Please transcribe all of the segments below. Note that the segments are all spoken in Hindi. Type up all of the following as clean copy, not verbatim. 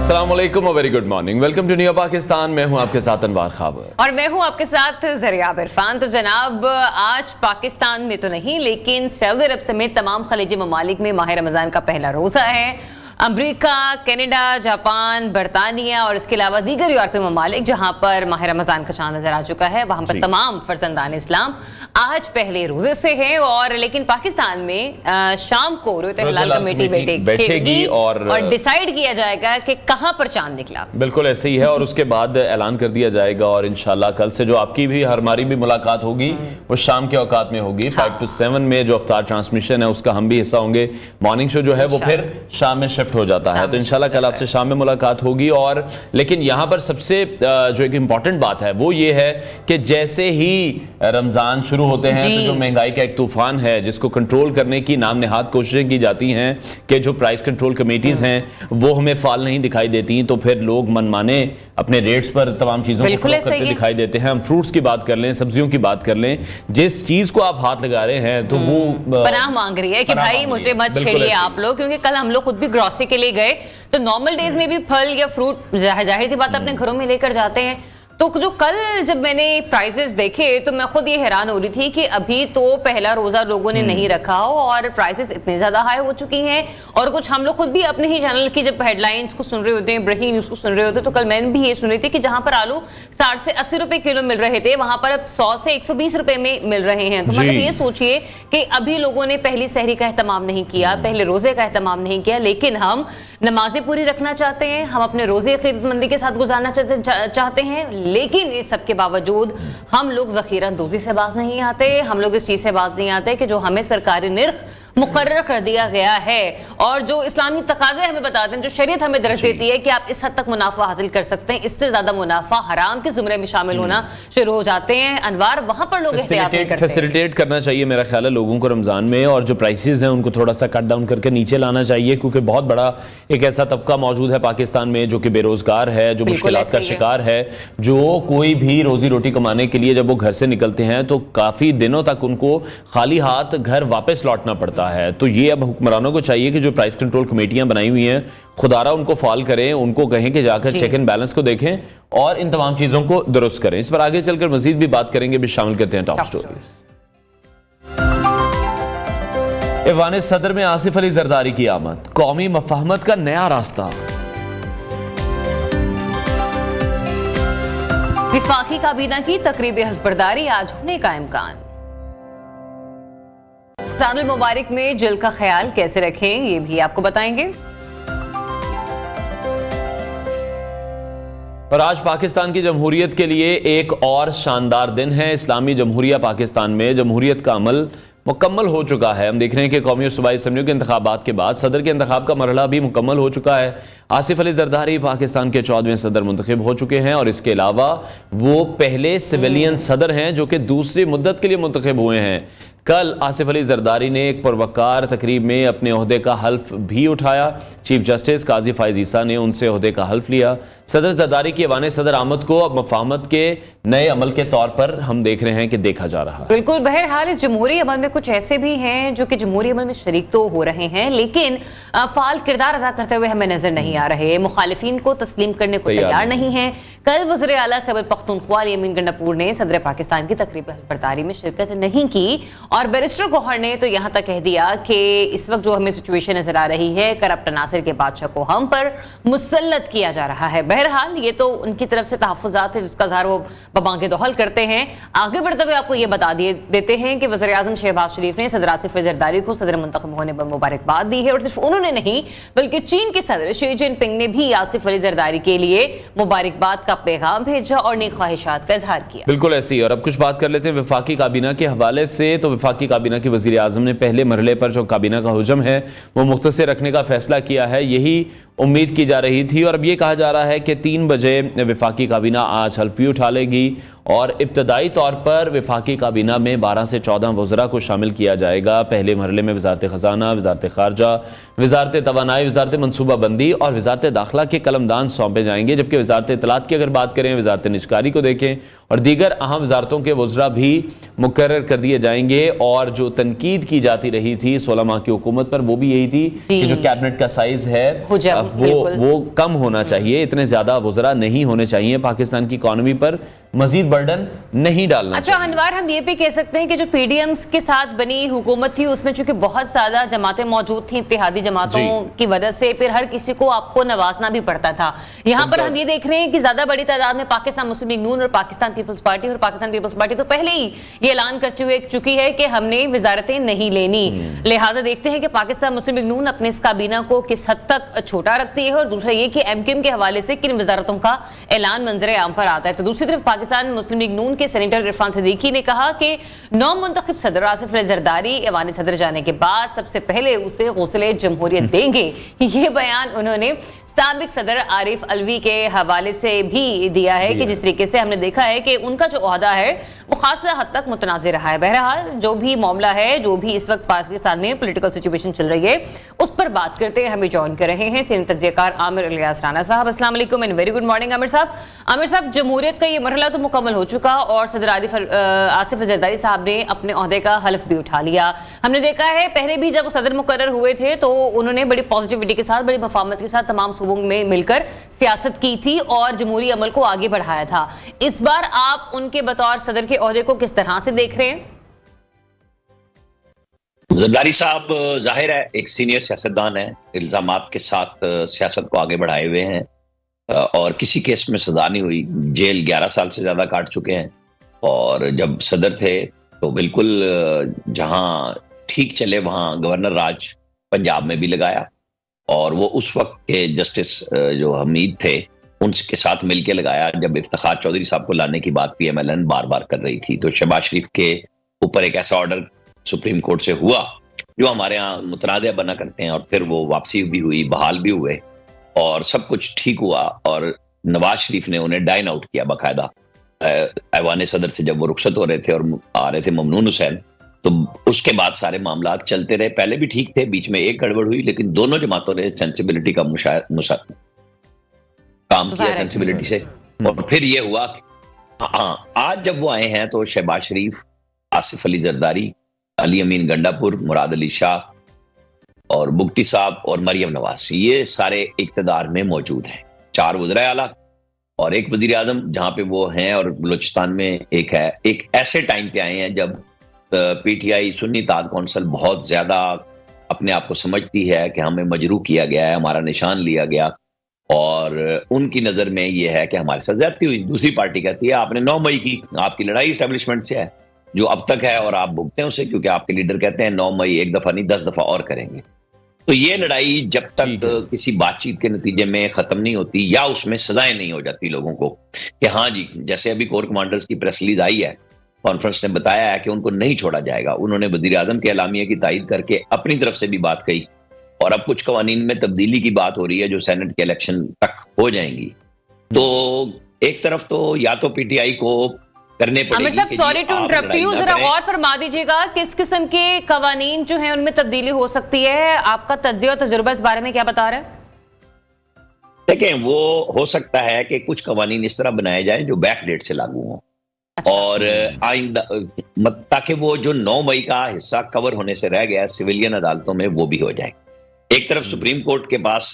अस्सलाम वालेकुम और very good morning. Welcome to new Pakistan. मैं हूं आपके साथ अनवार खाबर और मैं हूं आपके साथ ज़रियाब इरफान। तो जनाब, आज पाकिस्तान में तो नहीं लेकिन सऊदी अरब समेत तमाम खलीजी ममालिक में माह रमज़ान का पहला रोज़ा है। अमरीका, कनाडा, जापान, बरतानिया और इसके अलावा दीगर यूरोपीय ममालिक जहां पर माह रमज़ान का चांद नजर आ चुका है, वहां पर तमाम फर्जंदान इस्लाम आज पहले रोजे से हैं। और लेकिन पाकिस्तान में शाम को रोज़े हिलाल कमेटी बैठेगी और डिसाइड किया जाएगा कि कहां पर चांद निकला। बिल्कुल ऐसे ही है और उसके बाद ऐलान कर दिया जाएगा और इंशाल्लाह कल से जो आपकी भी हमारी भी मुलाकात होगी वो शाम के औकात में होगी। 5 to 7 में जो अफ्तार ट्रांसमिशन है उसका हम भी हिस्सा होंगे। मॉर्निंग शो जो है वो फिर शाम में शिफ्ट हो जाता है, तो इंशाल्लाह कल आपसे शाम में मुलाकात होगी। और लेकिन यहाँ पर सबसे जो एक इम्पॉर्टेंट बात है वो ये है कि जैसे ही रमजान शुरू होते हैं तो जो महंगाई का एक तूफान है जिसको कंट्रोल करने की नाम नेहाद कोशिशें की जाती हैं कि जो प्राइस कंट्रोल कमेटीज हैं वो हमें फाल नहीं दिखाई देती, तो फिर लोग मनमाने अपने रेट्स पर तमाम चीजों को करते दिखाई देते हैं। हम फ्रूट्स की बात कर लें, सब्जियों की बात कर लें, जिस चीज को आप हाथ लगा रहे हैं तो वो पनाह मांग रही है कि भाई मुझे मत छेड़िए आप लोग, क्योंकि कल हम लोग खुद भी ग्रोसरी के लिए गए तो नॉर्मल डेज में भी फल या फ्रूट जाहिर सी बात अपने घरों में लेकर जाते हैं। तो जो कल जब मैंने प्राइसेस देखे तो मैं खुद ये हैरान हो रही थी कि अभी तो पहला रोजा लोगों ने नहीं रखा हो और प्राइसेस इतने ज्यादा हाई हो चुकी हैं। और कुछ हम लोग खुद भी अपने ही चैनल की जब हेडलाइंस को सुन रहे होते हैं, ब्रेकिंग न्यूज को सुन रहे होते हैं, तो कल मैंने भी ये सुन रही थी कि जहां पर आलू 60 से 80 रुपए किलो मिल रहे थे वहां पर अब 100 से 120 रुपए में मिल रहे हैं। तो मतलब ये सोचिए कि अभी लोगों ने पहली सहरी का एहतमाम नहीं किया, पहले रोजे का एहतमाम नहीं किया, लेकिन हम नमाजें पूरी रखना चाहते हैं, हम अपने रोजे खिदमतमंदी के साथ गुजारना चाहते हैं, लेकिन इस सब के बावजूद हम लोग ज़ख़ीरा अंदोज़ी से बाज नहीं आते। हम लोग इस चीज़ से बाज नहीं आते कि जो हमें सरकारी निर्ख मुकर्रर कर दिया गया है और जो इस्लामी तकाज़े हमें बताते हैं, जो शरीयत हमें दर्ज देती है कि आप इस हद तक मुनाफा हासिल कर सकते हैं, इससे ज्यादा मुनाफा हराम के जुमरे में शामिल होना शुरू हो जाते हैं। अनवार, वहां पर लोग फैसिलिटेट करना चाहिए मेरा ख्याल है लोगों को रमजान में, और जो प्राइसेस हैं उनको थोड़ा सा कट डाउन करके नीचे लाना चाहिए, क्योंकि बहुत बड़ा एक ऐसा तबका मौजूद है पाकिस्तान में जो कि बेरोजगार है, जो मुश्किलात का शिकार है, जो कोई भी रोजी रोटी कमाने के लिए जब वो घर से निकलते हैं तो काफी दिनों तक उनको खाली हाथ घर वापस लौटना पड़ता है। तो ये अब हुक्मरानों को चाहिए कि जो प्राइस कंट्रोल कमेटियां बनाई हुई हैं खुदारा उनको फॉल करें, उनको कहें कि जाकर चेक एंड बैलेंस को देखें और इन तमाम चीजों को दुरुस्त करें। इस पर आगे चलकर मजीद भी बात करेंगे, भी शामिल करते हैं टॉप स्टोरीज। ऐवान सदर में आसिफ अली जरदारी की आमद, कौमी मफाहमत का नया रास्ता। विफाकी काबीना की तकरीब हल्फबरदारी आज होने का इम्कान। रमज़ानुल मुबारक में जिल्द का ख्याल कैसे रखें ये भी आपको बताएंगे। और आज पाकिस्तान की जमहूरियत के लिए एक और शानदार दिन है। इस्लामी जमहूरिया पाकिस्तान में जमहूरियत का अमल मुकम्मल हो चुका है। हम देख रहे हैं कि कौमी और सूबाई असम्बलियों के इंतखाबात के बाद सदर के इंतखाब का मरहला भी मुकम्मल हो चुका है। आसिफ अली जरदारी पाकिस्तान के 14वें सदर मुंतखब हो चुके हैं और इसके अलावा वो पहले सिविलियन सदर हैं जो कि दूसरी मुद्दत के लिए मुंतखब हुए हैं। कल आसिफ अली जरदारी ने एक पुरवकार तकरीब में अपने ओहदे का हल्फ भी उठाया। चीफ जस्टिस काजी फाइज ईसा ने उनसे ओहदे का हल्फ लिया। सदर जरदारी की ऐवान सदर आमद को अब मफाहमत के नए अमल के तौर पर हम देख रहे हैं कि देखा जा रहा है। बिल्कुल, बहरहाल इस जमहूरी अमल में कुछ ऐसे भी हैं जो कि जमहूरी अमल में शरीक तो हो रहे हैं लेकिन फाल किरदार अदा करते हुए हमें नजर नहीं आ रहे, मुखालिफिन को तस्लीम करने को तैयार नहीं है। कल वज़ीर आला खैबर पख्तूनख्वा यमीन गंडापुर ने सदर पाकिस्तान की तकरीब हल्फबरदारी में शिरकत नहीं की और बैरिस्टर गौहर ने तो यहाँ तक कह दिया कि इस वक्त जो हमें सिचुएशन नजर आ रही है, करप्ट अनासिर के बादशाह को हम पर मुसल्लत किया जा रहा है। बहरहाल ये तो उनकी तरफ से तहफ़्फ़ुज़ात है जिसका ज़ाहिर वो बबांगे दोहल करते हैं। आगे बढ़ते हुए आपको ये बता देते हैं कि वज़ीर आज़म शहबाज शरीफ ने सदर आसिफ अली जरदारी को सदर मुंतखब होने पर मुबारकबाद दी है और सिर्फ उन्होंने नहीं बल्कि चीन के सदर शी जिनपिंग ने भी आसिफ अली जरदारी के लिए मुबारकबाद का पैगाम भेजा और नेक ख्वाहिशात का इजहार किया। बिल्कुल ऐसी। और अब कुछ बात कर लेते हैं वफाकी काबीना के हवाले से। तो वफाकी काबीना के वज़ीर आज़म ने पहले मरहले पर जो काबीना का हुजम है वो मुख्तसर रखने का फैसला किया है। यही उम्मीद की जा रही थी और अब ये कहा जा रहा है कि 3 बजे वफाकी काबीना आज हल्फ भी उठा लेगी और इब्तदाई तौर पर वफाकी काबीना में 12 से 14 वज़रा को शामिल किया जाएगा। पहले मरहले में वज़ारत ख़ज़ाना, वज़ारत ख़ारजा, वज़ारत तवानाई, वज़ारत मनसूबाबंदी और वज़ारत दाखिला के कलमदान सौंपे जाएंगे। जबकि वज़ारत इत्तलात की अगर बात करें, वज़ारत निजकारी को देखें और दीगर अहम वज़ारतों के वज़रा भी मुकर्रर कर दिए जाएंगे। और जो तनकीद की जाती रही थी 16 माह की हुकूमत पर, वो भी यही थी कि जो कैबिनेट का साइज है वो कम होना चाहिए, इतने ज्यादा वज़रा नहीं होने चाहिए, पाकिस्तान की इकॉनमी पर मजीद बर्डन नहीं डालना। अच्छा अनवार, हम ये भी कह सकते हैं कि जो पीडीएम्स के साथ बनी हुकूमत थी उसमें चूंकि बहुत ज्यादा जमातें मौजूद थी, इत्तेहादी जमातों की वजह से फिर हर किसी को आपको नवाजना भी पड़ता था। यहाँ पर हम ये देख रहे हैं कि ज्यादा बड़ी तादाद में पाकिस्तान मुस्लिम लीग नून और पाकिस्तान पीपल्स पार्टी, और पाकिस्तान पीपल्स पार्टी तो पहले ही ये ऐलान कर चुकी है कि हमने वजारतें नहीं लेनी। लिहाजा देखते हैं कि पाकिस्तान मुस्लिम लीग नून अपने इस काबीना को किस हद तक छोटा रखती है, और दूसरा ये कि एमक्यूएम के हवाले से किन वजारतों का ऐलान मंजर आम पर आता है। तो दूसरी तरफ पाकिस्तान मुस्लिम लीग नून के सेनेटर इरफान सिद्दीकी ने कहा कि नौ मुंतखब सदर आसिफ अली जरदारी ऐवान सदर जाने के बाद सबसे पहले उसे हौसले जमहूरियत देंगे। ये बयान उन्होंने साबिक सदर आरिफ अलवी के हवाले से भी दिया है कि जिस तरीके से हमने देखा है कि उनका जो ओहदा है वो खासा हद तक मुतनाज़िर रहा है। बहरहाल जो भी मामला है, जो भी इस वक्त पाकिस्तान में पॉलिटिकल सिचुएशन चल रही है, उस पर बात करते हैं। हमें ज्वाइन कर रहे हैं सीनियर तज्ज़ियाकार आमिर इलियास राना साहब। अस्सलाम वालेकुम and very good morning Aamir साहब। आमिर साहब, जमहूरियत का ये मरहला तो मुकम्मल हो चुका और सदर आसिफ जरदारी साहब ने अपने ओहदे का हल्फ भी उठा लिया। हमने देखा है पहले भी जब वो सदर मुकर्रर हुए थे तो उन्होंने बड़ी पॉजिटिविटी के साथ, बड़ी मफामत के साथ तमाम सूबों में मिलकर सियासत की थी और जमहूरी अमल को आगे बढ़ाया था। इस बार आप उनके बतौर सदर के ओहदे को किस तरह से देख रहे हैं? जरदारी साहब जाहिर है एक सीनियर सियासतदान है, इल्जामात के साथ सियासत को आगे बढ़ाए हुए हैं और किसी केस में सजा नहीं हुई। जेल 11 साल से ज्यादा काट चुके हैं और जब सदर थे तो बिल्कुल जहां ठीक चले वहां गवर्नर राज पंजाब में भी लगाया और वो उस वक्त के जस्टिस जो हमीद थे उनके साथ मिलके लगाया जब इफ्तिखार चौधरी साहब को लाने की बात पीएमएलएन बार बार कर रही थी। तो शहबाज शरीफ के ऊपर एक ऐसा ऑर्डर सुप्रीम कोर्ट से हुआ जो हमारे यहाँ मुतनाज़ बना करते हैं और फिर वो वापसी भी हुई, बहाल भी हुए और सब कुछ ठीक हुआ और नवाज शरीफ ने उन्हें डाइन आउट किया बाकायदा। ऐवान सदर से जब वो रुखसत हो रहे थे और आ रहे थे ममनून हुसैन, तो उसके बाद सारे मामला चलते रहे। पहले भी ठीक थे, बीच में एक गड़बड़ हुई, लेकिन दोनों जमातों ने सेंसिबिलिटी का काम किया सेंसिबिलिटी से और फिर ये हुआ। हाँ, आज जब वो आए हैं तो शहबाज शरीफ, आसिफ अली जरदारी, अली अमीन गंडापुर, मुराद अली शाह और बुगटी साहब और मरियम नवाज, ये सारे इक्तदार में मौजूद हैं। 4 वज़ीर आला और एक वजीर आजम जहां पे वो हैं और बलूचिस्तान में एक है। एक ऐसे टाइम पे आए हैं जब पीटीआई सुन्नी इत्तेहाद कौंसिल बहुत ज्यादा अपने आप को समझती है कि हमें मजरू किया गया है, हमारा निशान लिया गया और उनकी नजर में ये है कि हमारे साथ ज्यादती हुई। दूसरी पार्टी कहती है आपने 9 मई की, आपकी लड़ाई इस्टेब्लिशमेंट से है जो अब तक है और आप भुगते हैं उसे, क्योंकि आपके लीडर कहते हैं 9 मई एक दफा नहीं 10 दफा और करेंगे। तो ये लड़ाई जब तक किसी बातचीत के नतीजे में खत्म नहीं होती या उसमें सजाएं नहीं हो जाती लोगों को कि हाँ जी, जैसे अभी कोर कमांडर्स की प्रेस रिलीज आई है, कॉन्फ्रेंस ने बताया है कि उनको नहीं छोड़ा जाएगा। उन्होंने वजीर आजम के एलामिया की तायद करके अपनी तरफ से भी बात कही और अब कुछ कवानीन में तब्दीली की बात हो रही है जो सेनेट के इलेक्शन तक हो जाएंगी। तो एक तरफ तो या तो पीटीआई को करने पड़ेगी। सॉरी टू इंटरप्ट यू, जरा और फरमा दीजिएगा किस किस्म के कवानीन जो हैं उनमें तब्दीली हो सकती है? आपका तज्जिया और तजुर्बा इस बारे में क्या बता रहा है? देखें, वो हो सकता है कि कुछ कवानीन इस तरह बनाए जाए जो बैक डेट से लागू हों। अच्छा। और आइंदा ताकि वो जो 9 मई का हिस्सा कवर होने से रह गया सिविलियन अदालतों में वो भी हो जाए। एक तरफ सुप्रीम कोर्ट के पास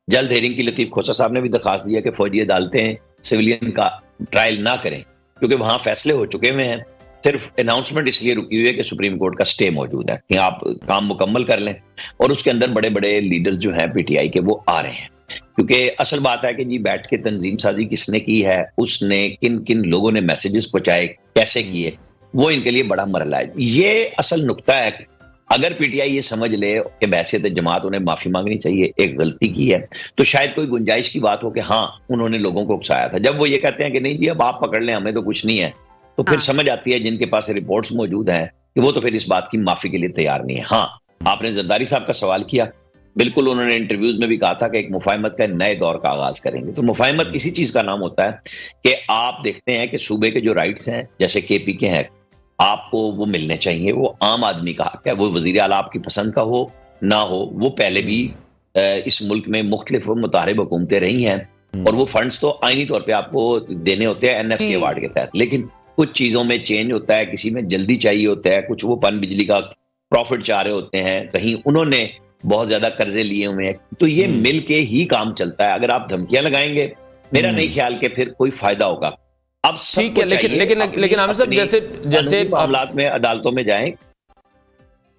जल्द हेयरिंग की लतीफ खोसा साहब ने भी दरखास्त दिया कि फौजी अदालतें सिविलियन का ट्रायल ना करें क्योंकि वहां फैसले हो चुके हुए हैं। सिर्फ अनाउंसमेंट इसलिए रुकी हुई है कि सुप्रीम कोर्ट का स्टे मौजूद है कि आप काम मुकम्मल कर लें और उसके अंदर बड़े बड़े लीडर्स जो हैं पीटीआई के वो आ रहे हैं। क्योंकि असल बात है कि जी बैठ के तंजीम साजी किसने की है, उसने किन किन लोगों ने मैसेजेस पहुंचाए, कैसे किए, वो इनके लिए बड़ा मरला है। ये असल नुक्ता है। अगर पीटीआई ये समझ ले कि बहसियत जमात उन्हें माफी मांगनी चाहिए, एक गलती की है, तो शायद कोई गुंजाइश की बात हो कि हाँ उन्होंने लोगों को उकसाया था। जब वो ये कहते हैं कि नहीं जी अब आप पकड़ लें, हमें तो कुछ नहीं है, तो फिर समझ आती है जिनके पास रिपोर्ट्स मौजूद हैं कि वो तो फिर इस बात की माफी के लिए तैयार नहीं है। हाँ, आपने जरदारी साहब का सवाल किया, बिल्कुल उन्होंने इंटरव्यूज में भी कहा था कि एक मुफाहमत का नए दौर का आगाज करेंगे। तो मुफाहमत इसी चीज का नाम होता है कि आप देखते हैं कि सूबे के जो राइट्स हैं, जैसे केपी के हैं, आपको वो मिलने चाहिए। वो आम आदमी का हक है, वो वजीर आला आपकी पसंद का हो ना हो। वो पहले भी इस मुल्क में मुख्तलिफ मुतारिब हुकूमतें रही हैं और वो फंड्स तो आईनी तौर पे आपको देने होते हैं एनएफसी अवार्ड के तहत। लेकिन कुछ चीजों में चेंज होता है, किसी में जल्दी चाहिए होता है, कुछ वो पन बिजली का प्रॉफिट चाह रहे होते हैं, कहीं उन्होंने बहुत ज्यादा कर्जे लिए हुए हैं। तो ये मिल के ही काम चलता है। अगर आप धमकियां लगाएंगे, मेरा नहीं ख्याल कि फिर कोई फायदा होगा। अब ठीक है, लेकिन आमिर साहब जैसे मामलात में अदालतों में जाएं,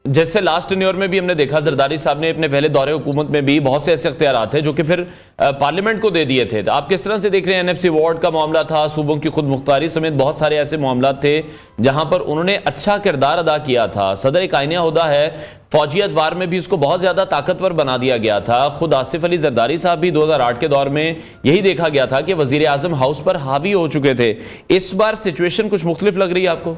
जैसे लास्ट टेन्योर में भी हमने देखा जरदारी साहब ने अपने पहले दौरे हुकूमत में भी बहुत से ऐसे इख्तियारात थे जो कि फिर पार्लियामेंट को दे दिए थे। तो आप किस तरह से देख रहे हैं? एनएफसी अवार्ड का मामला था, सूबों की खुद मुख्तारी समेत बहुत सारे ऐसे मामला थे जहां पर उन्होंने अच्छा किरदार अदा किया था। सदर कायनिया हुदा है, फौजी अदवार में भी उसको बहुत ज्यादा ताकतवर बना दिया गया था। खुद आसिफ अली जरदारी साहब भी 2008 के दौर में यही देखा गया था कि वजीर आजम हाउस पर हावी हो चुके थे। इस बार सिचुएशन कुछ मुख्तलिफ लग रही है आपको?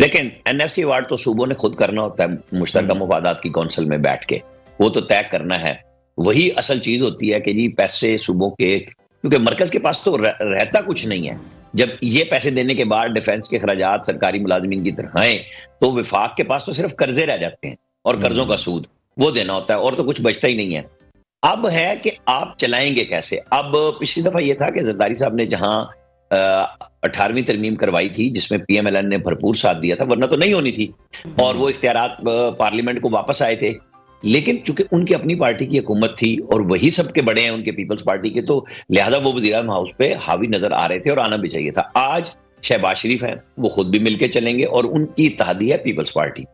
लेकिन एनएफसी अवार्ड तो सूबों ने खुद करना होता है, मुश्तरका मुफादात की कौंसिल में बैठ के वो तो तय करना है। वही असल चीज होती है कि जी पैसे सूबों के, क्योंकि मरकज के पास तो रहता कुछ नहीं है। जब ये पैसे देने के बाद डिफेंस के खराजात सरकारी मुलाजमीन की तरह आए तो विफाक के पास तो सिर्फ कर्जे रह जाते हैं और कर्जों का सूद वो देना होता है और तो कुछ बचता ही नहीं है। अब है कि आप चलाएंगे कैसे। अब पिछली दफा ये था कि जरदारी साहब ने जहां 18वीं तरमीम करवाई थी जिसमें पीएमएलएन ने भरपूर साथ दिया था, वरना तो नहीं होनी थी, और वो इख्तियारात पार्लियामेंट को वापस आए थे। लेकिन चूंकि उनकी अपनी पार्टी की हुकूमत थी और वही सबके बड़े हैं उनके पीपल्स पार्टी के, तो लिहाजा वो वज़ीर आज़म हाउस पे हावी नजर आ रहे थे और आना भी चाहिए था। आज शहबाज शरीफ हैं, वो खुद भी मिलके चलेंगे और उनकी इत्तेहादी है पीपल्स पार्टी।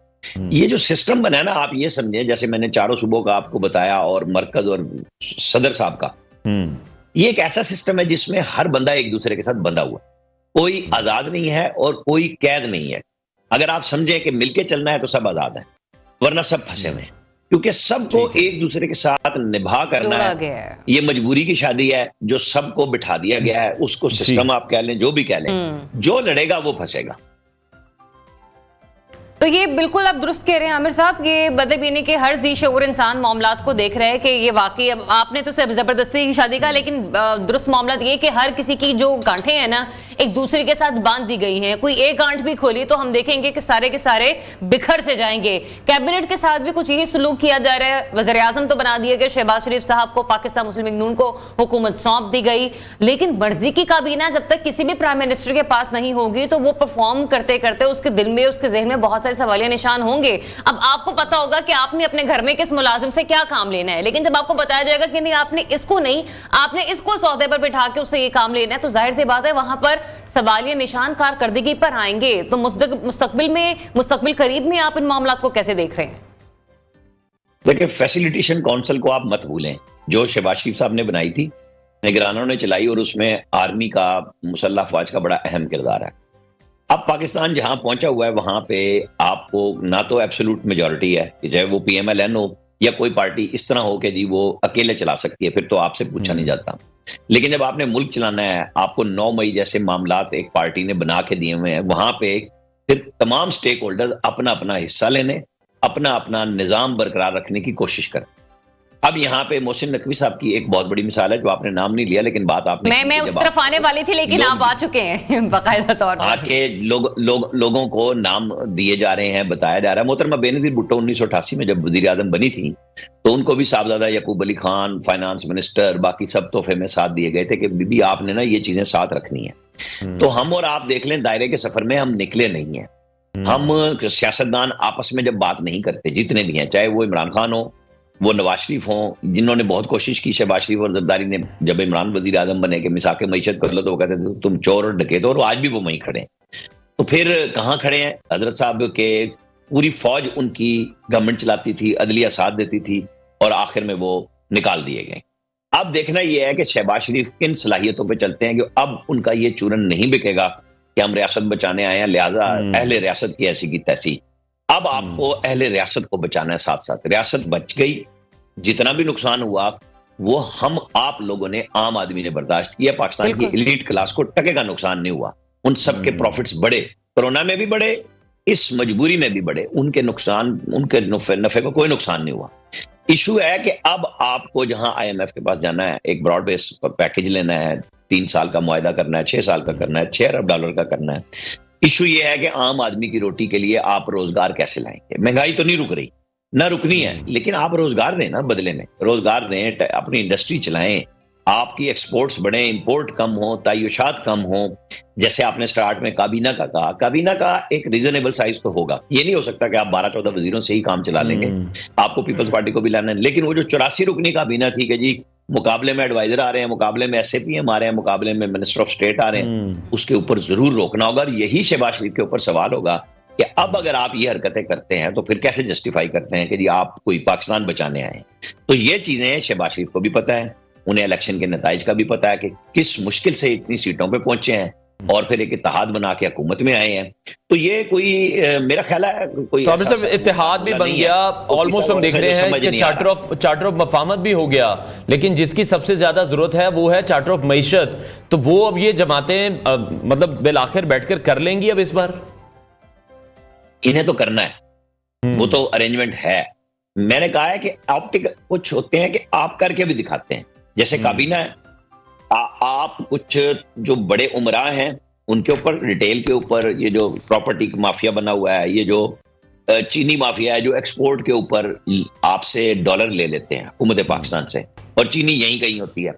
ये जो सिस्टम बना है ना, आप ये समझे जैसे मैंने चारों सूबों का आपको बताया और मरकज और सदर साहब का, ये एक ऐसा सिस्टम है जिसमें हर बंदा एक दूसरे के साथ बंधा हुआ, कोई आजाद नहीं है और कोई कैद नहीं है। अगर आप समझें कि मिलके चलना है तो सब आजाद है, वरना सब फंसे हुए हैं, क्योंकि सबको एक दूसरे के साथ निभा करना है। ये मजबूरी की शादी है जो सबको बिठा दिया गया है। उसको सिस्टम आप कह लें, जो भी कह लें, जो लड़ेगा वो फंसेगा। तो ये बिल्कुल आप दुरुस्त कह रहे हैं आमिर साहब, ये मतलब ये नहीं कि हर जी शऊर इंसान मामलात को देख रहे हैं कि ये वाकई, आपने तो सिर्फ जबरदस्ती की शादी का, लेकिन दुरुस्त मामला ये कि हर किसी की जो गांठें हैं ना एक दूसरे के साथ बांध दी गई हैं। कोई एक गांठ भी खोली तो हम देखेंगे कि सारे के सारे बिखर से जाएंगे। कैबिनेट के साथ भी कुछ यही सलूक किया जा रहा है। वज़ीर आज़म तो बना दिए गए, शहबाज शरीफ साहब को पाकिस्तान मुस्लिम लीग नून को हुकूमत सौंप दी गई, लेकिन मर्जी की काबीना जब तक किसी भी प्राइम मिनिस्टर के पास नहीं होगी तो वो परफॉर्म करते करते उसके दिल में, उसके ज़हन में बहुत सारे सवालिया निशान होंगे। अब आपको पता होगा कि आपने अपने घर में किस मुलाजिम से क्या काम लेना है, लेकिन जब आपको बताया जाएगा कि नहीं आपने इसको नहीं, आपने इसको सौदे पर बिठा के उससे ये काम लेना है, तो जाहिर सी बात है वहां पर सवालिया निशान कारकर्दगी पर आएंगे। तो मुस्तकबिल करीब में आप इन मामलों को कैसे देख रहे हैं? देखिए, फैसिलिटेशन काउंसिल को आप मत भूलें, जो शहबाज शरीफ साहब ने बनाई थी, निगरानों ने चलाई, और उसमें आर्मी का, मुसल्लह अफवाज का बड़ा अहम किरदार है। अब पाकिस्तान जहां पहुंचा हुआ है वहां पे आपको ना तो एब्सोल्यूट मेजॉरिटी है कि चाहे वो पीएमएलएन हो या कोई पार्टी इस तरह हो कि जी वो अकेले चला सकती है, फिर तो आपसे पूछा नहीं जाता। लेकिन जब आपने मुल्क चलाना है, आपको 9 मई जैसे मामलात एक पार्टी ने बना के दिए हुए हैं, वहां पे फिर तमाम स्टेक होल्डर्स अपना अपना हिस्सा लेने, अपना अपना निजाम बरकरार रखने की कोशिश करते। अब यहाँ पे मोहसिन नकवी साहब की एक बहुत बड़ी मिसाल है, जो आपने नाम नहीं लिया, लेकिन बात आपने, मैं उस तरफ आने वाली थी, लेकिन आप आ चुके हैं बाकायदा तौर पर। आके लोगों को नाम दिए जा रहे हैं, बताया जा रहा है। मोहतरमा बेनजीर भुट्टो 1988 में जब वजीर आजम बनी थी तो उनको भी साहबजादा यकूब अली खान, फाइनेंस मिनिस्टर, बाकी सब तोहफे में साथ दिए गए थे कि बीबी आपने ना ये चीजें साथ रखनी है। तो हम और आप देख लें, दायरे के सफर में हम निकले नहीं है। हम सियासतदान आपस में जब बात नहीं करते, जितने भी हैं, चाहे वो इमरान खान हो, वो नवाज शरीफ हों, जिन्होंने बहुत कोशिश की, शहबाज शरीफ और जरदारी ने, जब इमरान वजीर आजम बने कि मिसाके मईशत कर लो तो वो कहते थे तुम चोर और डकैत हो, और आज भी वो वहीं खड़े हैं। तो फिर कहाँ खड़े हैं? हजरत साहब के पूरी फौज उनकी गवर्नमेंट चलाती थी, अदलिया साथ देती थी, और आखिर में वो निकाल दिए गए। अब देखना यह है कि शहबाज शरीफ किन सलाहियतों पर चलते हैं कि अब उनका ये चूरन नहीं बिकेगा कि हम रियासत बचाने आए हैं, लिहाजा अहले रियासत की ऐसी की तैसी। अब आपको अहले रियासत को बचाना है। साथ साथ रियासत बच गई, जितना भी नुकसान हुआ वो हम आप लोगों ने, आम आदमी ने बर्दाश्त किया। पाकिस्तान की एलीट क्लास को टके का नुकसान नहीं हुआ। उन सब के प्रॉफिट्स बढ़े, कोरोना में भी बढ़े, इस मजबूरी में भी बढ़े। उनके नुकसान, उनके नफे को कोई नुकसान नहीं हुआ। इशू है कि अब आपको जहां IMF के पास जाना है, एक ब्रॉड बेस पैकेज लेना है, 3 साल का मुआहदा करना है, 6 साल का करना है, $6 अरब का करना है। इशू ये है कि आम आदमी की रोटी के लिए आप रोजगार कैसे लाएंगे? महंगाई तो नहीं रुक रही, ना रुकनी है, लेकिन आप रोजगार दें ना, बदले में रोजगार दें, अपनी इंडस्ट्री चलाएं, आपकी एक्सपोर्ट्स बढ़े, इंपोर्ट कम हो, तायुशात कम हो। जैसे आपने स्टार्ट में काबीना का कहा, काबीना का एक रीजनेबल साइज तो होगा। ये नहीं हो सकता कि आप 12-14 वजीरों से ही काम चला लेंगे, आपको पीपल्स पार्टी को भी लाना है। लेकिन वो जो 84 रुकनी काबीना थी कि जी मुकाबले में एडवाइजर आ रहे हैं, मुकाबले में SAPM आ रहे हैं, मुकाबले में मिनिस्टर ऑफ स्टेट आ रहे हैं, उसके ऊपर जरूर रोकना होगा। और यही शहबाज शरीफ के ऊपर सवाल होगा कि अब अगर आप ये हरकतें करते हैं तो फिर कैसे जस्टिफाई करते हैं कि जी आप कोई पाकिस्तान बचाने आए हैं। तो ये चीजें शहबाज शरीफ को भी पता है, उन्हें इलेक्शन के नताइज का भी पता है कि किस मुश्किल से इतनी सीटों पे पहुंचे हैं और फिर एक इत्तेहाद बना के हुकूमत में आए हैं। तो ये कोई मेरा ख्याल है कोई तो सब इत्तेहाद भी बन गया, ऑलमोस्ट हम देख रहे हैं कि चार्टर ऑफ मफाहमत भी हो गया, लेकिन जिसकी सबसे ज्यादा जरूरत है वो है चार्टर ऑफ मईशत। तो वो अब ये जमातें मतलब बिलाखिर बैठकर कर लेंगी अब इस बार? इन्हें तो करना है, वो तो अरेंजमेंट है। मैंने कहा है कि ऑप्टिक कुछ होते हैं कि आप करके भी दिखाते हैं, जैसे काबीना है, आप कुछ जो बड़े उमरा हैं उनके ऊपर, रिटेल के ऊपर, ये जो प्रॉपर्टी माफिया बना हुआ है, ये जो चीनी माफिया है जो एक्सपोर्ट के ऊपर आपसे डॉलर ले लेते हैं हुकूमत पाकिस्तान से, और चीनी यहीं कहीं होती है।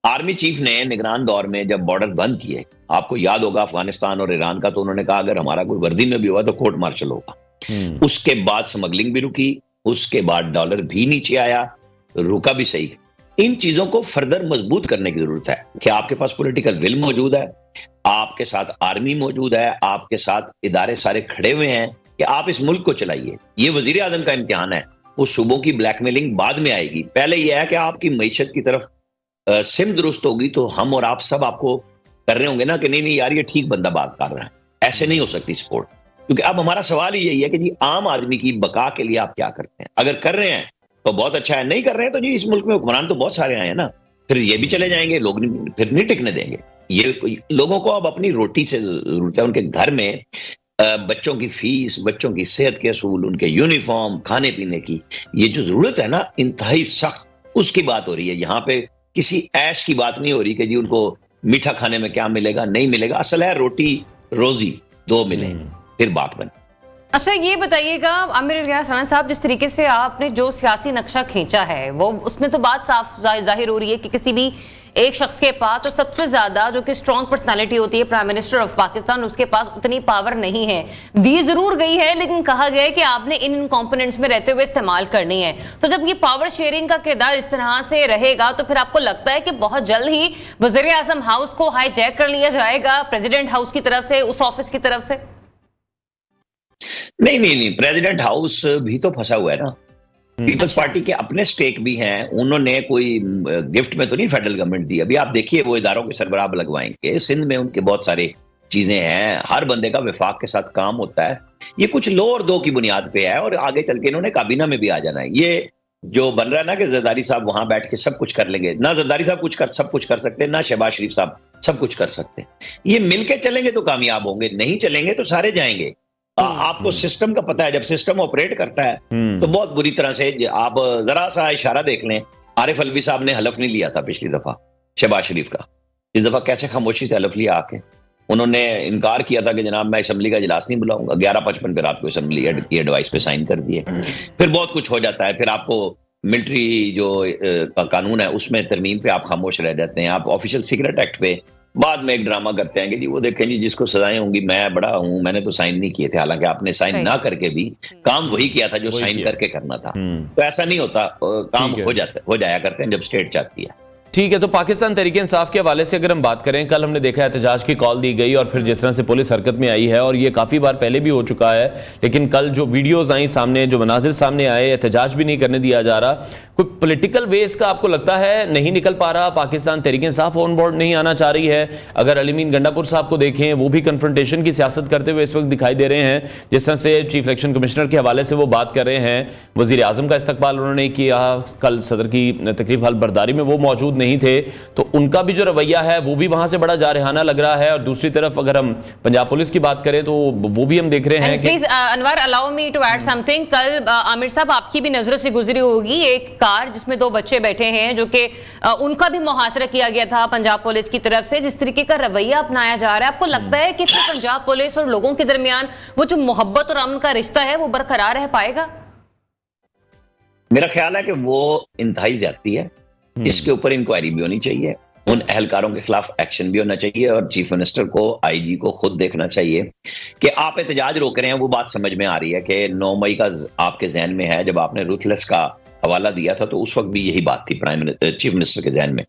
आर्मी चीफ ने निगरान दौर में जब बॉर्डर बंद किए, आपको याद होगा अफगानिस्तान और ईरान का, तो उन्होंने कहा अगर हमारा कोई वर्दी में भी हुआ तो कोर्ट मार्शल होगा। उसके बाद स्मगलिंग भी रुकी, उसके बाद डॉलर भी नीचे आया, रुका भी सही। इन चीजों को फर्दर मजबूत करने की जरूरत है कि आपके पास पॉलिटिकल विल मौजूद है, आपके साथ आर्मी मौजूद है, आपके साथ इदारे सारे खड़े हुए हैं कि आप इस मुल्क को चलाइए। ये वजीर आजम का इम्तिहान है। उस सूबों की ब्लैकमेलिंग बाद में आएगी, पहले यह है कि आपकी मईशत की तरफ सिम दुरुस्त होगी तो हम और आप सब आपको कर रहे होंगे ना कि नहीं नहीं यार ये ठीक बंदा बात कर रहा है। ऐसे नहीं हो सकती सपोर्ट, क्योंकि अब हमारा सवाल ही यही है कि जी आम आदमी की बका के लिए आप क्या करते हैं। अगर कर रहे हैं तो बहुत अच्छा है, नहीं कर रहे हैं तो जी इस मुल्क में हुक्मरान तो बहुत सारे आए हैं ना, फिर ये भी चले जाएंगे, लोग फिर नहीं टिकने देंगे। ये लोगों को अब अपनी रोटी से जरूरत है, उनके घर में बच्चों की फीस, बच्चों की सेहत के असूल, उनके यूनिफॉर्म, खाने पीने की ये जो जरूरत है ना इंतहाई सख्त, उसकी बात हो रही है। यहाँ पे किसी ऐश की बात नहीं हो रही कि जी उनको मीठा खाने में क्या मिलेगा नहीं मिलेगा। असल है रोटी रोजी दो मिले फिर बात बने। अच्छा ये बताइएगा आमिर रियाज राणा साहब, जिस तरीके से आपने जो सियासी नक्शा खींचा है वो उसमें तो बात साफ जाहिर हो रही है कि किसी भी एक शख्स के पास, तो सबसे ज्यादा जो कि स्ट्रॉन्ग पर्सनालिटी होती है प्राइम मिनिस्टर ऑफ पाकिस्तान, उसके पास उतनी पावर नहीं है। दी जरूर गई है लेकिन कहा गया है कि आपने इन कंपोनेंट्स में रहते हुए इस्तेमाल करनी है। तो जब ये पावर शेयरिंग का किरदार इस तरह से रहेगा तो फिर आपको लगता है कि बहुत जल्द ही वज़ीर आज़म हाउस को हाईजैक कर लिया जाएगा प्रेसिडेंट हाउस की तरफ से, उस ऑफिस की तरफ से? नहीं, प्रेसिडेंट हाउस भी तो फंसा हुआ है ना। पीपल्स पार्टी के अपने स्टेक भी हैं, उन्होंने कोई गिफ्ट में तो नहीं फेडरल गवर्नमेंट दी। अभी आप देखिए वो इदारों के सरबराह लगवाएंगे, सिंध में उनके बहुत सारे चीजें हैं, हर बंदे का विफाक के साथ काम होता है। ये कुछ लो और दो की बुनियाद पे है और आगे चल के इन्होंने काबीना में भी आ जाना है। ये जो बन रहा है ना कि जरदारी साहब वहां बैठ के सब कुछ कर लेंगे, ना जरदारी साहब सब कुछ कर सकते, ना शहबाज शरीफ साहब सब कुछ कर सकते। ये मिलके चलेंगे तो कामयाब होंगे, नहीं चलेंगे तो सारे जाएंगे। आपको सिस्टम का पता है, जब सिस्टम ऑपरेट करता है तो बहुत बुरी तरह से, आप जरा सा इशारा देख लें, आरिफ अलवी साहब ने हलफ नहीं लिया था पिछली दफा शहबाज शरीफ का, इस दफा कैसे खामोशी से हलफ लिया आके। उन्होंने इनकार किया था कि जनाब मैं असेंबली का इजलास नहीं बुलाऊंगा, 11:55 पे रात को असेंबली की एडवाइस पे साइन कर दिए। फिर बहुत कुछ हो जाता है, फिर आपको मिलिट्री जो कानून है उसमें तरमीम पे आप खामोश रह जाते हैं, आप ऑफिशियल सीक्रेट एक्ट पे बाद में एक ड्रामा करते हैं कि जी वो देखें जी जिसको सजाएं होंगी, मैं बड़ा हूं, मैंने तो साइन नहीं किए थे। हालांकि आपने साइन ना करके भी काम वही किया था जो साइन करके करना था। तो ऐसा नहीं होता, काम हो जाया करते हैं जब स्टेट चाहती है। ठीक है, तो पाकिस्तान तहरीक इंसाफ के हवाले से अगर हम बात करें, कल हमने देखा एहतजाज की कॉल दी गई और फिर जिस तरह से पुलिस हरकत में आई है, और ये काफ़ी बार पहले भी हो चुका है, लेकिन कल जो वीडियोस आई सामने, जो मनाजिर सामने आए, एहतजाज भी नहीं करने दिया जा रहा। कोई पॉलिटिकल वेस का आपको लगता है नहीं निकल पा रहा, पाकिस्तान तहरीक इंसाफ ऑन बोर्ड नहीं आना चाह रही है? अगर अलीमीन गंडापुर साहब को देखें, वो भी कन्फ्रंटेशन की सियासत करते हुए इस वक्त दिखाई दे रहे हैं। जिस तरह से चीफ इलेक्शन कमिश्नर के हवाले से वो बात कर रहे हैं, वज़ीर आज़म का इस्तकबाल उन्होंने किया, कल सदर की तकरीब हल बर्दारी में वो मौजूद नहीं थे, तो उनका भी जो रवैया है वो भी वहां से बड़ा जारहाना लग रहा है। और दूसरी तरफ अगर हम पंजाब पुलिस की बात करें तो वो भी हम देख रहे हैं कि please Anwar allow me to add something. कल आमिर साहब आपकी भी नजरों से गुजरी होगी एक कार जिसमें 2 बच्चे बैठे हैं, जो कि उनका भी मुहासरा किया गया था पंजाब पुलिस की तरफ से। जिस तरीके का रवैया अपनाया जा रहा है, आपको लगता है कि पंजाब पुलिस और लोगों के दरमियान वो जो मोहब्बत और अमन का रिश्ता है वो बरकरार रह पाएगा? मेरा ख्याल है कि वो इंतहाई जाती है, इसके ऊपर इंक्वायरी भी होनी चाहिए, उन अहलकारों के खिलाफ एक्शन भी होना चाहिए, और चीफ मिनिस्टर को, आईजी को खुद देखना चाहिए कि आप एहतजाज रोक रहे हैं। वो बात समझ में आ रही है कि 9 मई का आपके जहन में है, जब आपने रूथलेस का हवाला दिया था तो उस वक्त भी यही बात थी चीफ मिनिस्टर के जहन में।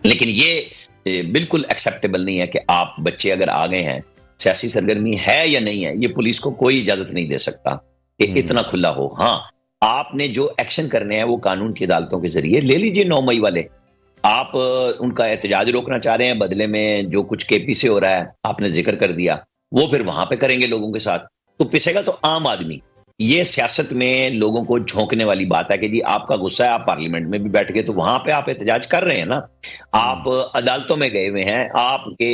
लेकिन ये बिल्कुल एक्सेप्टेबल नहीं है कि आप बच्चे अगर आ गए हैं, सियासी सरगर्मी है या नहीं है, ये पुलिस को कोई इजाजत नहीं दे सकता कि इतना खुला हो। हाँ, आपने जो एक्शन करने हैं वो कानून की अदालतों के जरिए ले लीजिए। 9 मई वाले आप उनका एहतजाज रोकना चाह रहे हैं, बदले में जो कुछ केपी से हो रहा है आपने जिक्र कर दिया, वो फिर वहां पे करेंगे लोगों के साथ, तो पिसेगा तो आम आदमी। ये सियासत में लोगों को झोंकने वाली बात है कि जी आपका गुस्सा है, आप पार्लियामेंट में भी बैठ गए, तो वहां पे आप एहतजाज कर रहे हैं ना, आप अदालतों में गए हुए हैं, आपके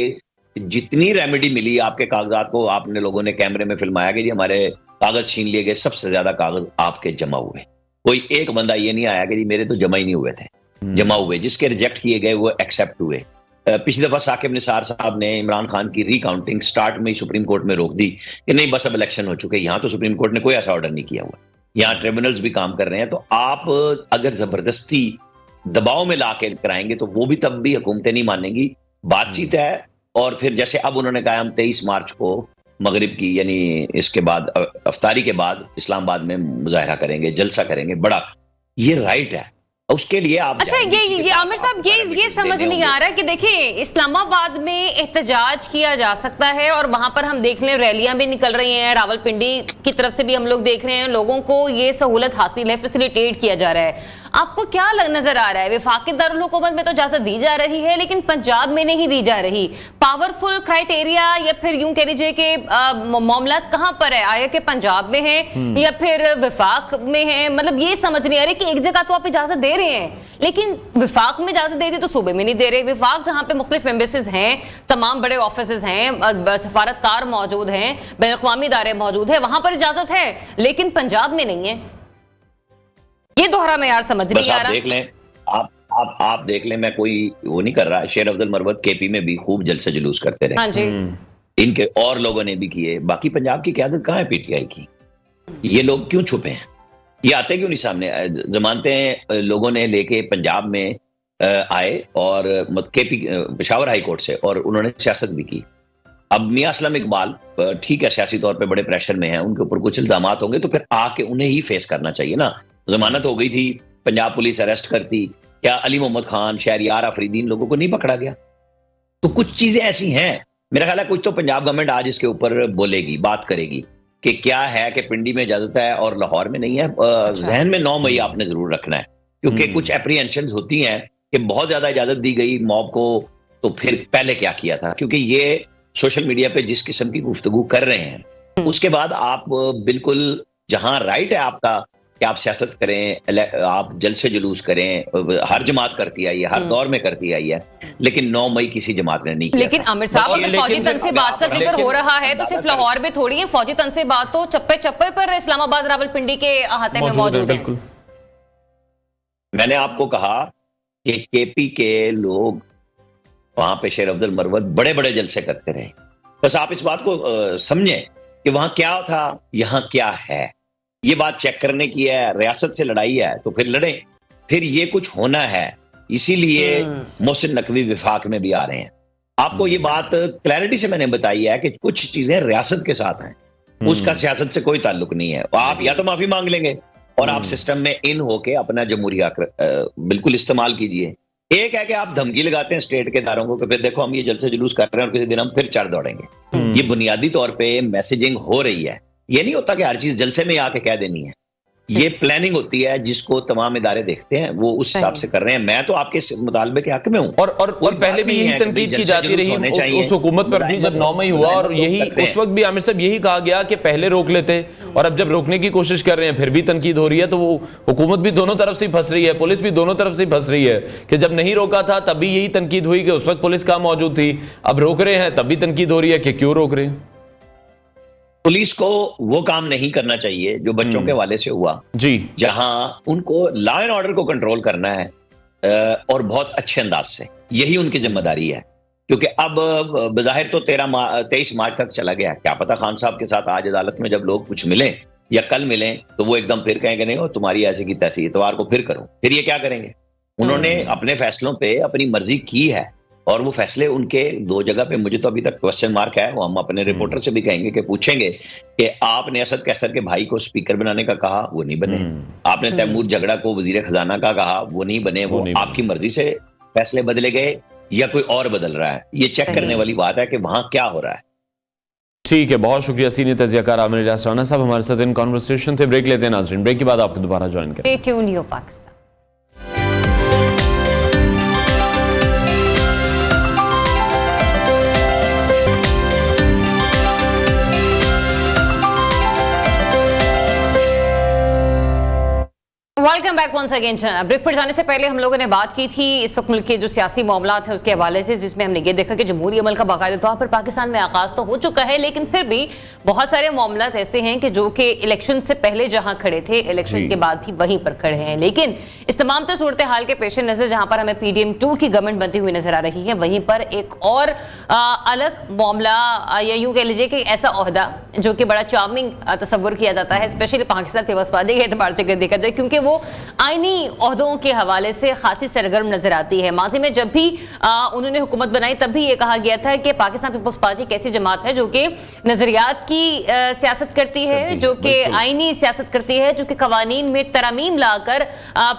जितनी रेमेडी मिली आपके कागजात को, आपने लोगों ने कैमरे में फिल्माया कि जी हमारे कागज छीन लिए गए, सबसे ज्यादा कागज आपके जमा हुए। कोई एक बंदा ये नहीं आया कि जी मेरे तो जमा ही नहीं हुए थे, जमा हुए। जिसके रिजेक्ट किए गए वो एक्सेप्ट हुए। पिछली दफा साकिब निसार साहब ने इमरान खान की रिकाउंटिंग स्टार्ट में ही सुप्रीम कोर्ट में रोक दी कि नहीं बस अब इलेक्शन हो चुके। यहाँ तो सुप्रीम कोर्ट ने कोई ऐसा ऑर्डर नहीं किया हुआ, यहाँ ट्रिब्यूनल्स भी काम कर रहे हैं। तो आप अगर जबरदस्ती दबाव में ला के कराएंगे तो वो भी तब भी हुकूमतें नहीं मानेंगी। बातचीत है, और फिर जैसे अब उन्होंने कहा हम 23 मार्च को मगरिब की, यानी इसके बाद अफ्तारी के बाद इस्लामाबाद में मुजाहरा करेंगे, जलसा करेंगे बड़ा, ये राइट है, उसके लिए आप। अच्छा, ये आमिर साहब ये समझ नहीं आ रहा कि देखिए इस्लामाबाद में एहतजाज किया जा सकता है और वहां पर हम देख लें रैलियां भी निकल रही हैं, रावलपिंडी की तरफ से भी हम लोग देख रहे हैं, लोगों को ये सहूलत हासिल है, फैसिलिटेट किया जा रहा है। आपको क्या नजर आ रहा है? वफाकी दारुल हुकूमत में तो इजाजत दी जा रही है, लेकिन पंजाब में नहीं दी जा रही। पावरफुल क्राइटेरिया या फिर यूं कह लीजिए कि मामला कहां पर है? आया कि पंजाब में है या फिर विफाक में है? मतलब ये समझ नहीं आ रही कि एक जगह तो आप इजाजत दे रहे हैं, लेकिन विफाक में इजाजत दे दी तो सूबे में नहीं दे रहे। विफाक जहां पे मुख्तलिफ एम्बेसीज हैं, तमाम बड़े ऑफिसेज हैं, सफारतकार मौजूद हैं, बैनुल-अक़वामी इदारे मौजूद है, वहां पर इजाजत है, लेकिन पंजाब में नहीं है। ये दोहरा में यार समझ नहीं आ रहा। देख लें आप देख लें, मैं कोई वो नहीं कर रहा। शेर अफजल मरवत केपी में भी खूब जलसे जुलूस करते रहे, हाँ जी, इनके और लोगों ने भी किए। बाकी पंजाब की क़यादत कहाँ है पीटीआई की? ये लोग क्यों छुपे हैं? ये आते क्यों नहीं सामने? जमानतें लोगों ने लेके पंजाब में आए और केपी पेशावर हाई कोर्ट से, और उन्होंने सियासत भी की। अब मियां असलम इकबाल ठीक है सियासी तौर पे बड़े प्रेशर में हैं, उनके ऊपर कुछ इल्जामात होंगे तो फिर आके उन्हें ही फेस करना चाहिए ना। जमानत हो गई थी, पंजाब पुलिस अरेस्ट करती, क्या अली मोहम्मद खान, शहरियार आफरीदी, इन लोगों को नहीं पकड़ा गया? तो कुछ चीजें ऐसी हैं, मेरा ख्याल है कुछ तो पंजाब गवर्नमेंट आज इसके ऊपर बोलेगी, बात करेगी कि क्या है कि पिंडी में इजाजत है और लाहौर में नहीं है। जहन में 9 मई आपने जरूर रखना है, क्योंकि कुछ एप्रीहेंशन होती हैं कि बहुत ज्यादा इजाजत दी गई मॉब को, तो फिर पहले क्या किया था? क्योंकि ये सोशल मीडिया पे जिस किस्म की गुफ्तगू कर रहे हैं, उसके बाद आप बिल्कुल जहां राइट है आपका कि आप सियासत करें, आप जलसे जुलूस करें, हर जमात करती आई है, हर दौर में करती आई है, लेकिन 9 मई किसी जमात ने नहीं किया। लेकिन आमिर साहब, अगर फौजी तनसीबात का जिक्र हो रहा है तो सिर्फ लाहौर में थोड़ी है, फौजी तनसीबात तो चप्पे चप्पे पर इस्लामाबाद, रावलपिंडी के अहाते में मौजूद है। मैंने आपको कहा कि केपी के लोग वहां पे शेर अफजल मरवत बड़े बड़े जलसे करते रहे। बस आप इस बात को समझें कि वहां क्या था, यहां क्या है। ये बात चेक करने की है, रियासत से लड़ाई है तो फिर लड़ें, फिर ये कुछ होना है, इसीलिए मोहसिन नकवी विफाक में भी आ रहे हैं। आपको ये बात क्लैरिटी से मैंने बताई है कि कुछ चीजें रियासत के साथ हैं, उसका सियासत से कोई ताल्लुक नहीं है। आप या तो माफी मांग लेंगे और आप सिस्टम में इन होके अपना जमहूरी हक बिल्कुल इस्तेमाल कीजिए। एक है कि आप धमकी लगाते हैं स्टेट के इदारों को कि फिर देखो हम ये जलसे जुलूस कर रहे हैं और किसी दिन हम फिर चढ़ दौड़ेंगे। ये बुनियादी तौर पे मैसेजिंग हो रही है। ये नहीं होता कि हर चीज जलसे में आके कह देनी है। ये प्लानिंग होती है जिसको तमाम इदारे देखते हैं, वो उस हिसाब से कर रहे हैं। मैं तो आपके मुतालबे के हक में हूँ। और पहले भी यही तनकीद की जाती रही उस हुकूमत पर भी जब 9 मई हुआ, और यही उस वक्त भी आमिर साहब यही कहा गया कि पहले रोक लेते, और अब जब रोकने की कोशिश कर रहे हैं फिर भी तनकीद हो रही है। तो वो हुकूमत भी दोनों तरफ से फंस रही है, पुलिस भी दोनों तरफ से फंस रही है कि जब नहीं रोका था तब भी यही तनकीद हुई कि उस वक्त पुलिस कहाँ मौजूद थी, अब रोक रहे हैं तब भी तनकीद हो रही है कि क्यों रोक रहे हैं। पुलिस को वो काम नहीं करना चाहिए जो बच्चों के हवाले से हुआ जी, जहां उनको लॉ एंड ऑर्डर को कंट्रोल करना है और बहुत अच्छे अंदाज से, यही उनकी जिम्मेदारी है। क्योंकि अब बज़ाहिर तो 23 मार्च तक चला गया, क्या पता खान साहब के साथ आज अदालत में जब लोग कुछ मिले या कल मिले तो वो एकदम फिर कहेंगे नहीं, तुम्हारी ऐसी की तैसी, इतवार को फिर करो। फिर ये क्या करेंगे? उन्होंने अपने फैसलों पे अपनी मर्जी की है, और वो फैसले उनके 2 जगह पे मुझे तो अभी तक क्वेश्चन मार्क है। वो हम अपने रिपोर्टर से भी कहेंगे कि पूछेंगे कि आपने असद कैसर के भाई को स्पीकर बनाने का कहा, वो नहीं बने। आपने तैमूर झगड़ा को वजीर खजाना का कहा, वो नहीं बने। वो आपकी मर्जी से फैसले बदले गए या कोई और बदल रहा है, ये चेक करने वाली बात है कि वहां क्या हो रहा है। ठीक है, बहुत शुक्रिया सीनियर तजियाकार आमिर इलियास राना साहब हमारे साथ इन कॉन्वर्सेशन थे। ब्रेक लेते हैं नाज़रीन, ब्रेक के बाद आपको दोबारा ज्वाइन करें। स्टे ट्यून्ड यो Pakistan. Welcome back once again. Break पर जाने से पहले हम लोगों ने बात की थी इस वक्त मुल्क के जो सियासी मामला थे उसके हवाले से, जिसमें हमने ये देखा कि जमहूरी अमल का बाकायदा तौर पर पाकिस्तान में आगाज तो हो चुका है, लेकिन फिर भी बहुत सारे मामला ऐसे हैं कि जो कि इलेक्शन से पहले जहां खड़े थे, इलेक्शन के बाद भी वहीं पर खड़े हैं। लेकिन इस तमाम तो सूरत हाल के पेश नजर जहां पर हमें PDM-2 की गवर्नमेंट बनती हुई नजर आ रही है, वहीं पर एक और अलग मामला या यूं कह लीजिए कि ऐसा ओहदा जो कि बड़ा चार्मिंग तस्वुर किया जाता है, स्पेशली पाकिस्तान पीपल्स पार्टी के एतबार से देखा जाए, क्योंकि वो आईनी ओहदों के हवाले से खासी सरगर्म नजर आती है। माजी में जब भी उन्होंने हुकूमत बनाई तब भी ये कहा गया था कि पाकिस्तान पीपल्स पार्टी एक ऐसी जमात है जो कि नजरियात की सियासत करती है, जो कि आईनी सियासत करती है, जो कि कवानीन में तरमीम लाकर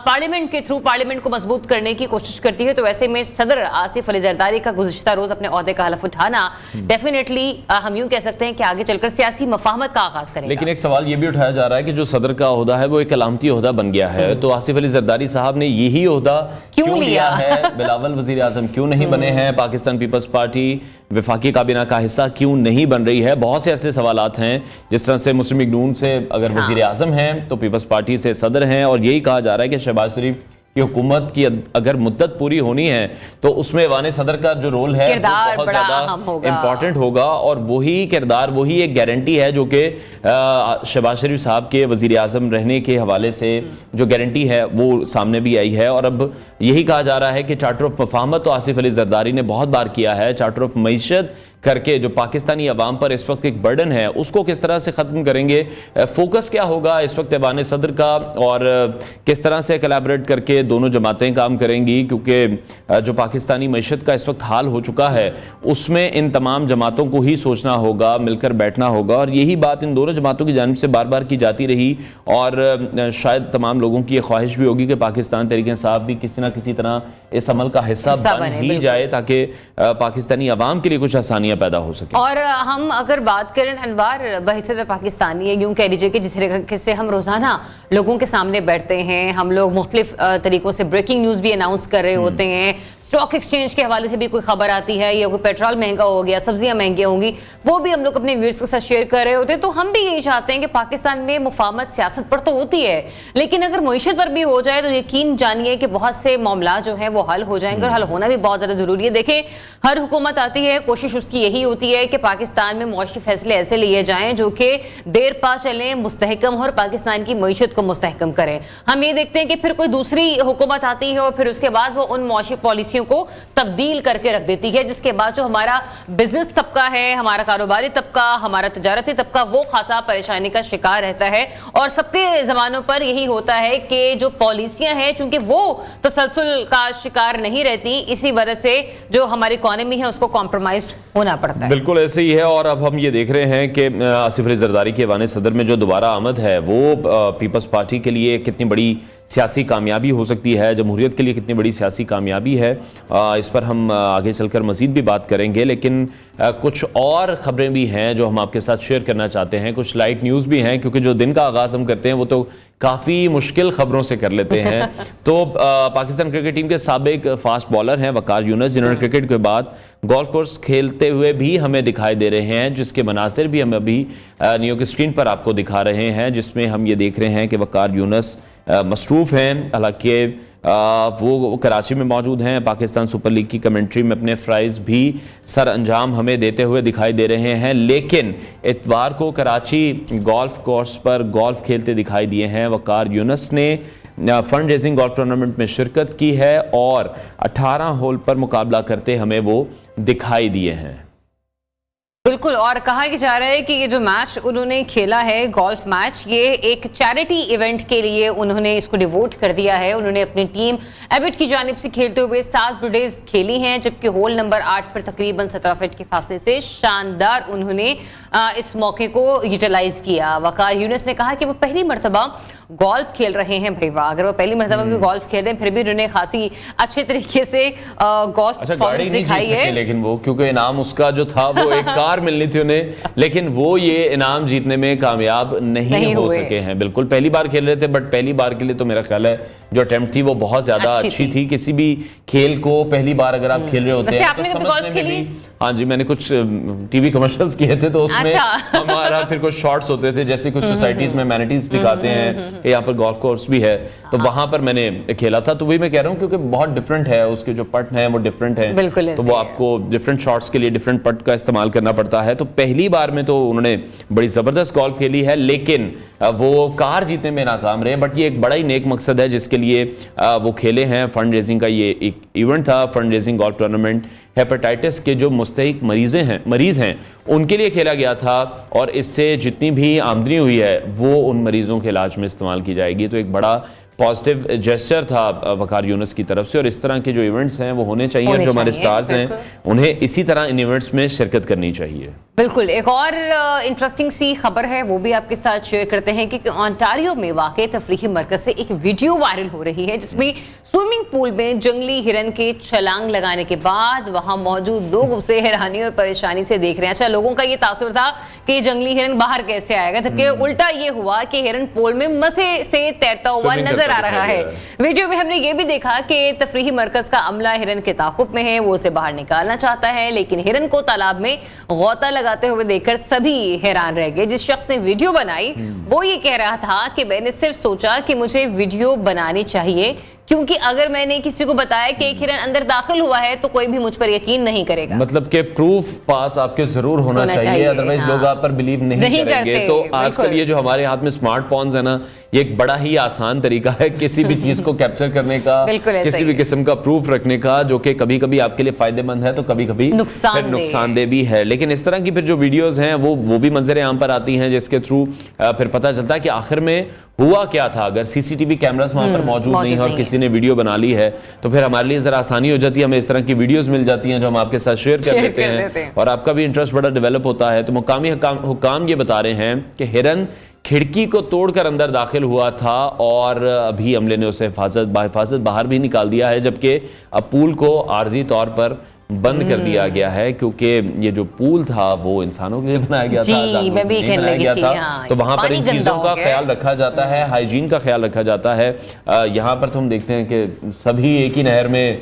पार्लियामेंट के थ्रू पार्लियामेंट को मजबूत करने की कोशिश करती है। तो ऐसे में सदर आसिफ अली जरदारी का गुज़िश्ता रोज अपने ओहदे का हलफ उठाना डेफिनेटली हम यूं कह सकते हैं कि आगे चलकर सियासी मफाहमत का आगाज करेगा। लेकिन एक सवाल ये भी उठाया जा रहा है कि जो सदर का ओहदा है वो एक अलामती ओहदा बन गया है, तो आसिफ अली जरदारी साहब ने यही ओहदा क्यों लिया है? बिलावल वजीर आजम क्यों नहीं बने हैं? पाकिस्तान पीपल्स पार्टी वफाकी काबीना का हिस्सा क्यों नहीं बन रही है? बहुत से ऐसे सवालात हैं। जिस तरह से मुस्लिम लीग नून से अगर वजीर आजम हैं तो पीपल्स पार्टी से सदर हैं, और यही कहा जा रहा है कि शहबाज शरीफ की हुकूमत की अगर मुद्दत पूरी होनी है तो उसमें ऐवान सदर का जो रोल है वो बहुत ज्यादा इंपॉर्टेंट होगा, और वही किरदार, वही एक गारंटी है जो कि शहबाज शरीफ साहब के वजीर आजम रहने के हवाले से जो गारंटी है वो सामने भी आई है। और अब यही कहा जा रहा है कि चार्टर ऑफ मफाहमत तो आसिफ अली जरदारी ने बहुत बार किया है, चार्टर ऑफ मईशत करके जो पाकिस्तानी अवाम पर इस वक्त एक बर्डन है उसको किस तरह से ख़त्म करेंगे, फोकस क्या होगा इस वक्त ऐवान सदर का, और किस तरह से कोलैबोरेट करके दोनों जमातें काम करेंगी, क्योंकि जो पाकिस्तानी मईशत का इस वक्त हाल हो चुका है उसमें इन तमाम जमातों को ही सोचना होगा, मिलकर बैठना होगा। और यही बात इन दोनों जमातों की जानिब से बार बार की जाती रही, और शायद तमाम लोगों की ख्वाहिश भी होगी कि पाकिस्तान तहरीक इंसाफ भी किसी ना किसी तरह इस अमल का हिस्सा बन ही जाए, ताकि पाकिस्तानी अवाम के लिए कुछ आसानियां पैदा हो सके। और हम अगर बात करें अनवार बहैसियत पाकिस्तानी, यूं कह लीजिए कि जिस तरीके से हम रोजाना लोगों के सामने बैठते हैं, हम लोग मुख्तलिफ तरीकों से ब्रेकिंग न्यूज भी अनाउंस कर रहे होते हैं, स्टॉक एक्सचेंज के हवाले से भी कोई खबर आती है या कोई पेट्रोल महंगा हो गया, सब्जियां महंगी होंगी, वो भी हम लोग अपने व्यूअर्स के साथ शेयर कर रहे होते हैं। तो हम भी यही चाहते हैं कि पाकिस्तान में मुफाहमत सियासत पर तो होती है, लेकिन अगर मईशत पर भी हो जाए तो यकीन जानिए कि बहुत से मामला जो है वो हल हो जाएंगे, और हल होना भी बहुत ज्यादा जरूरी है। देखें, हर हुकूमत आती है, कोशिश उसकी यही होती है कि पाकिस्तान में मुआशी फैसले ऐसे लिए जाएं जो कि देर पा चलें, मुस्तहकम और पाकिस्तान की मईशत को मुस्तहकम करें। हम ये देखते हैं कि फिर कोई दूसरी हुकूमत आती है और फिर उसके बाद वो उन मुआशी पॉलिसियों को तब्दील करके रख देती है, जिसके बाद जो हमारा बिजनेस तबका है, हमारा कारोबारी तबका, हमारा तजारती तबका, वो खासा परेशानी का शिकार रहता है। और सबके जमानों पर यही होता है कि जो पॉलिसियां हैं चूंकि वो तसलसल का शिकार नहीं रहती, इसी वजह से जो हमारी इकोनॉमी है उसको कॉम्प्रोमाइज्ड होना पड़ता है। बिल्कुल ऐसे ही है। और अब हम ये देख रहे हैं कि आसिफ अली जरदारी के ऐवान सदर में जो दोबारा आमद है वो पीपल्स पार्टी के लिए कितनी बड़ी सियासी कामयाबी हो सकती है, जमहूरियत के लिए कितनी बड़ी सियासी कामयाबी है, इस पर हम आगे चलकर मज़ीद भी बात करेंगे। लेकिन कुछ और ख़बरें भी हैं जो हम आपके साथ शेयर करना चाहते हैं, कुछ लाइट न्यूज़ भी हैं, क्योंकि जो दिन का आगाज़ हम करते हैं वो तो काफ़ी मुश्किल ख़बरों से कर लेते हैं। तो पाकिस्तान क्रिकेट टीम के साबिक फास्ट बॉलर हैं वकार यूनुस, जिन्होंने क्रिकेट के बाद गोल्फ कोर्स खेलते हुए भी हमें दिखाई दे रहे हैं, जिसके मनासिर भी हम अभी न्यूज़ की स्क्रीन पर आपको दिखा रहे हैं, जिसमें हम ये देख रहे हैं कि वकार यूनुस मसरूफ़ हैं। हालांकि वो कराची में मौजूद हैं, पाकिस्तान सुपर लीग की कमेंट्री में अपने फ़राइज़ भी सर अंजाम हमें देते हुए दिखाई दे रहे हैं। लेकिन इतवार को कराची गोल्फ कोर्स पर गोल्फ खेलते दिखाई दिए हैं। वकार यूनुस ने फंड रेजिंग गोल्फ टूर्नामेंट में शिरकत की है और 18 होल पर मुकाबला करते हमें वो दिखाई दिए हैं। बिल्कुल, और कहा जा रहा है कि ये जो मैच उन्होंने खेला है, गोल्फ मैच, ये एक चैरिटी इवेंट के लिए उन्होंने इसको डिवोट कर दिया है। उन्होंने अपनी टीम एबिट की जानिब से खेलते हुए 7 बुडेज खेली हैं, जबकि होल नंबर 8 पर तकरीबन 17 फीट के फासले से शानदार उन्होंने इस मौके को यूटिलाइज किया। वकार यूनुस ने कहा कि वो पहली मरतबा गोल्फ खेल रहे हैं। भाई वाह, अगर वो पहली मरतबा भी गोल्फ खेल रहे हैं, फिर भी उन्होंने खासी अच्छे तरीके से गोल्फ परफॉर्मेंस दिखाई है। लेकिन वो क्योंकि इनाम उसका जो था वो एक कार मिलनी थी उन्हें, लेकिन वो ये इनाम जीतने में कामयाब नहीं हो सके हैं। बिल्कुल पहली बार खेल रहे थे, बट पहली बार के लिए तो मेरा ख्याल है जो अटेम्प्ट थी वो बहुत ज्यादा अच्छी थी। किसी भी खेल को पहली बार अगर आप खेल रहे होते हैं तो समझने में भी, हाँ जी, मैंने कुछ टीवी कमर्शियल्स किए थे तो उसमें हमारा फिर कुछ शॉर्ट्स होते थे, जैसे कुछ सोसाइटीज में एमेनिटीज दिखाते हैं, यहाँ पर गोल्फ कोर्स भी है, तो वहां पर मैंने खेला था। तो वही मैं कह रहा हूँ, क्योंकि बहुत डिफरेंट है, उसके जो पट हैं वो डिफरेंट हैं, तो वो आपको डिफरेंट शॉट्स के लिए डिफरेंट पट का इस्तेमाल करना पड़ता है। तो पहली बार में तो उन्होंने बड़ी जबरदस्त गोल्फ खेली है, लेकिन वो कार जीतने में नाकाम रहे। बट ये एक बड़ा ही नेक मकसद है जिसके लिए वो खेले हैं। फंड रेजिंग का ये एक इवेंट था, fund raising golf tournament. Hepatitis के जो मुस्तहिक मरीज हैं उनके लिए खेला गया था, और इससे जितनी भी आमदनी हुई है वो उन मरीजों के इलाज में इस्तेमाल की जाएगी। तो एक बड़ा पॉजिटिव जेस्चर था वकार यूनुस की तरफ से, और इस तरह के जो इवेंट्स हैं वो होने चाहिए, और जो हमारे स्टार्स हैं उन्हें इसी तरह इन इवेंट्स में शिरकत करनी चाहिए। बिल्कुल, एक और इंटरेस्टिंग सी खबर है, वो भी आपके साथ शेयर करते हैं कि ओंटारियो में वाक़ई तफरीही मरकज से एक वीडियो वायरल हो रही है, जिसमें स्विमिंग पूल में जंगली हिरन के छलांग लगाने के बाद वहां मौजूद लोग उसे हैरानी और परेशानी से देख रहे हैं। अच्छा, लोगों का ये तासुर था कि जंगली हिरन बाहर कैसे आएगा, जबकि उल्टा ये हुआ कि हिरन पूल में मजे से तैरता हुआ नजर आ रहा है। वीडियो में हमने ये भी देखा कि तफरीही मरकज का अमला हिरन के ताक़ुब में है, वो उसे बाहर निकालना चाहता है, लेकिन हिरन को तालाब में गौता लगाते हुए देखकर सभी हैरान रह गए। जिस शख्स ने वीडियो बनाई वो ये कह रहा था कि मैंने सिर्फ सोचा कि मुझे वीडियो बनानी चाहिए, क्योंकि अगर मैंने किसी को बताया कि एक हिरन अंदर दाखिल हुआ है तो कोई भी मुझ पर यकीन नहीं करेगा। मतलब कि प्रूफ पास आपके जरूर होना चाहिए, अदरवाइज लोग आप पर बिलीव नहीं करेंगे। तो आजकल ये जो हमारे हाथ में स्मार्टफोन्स है ना, ये एक बड़ा ही आसान तरीका है किसी भी चीज को कैप्चर करने का, किसी भी किस्म का प्रूफ रखने का, जो कि कभी कभी आपके लिए फायदेमंद है तो कभी कभी नुकसानदेह भी है। लेकिन इस तरह की फिर जो वीडियोस हैं वो भी मंजर आम पर आती हैं, जिसके थ्रू फिर पता चलता है कि आखिर में हुआ क्या था। अगर सीसीटीवी कैमरास वहां पर मौजूद नहीं है और किसी ने वीडियो बना ली है तो फिर हमारे लिए जरा आसानी हो जाती है, हमें इस तरह की वीडियोस मिल जाती हैं जो हम आपके साथ शेयर कर देते हैं, और आपका भी इंटरेस्ट बड़ा डेवलप होता है। तो मुकामी हुकाम ये बता रहे हैं कि हिरन खिड़की को तोड़कर अंदर दाखिल हुआ था, और अभी अमले ने उसे हिफाजत बाहर भी निकाल दिया है, जबकि अब पूल को आर्जी तौर पर बंद कर दिया गया है, क्योंकि ये जो पूल था वो इंसानों के लिए बनाया गया था, मैं भी कहने लगी थी, हाँ, तो वहां पर इन चीजों का ख्याल रखा जाता है, हाइजीन का ख्याल रखा जाता है। यहाँ पर तो हम देखते हैं कि सभी एक ही नहर में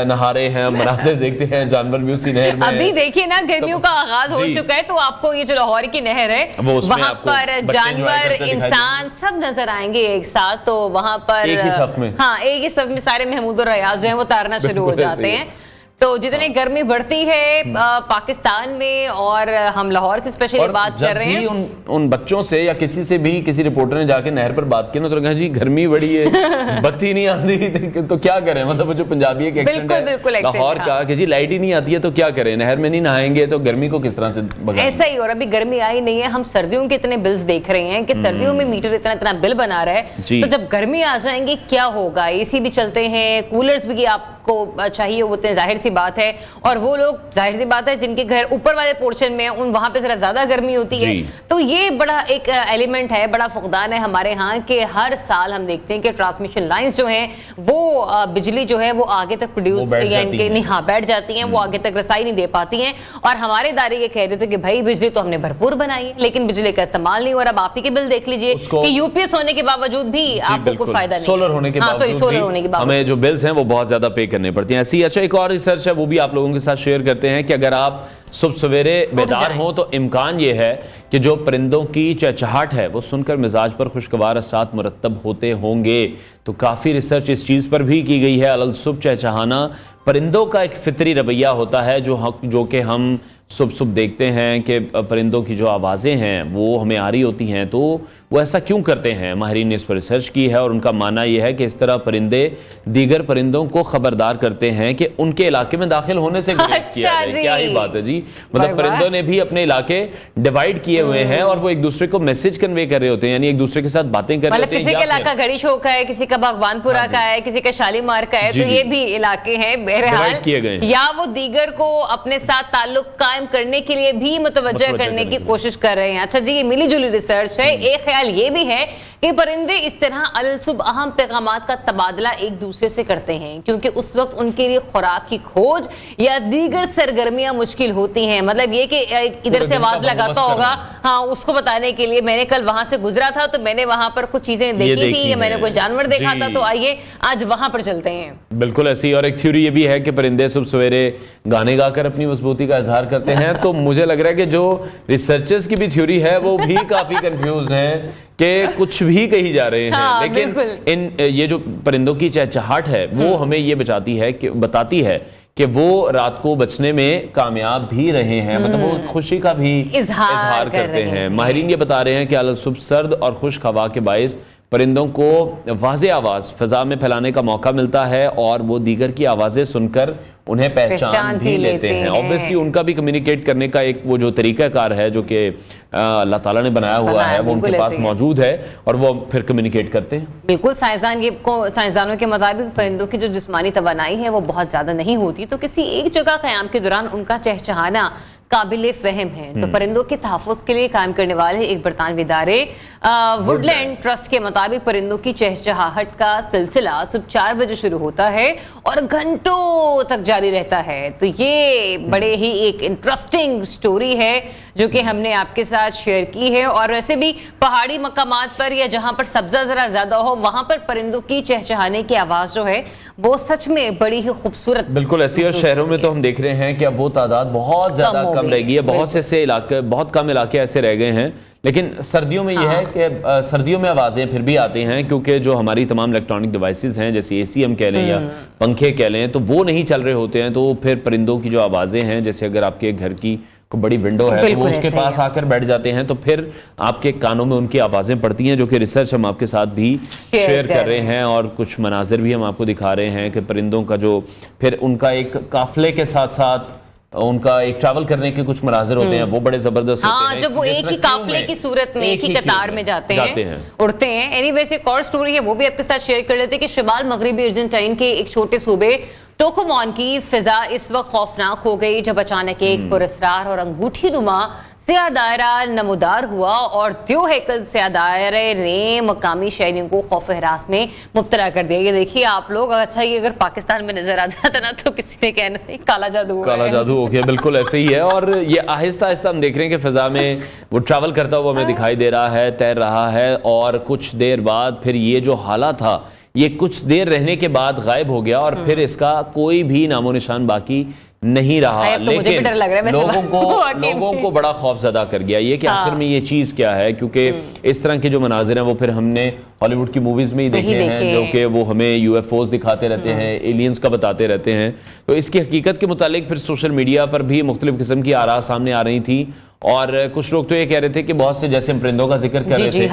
नहा रहे हैं, मनाज़िर देखते हैं, जानवर भी उसी नहर में। अभी देखिए ना, गर्मियों का आगाज हो चुका है, तो आपको ये जो लाहौर की नहर है वहां पर जानवर, इंसान सब नजर आएंगे एक साथ। तो वहां पर एक ही सफ में, हाँ, एक ही सफ में सारे महमूद और रियाज जो है वो तैरना शुरू हो जाते हैं। तो जितने गर्मी बढ़ती है पाकिस्तान में, और हम लाहौर की स्पेशली बात कर रहे हैं, उन बच्चों से या किसी से भी किसी रिपोर्टर ने जाके नहर पर बात की ना, तो कहा जी गर्मी बड़ी है, बत्ती नहीं आती तो क्या करें। मतलब जो पंजाबी एक एक्सेंट है लाहौर का कि जी लाइट ही नहीं आती है तो क्या करें, नहर में नहीं नहाएंगे तो गर्मी को किस तरह से भगाएंगे। ऐसा ही, और अभी गर्मी आई नहीं है, हम सर्दियों के इतने बिल्स देख रहे हैं कि सर्दियों में मीटर इतना बिल बना रहा है, तो जब गर्मी आ जाएंगे क्या होगा। एसी भी चलते हैं, कूलर्स भी आपको आपको चाहिए होते हैं, जाहिर सी बात है। और वो लोग जाहिर सी बात है जिनके घर ऊपर वाले पोर्शन में उन वहां पे जरा ज्यादा गर्मी होती है। तो ये बड़ा एक एलिमेंट है, बड़ा फुकदान है हमारे यहाँ के हर साल हम देखते हैं कि ट्रांसमिशन लाइंस जो हैं वो बिजली जो है वो आगे तक प्रोड्यूस या इनके हाँ बैठ जाती हैं, वो आगे तक रसाई नहीं दे पाती हैं। और हमारे इदारे ये कह रहे थे कि भाई बिजली तो हमने भरपूर बनाई है लेकिन बिजली का इस्तेमाल नहीं हो रहा। अब आप ही के बिल देख लीजिए कि यूपीएस होने के बावजूद भी आपको कोई फायदा नहीं, सोलर होने के बावजूद हमें जो बिल्स हैं वो बहुत ज्यादा पे करने पड़ती हैं। ऐसी अच्छा एक और रिसर्च है वो भी आप लोगों के साथ शेयर करते हैं कि अगर आप सुबह सवेरे बेदार हो तो इम्कान ये है कि जो परिंदों की चहचहाट है वो सुनकर मिजाज पर खुशगवार असरात मुरतब होते होंगे। तो काफ़ी रिसर्च इस चीज़ पर भी की गई है। अलग सुबह चहचहाना परिंदों का एक फितरी रवैया होता है जो कि हम सुबह सुबह देखते हैं कि परिंदों की जो आवाज़ें हैं वो हमें आ रही होती हैं, तो वो ऐसा क्यों करते हैं। माहिरीन ने इस पर रिसर्च की है और उनका मानना यह है कि इस तरह परिंदे दीगर परिंदों को खबरदार करते हैं कि उनके इलाके में दाखिल होने से गुरेज किया जाए। क्या ही बात है जी, मतलब परिंदों ने भी अपने इलाके डिवाइड किए हुए हैं और वो एक दूसरे को मैसेज कन्वे कर रहे होते हैं, यानी एक दूसरे के साथ बातें कर रहे होते हैं। किसी का इलाका घड़ी शो का है, किसी का भगवानपुरा का है, किसी का शालीमार का है, तो ये भी इलाके हैं बहरहाल किए गए, या वो दीगर को अपने साथ ताल्लुक कायम करने के लिए भी मुतवज्जह करने की कोशिश कर रहे हैं। अच्छा जी, ये मिली जुली रिसर्च है। एक ख्याल ये भी है कि परिंदे इस तरह अलसुब अहम पैगामात का तबादला एक दूसरे से करते हैं क्योंकि उस वक्त उनके लिए खुराक की खोज या दीगर सरगर्मियां मुश्किल होती हैं। मतलब ये कि इधर से आवाज लगाता होगा, हाँ, उसको बताने के लिए मैंने कल वहां से गुजरा था तो मैंने वहां पर कुछ चीजें देखी थी या मैंने कोई जानवर देखा था, तो आइए आज वहां पर चलते हैं। बिल्कुल ऐसी। और एक थ्योरी ये भी है कि परिंदे सुबह सवेरे गाने गाकर अपनी मजबूती का इजहार करते हैं। तो मुझे लग रहा है कि जो रिसर्चर्स की भी थ्योरी है वो भी काफी कंफ्यूज है कि कुछ भी कही जा रहे हैं। हाँ, लेकिन ये जो परिंदों की चहचहाट है वो हमें ये बताती है कि वो रात को बचने में कामयाब भी रहे हैं, मतलब वो खुशी का भी इजहार करते हैं। माहिरीन ये बता रहे हैं कि अलसुब सर्द और खुश्क हवा के बायस परिंदों को वाज़े आवाज़ फ़ज़ा में फैलाने का मौका मिलता है और वो दीगर की आवाज़ें सुनकर उन्हें पहचान भी लेते हैं। ऑब्वियसली उनका भी कम्युनिकेट करने का एक वो जो तरीक़ाकार है जो कि अल्लाह ताला ने बनाया हुआ है वो उनके पास मौजूद है और वो फिर कम्युनिकेट करते हैं। बिल्कुल, साइंसदानों के मुताबिक परिंदों की जो जिस्मानी तवानाई है वो बहुत ज़्यादा नहीं होती, तो किसी एक जगह क़याम के दौरान उनका चहचहाना काबिल फहम है। तो परिंदों के तहफ़्फ़ुज़ के लिए काम करने वाले एक बरतानवी इदारे वुडलैंड ट्रस्ट के मुताबिक परिंदों की चहचहाहट का सिलसिला सुबह 4 बजे शुरू होता है और घंटों तक जारी रहता है। तो ये बड़े ही एक इंटरेस्टिंग स्टोरी है जो कि हमने आपके साथ शेयर की है। और वैसे भी पहाड़ी मकामात पर या जहां पर सब्जा जरा ज्यादा हो वहां पर परिंदों की चहचहाने की आवाज जो है वो सच में बड़ी ही खूबसूरत। बिल्कुल ऐसी। और शहरों में तो हम देख रहे हैं कि अब वो तादाद बहुत ज्यादा कम रह गई है। बहुत से ऐसे इलाके, बहुत कम इलाके ऐसे रह गए हैं। लेकिन सर्दियों में यह है कि सर्दियों में आवाज़ें फिर भी आती हैं क्योंकि जो हमारी तमाम इलेक्ट्रॉनिक डिवाइसेस हैं जैसे एसी हम कह लें या पंखे कह लें तो वो नहीं चल रहे होते हैं। तो फिर परिंदों की जो आवाज़ें हैं, जैसे अगर आपके घर की को बड़ी विंडो है तो वो उसके पास आकर बैठ जाते हैं तो फिर आपके कानों में उनकी आवाज़ें पड़ती हैं, जो कि रिसर्च हम आपके साथ भी शेयर कर रहे हैं। और कुछ मनाजिर भी हम आपको दिखा रहे हैं कि परिंदों का जो फिर उनका एक काफिले के साथ साथ उनका एक ट्रैवल करने के कुछ मनाजिर होते हैं वो बड़े जबरदस्त होते हैं। जब वो एक ही काफिले की सूरत में एक ही कतार में जाते हैं उड़ते हैं। एनीवेज एक और स्टोरी है वो भी आपके साथ शेयर कर लेते हैं कि शिमाल मगरबी अर्जेंटाइन के एक छोटे सूबे टोकोमॉन की फिजा इस वक्त खौफनाक हो गई जब अचानक एक पुरस्कार और अंगूठी नुमा स्याह दायरा नमूदार हुआ और त्यो हैकल स्याह दायरे ने मकामी शहरियों को खौफ हरास में मुब्तला कर दिया। ये देखिए आप लोग, अच्छा ये अगर पाकिस्तान में नजर आ जाता ना तो किसी ने कहना नहीं काला जादू हो गया। बिल्कुल ऐसे ही है। और ये आहिस्ता आहिस्ता हम देख रहे हैं कि फिजा में वो ट्रैवल करता हुआ हमें दिखाई दे रहा है, तैर रहा है और कुछ देर बाद फिर ये जो हालात था ये कुछ देर रहने के बाद गायब हो गया और फिर इसका कोई भी नामो निशान बाकी नहीं रहा। तो लेकिन लोगों को बड़ा खौफजदा कर गया ये कि आखिर में ये चीज क्या है, क्योंकि इस तरह के जो मनाजिर हैं वो फिर हमने हॉलीवुड की मूवीज में ही देखे हैं जो कि वो हमें यूएफओज दिखाते रहते हैं, एलियंस का बताते रहते हैं। तो इसकी हकीकत के मुतालिक फिर सोशल मीडिया पर भी मुख्तलिफ किस्म की आरा सामने आ रही थी और कुछ लोग तो ये कह रहे थे कि बहुत से, जैसे हम परिंदों का जिक्र कर रहे थे,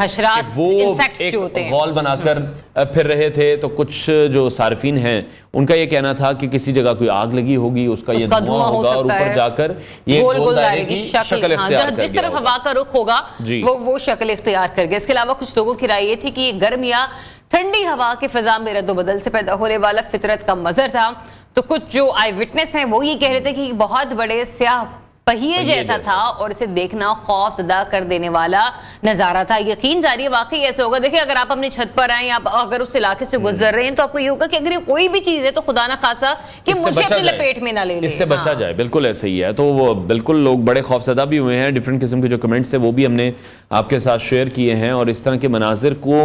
वो एक वॉल बनाकर फिर रहे थे। तो कुछ जो सार्फिन हैं उनका ये कहना था कि किसी जगह कोई आग लगी होगी, उसका ये धुआं होगा और ऊपर जाकर ये गोल दायरे की शक्ल इख्तियार कर जिस तरफ हवा का रुख होगा वो शक्ल इख्तियार कर गया। इसके अलावा कुछ लोगों की राय ये थी कि गर्म या ठंडी हवा की फिजा में रद्दोबदल से पैदा होने वाला फितरत का मजर था। तो कुछ जो आई विटनेस हैं वो ये कह रहे थे कि बहुत बड़े स्याह पहिए जैसा था और इसे देखना खौफजदा कर देने वाला नजारा था। यकीन जानिए वाकई ऐसे होगा। देखिए, अगर आप अपनी छत पर आए, आप अगर उस इलाके से गुजर रहे हैं, तो आपको ये होगा कि अगर ये कोई भी चीज है तो खुदा ना खासा कि मुझे अपनी लपेट में ना ले ले, इससे बचा जाए। बिल्कुल ऐसे ही है। तो वो बिल्कुल लोग बड़े खौफजदा भी हुए हैं। डिफरेंट किस्म के जो कमेंट्स है वो भी हमने आपके साथ शेयर किए हैं। और इस तरह के मनाजिर को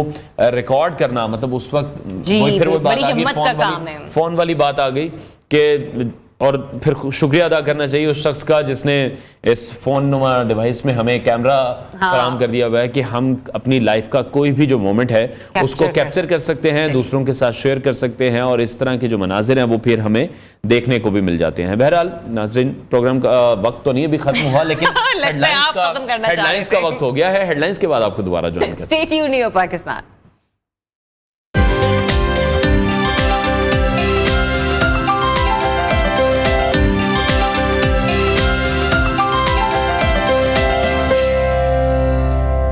रिकॉर्ड करना, मतलब उस वक्त फिर वो बात आ गई, फोन वाली बात आ गई कि, और फिर शुक्रिया अदा करना चाहिए उस शख्स का जिसने इस फोन नुमा डिवाइस में हमें कैमरा फराहम कर दिया हुआ है कि हम अपनी लाइफ का कोई भी जो मोमेंट है उसको कैप्चर कर सकते हैं, दूसरों के साथ शेयर कर सकते हैं, और इस तरह के जो मनाजिर हैं वो फिर हमें देखने को भी मिल जाते हैं। बहरहाल नाज़रीन, प्रोग्राम का वक्त तो नहीं अभी खत्म हुआ, लेकिन हेडलाइंस का वक्त हो गया है। हेडलाइंस के बाद आपको दोबारा ज्वाइन करते हैं। Stay tuned in Pakistan.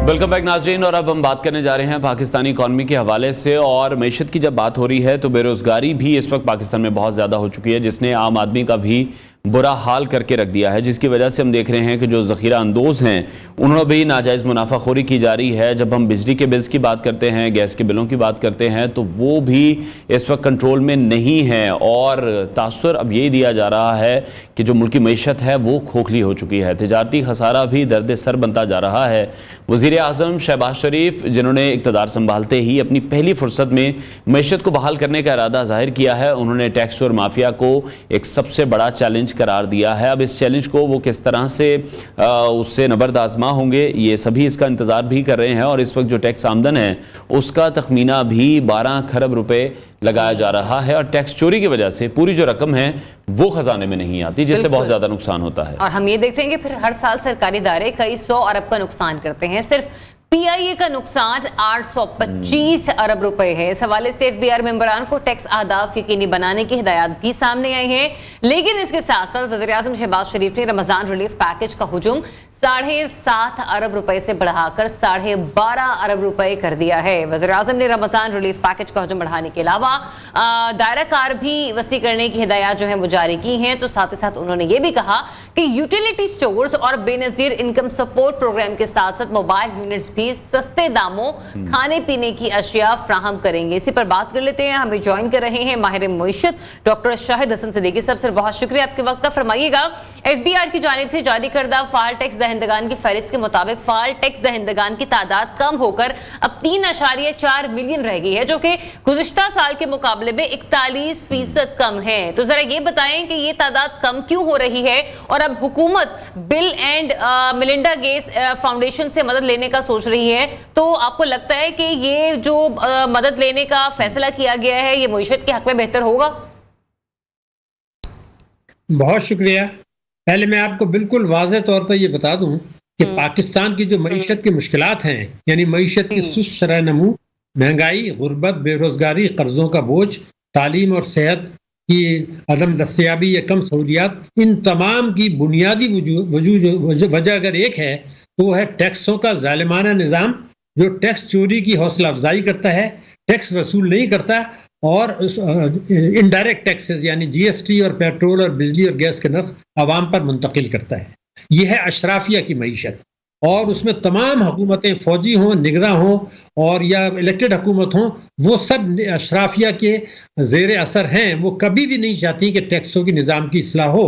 Welcome back नाजरीन, और अब हम बात करने जा रहे हैं पाकिस्तानी इकॉनमी के हवाले से। और मैशत की जब बात हो रही है तो बेरोज़गारी भी इस वक्त पाकिस्तान में बहुत ज़्यादा हो चुकी है, जिसने आम आदमी का भी बुरा हाल करके रख दिया है, जिसकी वजह से हम देख रहे हैं कि जो ज़ख़ीरा अंदोज़ हैं उन्होंने भी नाजायज़ मुनाफाखोरी की जा रही है। जब हम बिजली के बिल्स की बात करते हैं, गैस के बिलों की बात करते हैं, तो वो भी इस वक्त कंट्रोल में नहीं है। और तासुर अब यही दिया जा रहा है कि जो मुल्की मईशत है वो खोखली हो चुकी है। तिजारती खसारा भी दर्द सर बनता जा रहा है। वज़ीर आज़म शहबाज शरीफ, जिन्होंने इक़्तिदार संभालते ही अपनी पहली फुर्सत में मईशत को बहाल करने का इरादा ज़ाहिर किया है, उन्होंने टैक्स और माफिया को एक सबसे बड़ा चैलेंज करार दिया है। अब इस चैलेंज को वो किस तरह से उससे नबर्द आजमा होंगे, ये सभी इसका इंतजार भी कर रहे हैं। और इस वक्त जो टैक्स आमदन है उसका तखमीना भी 12 खरब रुपए लगाया जा रहा है, और टैक्स चोरी की वजह से पूरी जो रकम है वो खजाने में नहीं आती, जिससे बहुत ज्यादा नुकसान होता है। और हम ये देखते हैं कि फिर हर साल सरकारी इदारे कई 100 अरब का नुकसान करते हैं। सिर्फ PIA का नुकसान 825 अरब रुपए है। इस हवाले से FBR मेंबरान को टैक्स आदाफ यकीनी बनाने की हिदायत भी सामने आई है। लेकिन इसके साथ साथ वज़ीर आज़म शहबाज शरीफ ने रमजान रिलीफ पैकेज का हुजूम 7.5 अरब रुपए से बढ़ाकर 12.5 अरब रुपए कर दिया है। वज़ीर आज़म ने रमजान रिलीफ पैकेज का हुजूम बढ़ाने के अलावा दायरा कार भी वसी करने की हिदायत जो है वो जारी की हैं। तो साथ ही साथ उन्होंने ये भी कहा कि यूटिलिटी स्टोर्स और बेनजीर इनकम सपोर्ट प्रोग्राम के साथ साथ मोबाइल यूनिट्स भी सस्ते दामों खाने पीने की अशिया फ्राहम करेंगे। इसी पर बात कर लेते हैं। हमें ज्वाइन कर रहे हैं माहिर मईशत डॉक्टर शाहिद हसन सिद्दीकी साहब। सर, बहुत शुक्रिया आपके वक्त का। फरमाइएगा, FBR की जानिब से जारी करदा फाल टैक्स दहिंदगान की फहरिस्त के मुताबिक फाल टैक्स दहिंदगान की तादाद कम होकर अब 3.4 मिलियन रह गई है, जो कि गुज़िश्ता साल के मुकाबले में 41% कम है। तो जरा ये बताएं कि ये तादाद कम क्यों हो रही है, और अब हुकूमत bill and Melinda Gates foundation से मदद लेने का सोच रही है, तो आपको लगता है कि ये जो मदद लेने का फैसला किया गया है ये मईशत के हक में बेहतर होगा? बहुत शुक्रिया। पहले मैं आपको बिल्कुल वाज़ेह तौर पर यह बता दूं कि पाकिस्तान की जो मईशत की मुश्किलात हैं, यानी मईशत की सुस्त शरह नमू, महंगाई, गुर्बत, बेरोजगारी, कर्जों का बोझ, तालीम और सेहत की अदम दस्तयाबी या कम सहूलियात, इन तमाम की बुनियादी वजह अगर एक है तो वो है टैक्सों का जालिमाना निज़ाम, जो टैक्स चोरी की हौसला अफजाई करता है, टैक्स वसूल नहीं करता, और इनडायरेक्ट टैक्सेस यानी GST और पेट्रोल और बिजली और गैस के नर्ख आवाम पर मुंतकिल करता है। यह है अशराफिया की मईशत, और उसमें तमाम हुकूमतें, फौजी हों, निगरां हों और या इलेक्टेड हुकूमत हों, वो सब अशराफिया के ज़ेर असर हैं। वो कभी भी नहीं चाहती कि टैक्सों की निज़ाम की इस्लाह हो।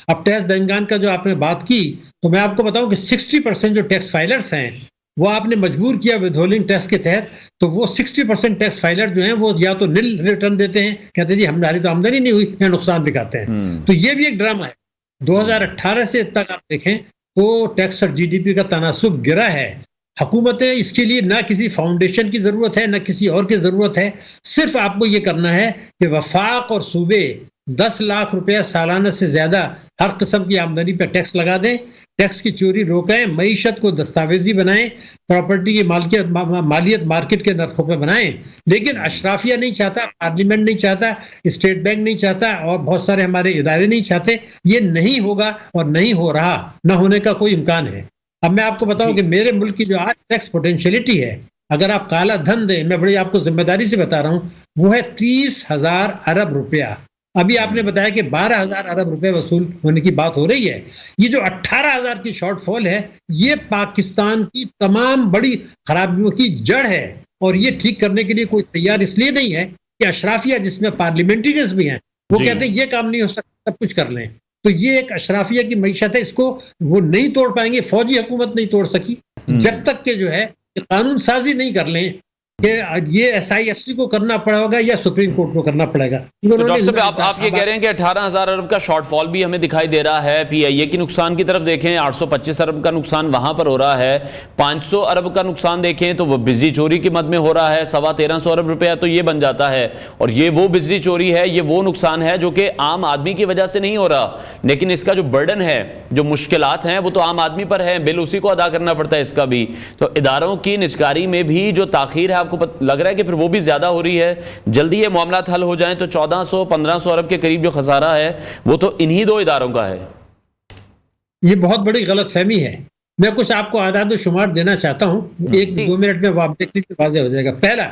अब टैक्स दहिंदगान का जो आपने बात की, तो मैं आपको बताऊं कि 60% जो टैक्स फाइलर्स हैं वो आपने मजबूर किया विदहोल्डिंग टैक्स के तहत, तो वो 60% टैक्स फाइलर जो हैं वो या तो निल रिटर्न देते हैं, कहते जी हमारी तो आमदनी नहीं हुई, या नुकसान दिखाते हैं। तो ये भी एक ड्रामा है। 2018 से तक आप देखें तो टैक्स और GDP का तनासुब गिरा है। हुकूमतें इसके लिए ना किसी फाउंडेशन की जरूरत है ना किसी और की जरूरत है। सिर्फ आपको ये करना है कि वफाक और सूबे 10 लाख रुपया सालाना से ज्यादा हर किस्म की आमदनी पर टैक्स लगा दें, टैक्स की चोरी रोकें, मईशत को दस्तावेजी बनाएं, प्रॉपर्टी की मालियत मार्केट के नरखों पर बनाएं। लेकिन अशराफिया नहीं चाहता, पार्लियामेंट नहीं चाहता, स्टेट बैंक नहीं चाहता, और बहुत सारे हमारे इदारे नहीं चाहते। ये नहीं होगा और नहीं हो रहा, न होने का कोई इम्कान है। अब मैं आपको बताऊं कि मेरे मुल्क की जो आज टैक्स पोटेंशियलिटी है, अगर आप काला धन दें, मैं बड़ी आपको जिम्मेदारी से बता रहा हूं, वो है 30,000 अरब रुपया। अभी आपने बताया कि 12,000 अरब रुपए वसूल होने की बात हो रही है। ये जो 18,000 की शॉर्टफॉल है, ये पाकिस्तान की तमाम बड़ी खराबियों की जड़ है, और ये ठीक करने के लिए कोई तैयार इसलिए नहीं है कि अशराफिया, जिसमें पार्लियामेंटेरियंस भी हैं, वो कहते हैं ये काम नहीं हो सकता, सब कुछ कर लें। तो ये एक अशराफिया की मईशत है, इसको वो नहीं तोड़ पाएंगे। फौजी हुकूमत नहीं तोड़ सकी जब तक के जो है कानून साजी नहीं कर लें कि ये SIFC को करना पड़ेगा या सुप्रीम कोर्ट को करना पड़ेगा। तो डॉक्टर साहब, आप ये कह रहे हैं कि 18,000 अरब का शॉर्टफॉल भी हमें दिखाई दे रहा है। PIA की नुकसान की तरफ देखें, 825 अरब का नुकसान वहां पर हो रहा है। 500 अरब का नुकसान देखें तो वो बिजली चोरी की मद में हो रहा है, 1350 अरब रुपया तो ये बन जाता है। और ये वो बिजली चोरी है, ये वो नुकसान है जो कि आम आदमी की वजह से नहीं हो रहा, लेकिन इसका जो बर्डन है, जो मुश्किलात हैं, वो तो आम आदमी पर है, बिल उसी को अदा करना पड़ता है इसका भी। तो इदारों की निजकारी में भी जो ताखीर है, आपको लग रहा है कि फिर वो भी ज्यादा हो रही है। जल्दी ये मामला हल हो जाए तो 1400-1500 अरब के करीब जो खसारा है वो तो इन्हीं दो इदारों का है। ये बहुत बड़ी गलतफहमी है। मैं कुछ आपको आदाद शुमार देना चाहता हूं, 1-2 मिनट में वो आप देख लीजिए, वाज़ेह हो जाएगा। पहला,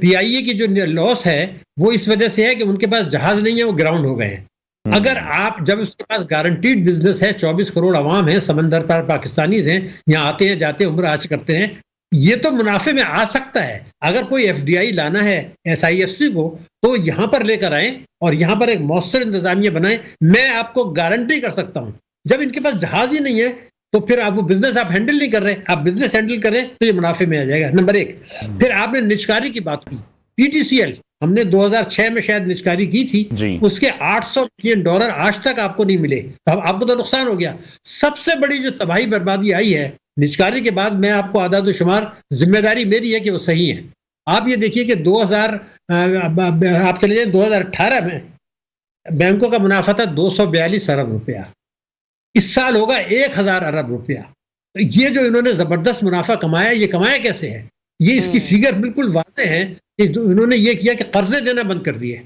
PIA की जो लॉस है वो इस वजह से है कि उनके पास जहाज नहीं है, वो ग्राउंड हो गए हैं। अगर आप, जब उसके पास गारंटीड बिजनेस है, 24 करोड़ अवाम है, समंदर पर पाकिस्तानीज हैं, यहाँ आते हैं जाते उम्र आज करते हैं, ये तो मुनाफे में आ सकता है। अगर कोई FDI लाना है SIFC को, तो यहां पर लेकर आए और यहां पर एक मौसर इंतजामिया बनाए। मैं आपको गारंटी कर सकता हूं, जब इनके पास जहाज ही नहीं है तो फिर आप वो बिजनेस आप हैंडल नहीं कर रहे, आप बिजनेस हैंडल कर रहे हैं तो ये मुनाफे में आ जाएगा, नंबर 1। फिर आपने निजकारी की बात की, PTCL हमने 2006 में शायद निजकारी की थी, उसके $800 मिलियन आज तक आपको नहीं मिले, तो आपको तो नुकसान हो गया। सबसे बड़ी जो तबाही बर्बादी आई है निजकारी के बाद, मैं आपको आदाद शुमार, जिम्मेदारी मेरी है कि वो सही है। आप ये देखिए कि 2000 आप चले जाए 2018 में बैंकों का मुनाफा था 242 अरब रुपया, इस साल होगा 1000 अरब रुपया। तो ये जो इन्होंने जबरदस्त मुनाफा कमाया, ये कमाया कैसे है? ये इसकी फिगर बिल्कुल वाज़ेह है कि इन्होंने ये किया कि कर्जे देना बंद कर दिए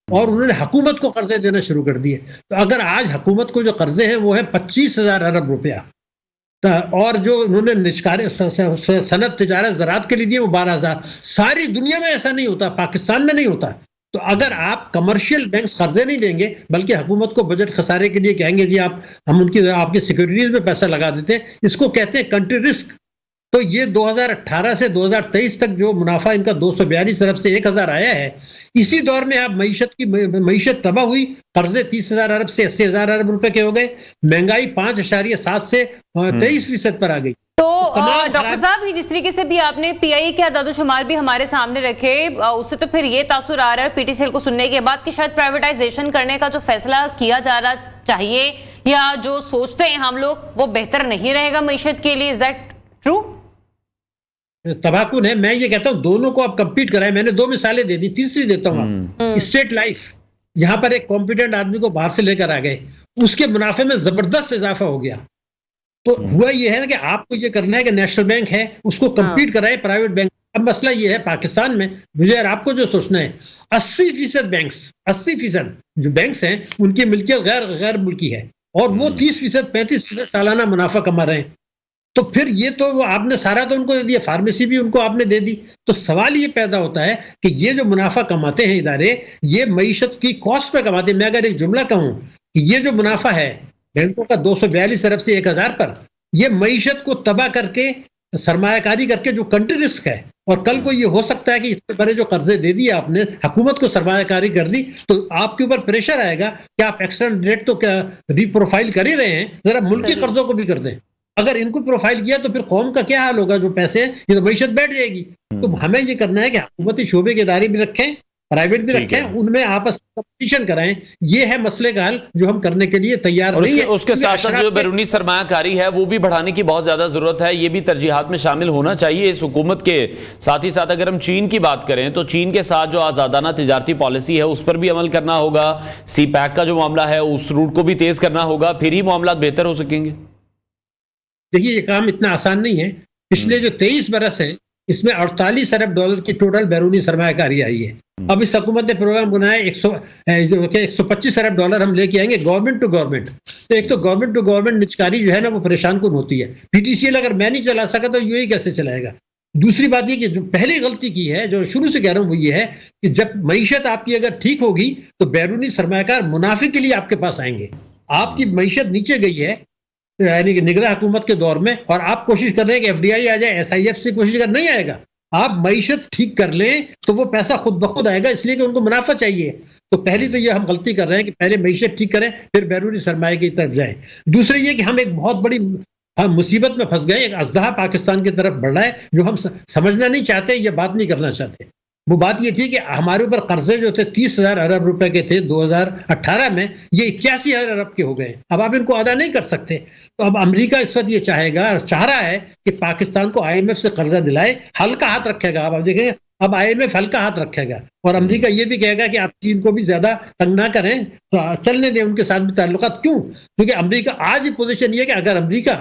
और उन्होंने हुकूमत को कर्जे देना शुरू कर दिए। तो अगर आज हुकूमत को जो कर्जे हैं वो है 25,000 अरब रुपया, और जो उन्होंने निजकारी सनत तिजारत ज़राअत के लिए दिए वो 12,000। सारी दुनिया में ऐसा नहीं होता, पाकिस्तान में नहीं होता। तो अगर आप कमर्शियल बैंक्स कर्जे नहीं देंगे बल्कि हुकूमत को बजट खसारे के लिए कहेंगे जी हम उनकी आपकी सिक्योरिटीज में पैसा लगा देते हैं, इसको कहते हैं कंट्री रिस्क। तो ये 2018 से 2023 तक जो मुनाफा इनका 242 अरब से 1,000 आया है, इसी दौर में आप मईशत तबाह हुई, कर्जे 30,000 अरब से 80,000 अरब रुपए के हो गए, महंगाई 5.7 से 23% पर आ गई। तो डॉक्टर साहब, जिस तरीके से भी आपने PIA के आदादोशुमार भी हमारे सामने रखे, उससे तो फिर ये तासुर आ रहा है PTCL को सुनने के बाद कि शायद प्राइवेटाइजेशन करने का जो फैसला किया जा रहा चाहिए या जो सोचते हैं हम लोग, वो बेहतर नहीं रहेगा मईशत के लिए। Is that true? तबाहकुन है। मैं ये कहता हूं दोनों को आप कंपीट कराएं। मैंने 2 मिसालें दे दी, तीसरी देता हूं आप। स्टेट लाइफ, यहां पर एक कॉम्पिटेंट आदमी को बाहर से लेकर आ गए, उसके मुनाफे में जबरदस्त इजाफा हो गया। तो हुआ ये है कि आपको ये करना है कि नेशनल बैंक है उसको कंपीट कराए प्राइवेट बैंक। अब मसला ये है पाकिस्तान में, मुझे और आपको जो सोचना है, 80% बैंक्स, 80% जो बैंक्स हैं उनकी मिल्कियत गैर मुल्की है और वो 30%, 35% सालाना मुनाफा कमा रहे हैं। तो फिर ये तो वो आपने सारा तो उनको दे दिया, फार्मेसी भी उनको आपने दे दी। तो सवाल ये पैदा होता है कि ये जो मुनाफा कमाते हैं इदारे, ये मईशत की कॉस्ट पे कमाते हैं। मैं अगर एक जुमला कहूं कि ये जो मुनाफा है बैंकों का 242 अरब से 1,000 पर, ये मईशत को तबाह करके सरमायाकारी करके जो कंट्री रिस्क है, और कल को ये हो सकता है कि इतने बड़े जो कर्जे दे दिए आपने, हुकूमत को सरमायाकारी कर दी, तो आपके ऊपर प्रेशर आएगा कि आप एक्सटर्नल डेट तो क्या रिप्रोफाइल कर ही रहे हैं, जरा मुल्की कर्जों को भी कर दें। अगर इनको प्रोफाइल किया तो फिर कौम का क्या हाल होगा? जो पैसे हैं ये तो मईशत बैठ जाएगी। तो हमें ये करना है कि हुकूमती शोबे के इदारे भी रखें, प्राइवेट भी रखें, उनमें आपस में कंपटीशन कराएं। ये है मसले का हल जो हम करने के लिए तैयार नहीं है। उसके साथ साथ जो बैरूनी सरमायाकारी है वो भी बढ़ाने की बहुत ज्यादा जरूरत है। ये भी तरजीहात में शामिल होना चाहिए इस हुकूमत के साथ ही साथ। अगर हम चीन की बात करें तो चीन के साथ जो आजादाना तिजारती पॉलिसी है उस पर भी अमल करना होगा। CPEC का जो मामला है उस रूट को भी तेज करना होगा, फिर ही मामला बेहतर हो सकेंगे। देखिए ये काम इतना आसान नहीं है। पिछले जो 23 बरस है इसमें 48 अरब डॉलर की टोटल बैरूनी सरमायाकारी आई है। अब इस हुकूमत ने प्रोग्राम बनाया 125 अरब डॉलर हम लेके आएंगे गवर्नमेंट टू गवर्नमेंट। तो एक तो गवर्नमेंट टू गवर्नमेंट निजकारी जो है ना वो परेशान कुन होती है। PTCL अगर मैं नहीं चला सका तो UAE कैसे चलाएगा? दूसरी बात ये कि जो पहली गलती की है, जो शुरू से कह रहा हूं, वो ये है कि जब मईशत आपकी अगर ठीक होगी तो बैरूनी सरमायाकार मुनाफे के लिए आपके पास आएंगे। आपकी मईशत नीचे गई है यानी कि निगरान हुकूमत के दौर में, और आप कोशिश कर रहे हैं कि एफडीआई आ जाए, एसआईएफ से कोशिश कर, नहीं आएगा। आप मईशत ठीक कर लें तो वो पैसा खुद ब खुद आएगा, इसलिए कि उनको मुनाफा चाहिए। तो पहली तो ये हम गलती कर रहे हैं कि पहले मईशत ठीक करें फिर बैरूनी सरमाए की तरफ जाएं। दूसरी ये कि हम एक बहुत बड़ी मुसीबत में फंस गए, एक अजदहा पाकिस्तान की तरफ बढ़ रहा है जो हम समझना नहीं चाहते, ये बात नहीं करना चाहते। वो बात ये थी कि हमारे ऊपर कर्जे जो थे 30,000 अरब रुपए के थे 2018 में, ये 81,000 अरब के हो गए। अब आप इनको अदा नहीं कर सकते। तो अब अमेरिका इस वक्त ये चाह रहा है कि पाकिस्तान को IMF से कर्जा दिलाए, हल्का हाथ रखेगा। अब आप देखेंगे अब IMF हल्का हाथ रखेगा, और अमेरिका ये भी कहेगा कि आप चीन को भी ज्यादा तंग ना करें, तो चलने दें उनके साथ भी ताल्लुकात। क्यों? क्योंकि अमेरिका आज ही पोजीशन ये है कि अगर अमेरिका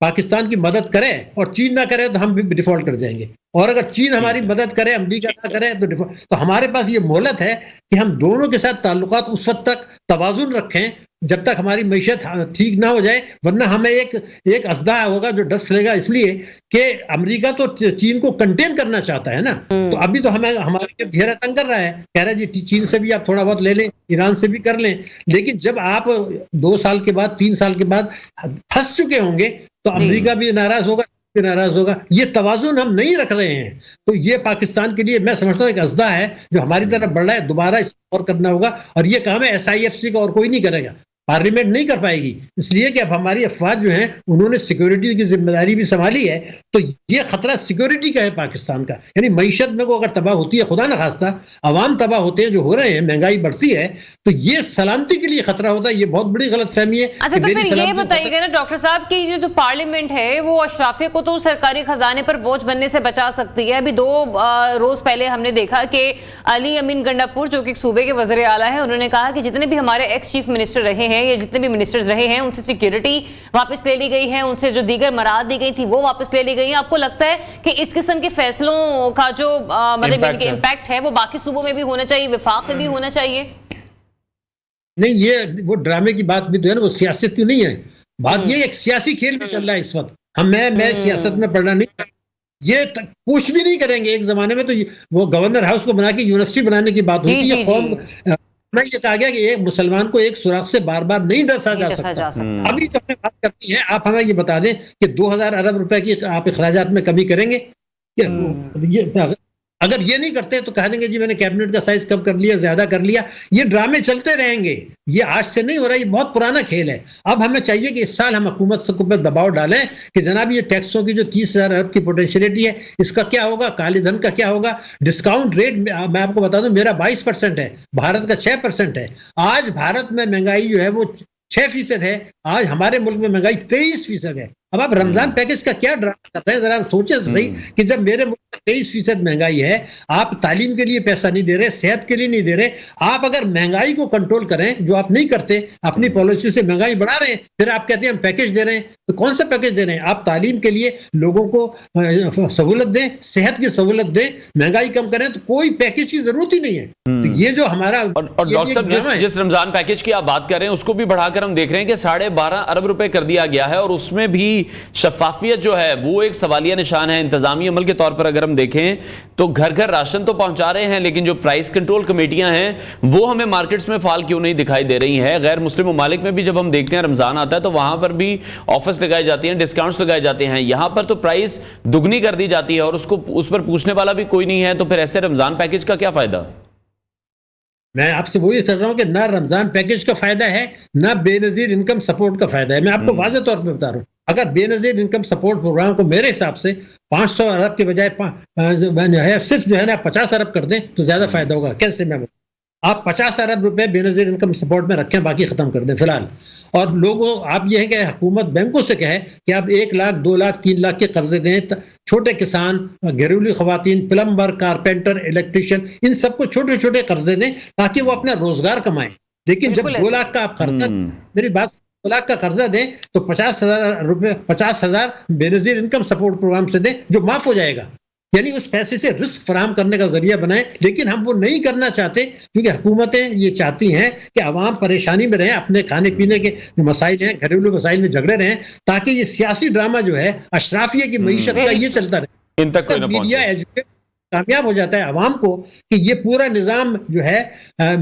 पाकिस्तान की मदद करे और चीन ना करे तो हम भी डिफॉल्ट कर जाएंगे, और अगर चीन हमारी मदद करे, अमेरिका ना करे तो डिफॉल्ट। तो हमारे पास ये मोहलत है कि हम दोनों के साथ ताल्लुकात उस वक्त तक तवाजुन रखें जब तक हमारी मईशत ठीक ना हो जाए, वरना हमें एक अजदा होगा जो डस लेगा। इसलिए कि अमेरिका तो चीन को कंटेन करना चाहता है ना, तो अभी तो हमें हमारे घेरा तंग कर रहा है, कह रहा है जी चीन से भी आप थोड़ा बहुत ले लें, ईरान से भी कर लें। लेकिन जब आप 2 साल के बाद 3 साल के बाद फंस चुके होंगे तो अमेरिका भी नाराज होगा, भी नाराज होगा। ये तवाजुन हम नहीं रख रहे हैं, तो ये पाकिस्तान के लिए मैं समझता हूँ एक अजदा है जो हमारी तरफ बढ़ रहा है। दोबारा इस और करना होगा, और ये काम है SIFC का, और कोई नहीं करेगा, पार्लियामेंट नहीं कर पाएगी। इसलिए कि अब हमारी अफवाज जो हैं उन्होंने सिक्योरिटी की जिम्मेदारी भी संभाली है, तो ये खतरा सिक्योरिटी का है पाकिस्तान का। यानी मईशत में को अगर तबाह होती है, खुदा न खास्ता अवाम तबाह होते हैं, जो हो रहे हैं, महंगाई बढ़ती है, तो ये सलामती के लिए खतरा होता है। ये बहुत बड़ी गलतफहमी है। अच्छा, तो फिर ये बताइएगा ना डॉक्टर साहब कि जो पार्लियामेंट है वो अशराफिया को तो सरकारी खजाने पर बोझ बनने से बचा सकती है। अभी 2 रोज पहले हमने देखा कि अली अमीन गंडापुर जो कि सूबे के वज़ीर आला है, उन्होंने कहा कि जितने भी हमारे एक्स चीफ मिनिस्टर रहे हैं या जितने भी मिनिस्टर्स रहे हैं उनसे सिक्योरिटी वापस ले ली गई है, उनसे जो दीगर मराद दी गई थी वो वापस ले ली गई है। आपको लगता है कि इस किस्म के फैसलों का जो मतलब इनके इम्पैक्ट है वो बाकी सूबों में भी होना चाहिए, विफाक में भी होना चाहिए? नहीं, ये वो ड्रामे की बात भी तो है ना, वो सियासत क्यों नहीं है। बात ये एक सियासी खेल भी चल रहा है इस वक्त। मैं सियासत में पढ़ना नहीं, ये कुछ भी नहीं करेंगे। एक जमाने में तो वो गवर्नर हाउस को बना के यूनिवर्सिटी बनाने की बात हुई थी। कौम मैं ये कहा गया कि एक मुसलमान को एक सुराख से बार बार नहीं डसा जा सकता। अभी तो हमें बात करती है, आप हमें ये बता दें कि 2,000 अरब रुपए की आप अखराजात में कमी करेंगे। ये अगर ये नहीं करते तो कह देंगे जी मैंने कैबिनेट का साइज कम कर लिया, ज्यादा कर लिया। ये ड्रामे चलते रहेंगे, ये आज से नहीं हो रहा, ये बहुत पुराना खेल है। अब हमें चाहिए कि इस साल हम हुकूमत के ऊपर दबाव डालें कि जनाब ये टैक्सों की जो 30,000 अरब की पोटेंशियलिटी है, इसका क्या होगा, काले धन का क्या होगा। डिस्काउंट रेट मैं आपको बता दूं मेरा 22% है, भारत का 6% है। आज भारत में महंगाई जो है वो 6% है, आज हमारे मुल्क में महंगाई 23% है। अब आप रमजान पैकेज का क्या ड्रामा कर रहे हैं, जरा आप सोचें तो सही कि जब मेरे मुल्क में 23% महंगाई है, आप तालीम के लिए पैसा नहीं दे रहे, सेहत के लिए नहीं दे रहे। आप अगर महंगाई को कंट्रोल करें, जो आप नहीं करते, अपनी पॉलिसी से महंगाई बढ़ा रहे हैं, फिर आप कहते हैं हम पैकेज दे रहे हैं। तो कौन सा पैकेज दे रहे हैं? आप तालीम के लिए लोगों को सहूलत दें, सेहत की सहूलत दें, महंगाई कम करें, तो कोई पैकेज की जरूरत ही नहीं है। तो ये जो हमारा और डॉक्टर साहब जिस रमजान पैकेज की आप बात कर रहे हैं उसको भी बढ़ाकर हम देख रहे हैं कि 12.5 अरब रुपए कर दिया गया है, और उसमें भी शफाफियत जो है वो एक सवालिया निशान है। इंतजामी अमल के तौर पर अगर हम देखें तो घर घर राशन तो पहुंचा रहे हैं, लेकिन जो प्राइस कंट्रोल कमेटियां हैं वो हमें मार्केट्स में फाल क्यों नहीं दिखाई दे रही हैं। गैर मुस्लिम ममालिक में भी जब हम देखते हैं रमजान आता है तो वहां पर भी ऑफर्स लगाए जाते हैं, डिस्काउंट्स लगाए जाते हैं। यहां पर तो प्राइस दुगनी कर दी जाती है और उस पर पूछने वाला भी कोई नहीं है। तो फिर ऐसे रमजान पैकेज का क्या फायदा? मैं आपसे वही कर रहा हूं कि ना रमजान पैकेज का फायदा है, ना बेनजीर इनकम सपोर्ट का फायदा है। मैं आपको वाज़ेह तौर पे बता रहा हूं, अगर बेनजीर इनकम सपोर्ट प्रोग्राम को मेरे हिसाब से 500 अरब के बजाय सिर्फ जो है ना 50 अरब कर दें तो ज्यादा फायदा होगा। कैसे? मैं आप 50 अरब रुपए बेनजीर इनकम सपोर्ट में रखें, बाकी खत्म कर दें फिलहाल। और लोगों आप ये है कि हुकूमत बैंकों से कहे कि आप 1 लाख 2 लाख 3 लाख के कर्जे दें। छोटे किसान, घरेलू खवातीन, प्लम्बर, कारपेंटर, इलेक्ट्रिशियन, इन सबको छोटे छोटे कर्जे दें ताकि वो अपना रोजगार कमाएं। लेकिन जब 2 लाख का आप कर्जा, मेरी बात 2 लाख का कर्जा दें तो 50,000 रुपए 50,000 बेनजीर इनकम सपोर्ट प्रोग्राम से दें जो माफ हो जाएगा। यानी उस पैसे से रिस्क फराहम करने का जरिया बनाएं। लेकिन हम वो नहीं करना चाहते क्योंकि हुकूमतें ये चाहती हैं कि आवाम परेशानी में रहें, अपने खाने पीने के जो मसाइल हैं, घरेलू मसाइल में झगड़े रहें, ताकि ये सियासी ड्रामा जो है अशराफिया की मईशत का ये चलता रहे। इन तक कोई ना मीडिया पहुंचे। एजुकेट कामयाब हो जाता है अवाम को कि ये पूरा निजाम जो है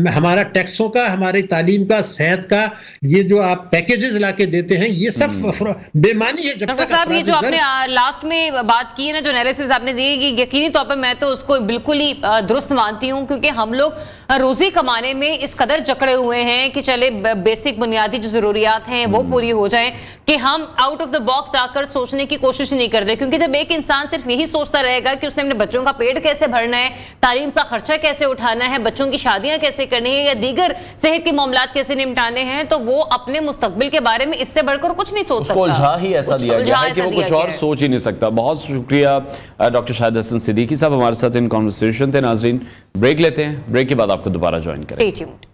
हमारा टैक्सों का, हमारी तालीम का, सेहत का, ये जो आप पैकेजेस लाके देते हैं, ये सब बेमानी है। जब डॉक्टर तक साहब, ये जो अफराद आपने लास्ट में बात की है ना, जो एनालिसिस आपने दी, कि यकीनी तौर पर मैं तो उसको बिल्कुल ही दुरुस्त मानती हूँ, क्योंकि हम लोग रोजी कमाने में इस कदर जकड़े हुए हैं कि चले बेसिक बुनियादी जो जरूरियात हैं वो पूरी हो जाएं, कि हम आउट ऑफ द बॉक्स आकर सोचने की कोशिश नहीं करते। क्योंकि जब एक इंसान सिर्फ यही सोचता रहेगा कि उसने अपने बच्चों का पेट कैसे भरना है, तालीम का खर्चा कैसे उठाना है, बच्चों की शादियां कैसे करनी है, या दीगर सेहत के मामलात कैसे निपटाने हैं, तो वो अपने मुस्तकबिल के बारे में इससे बढ़कर कुछ नहीं सोच सकता। उलझा ही ऐसा दिया गया है कि वो कुछ और सोच ही नहीं सकता। बहुत शुक्रिया डॉक्टर शाहिद हसन सिद्दीकी साहब, हमारे साथ इन कॉन्वर्सेशन थे। नाजरीन, ब्रेक लेते हैं, ब्रेक के बाद आपको दोबारा ज्वाइन करें। Stay tuned.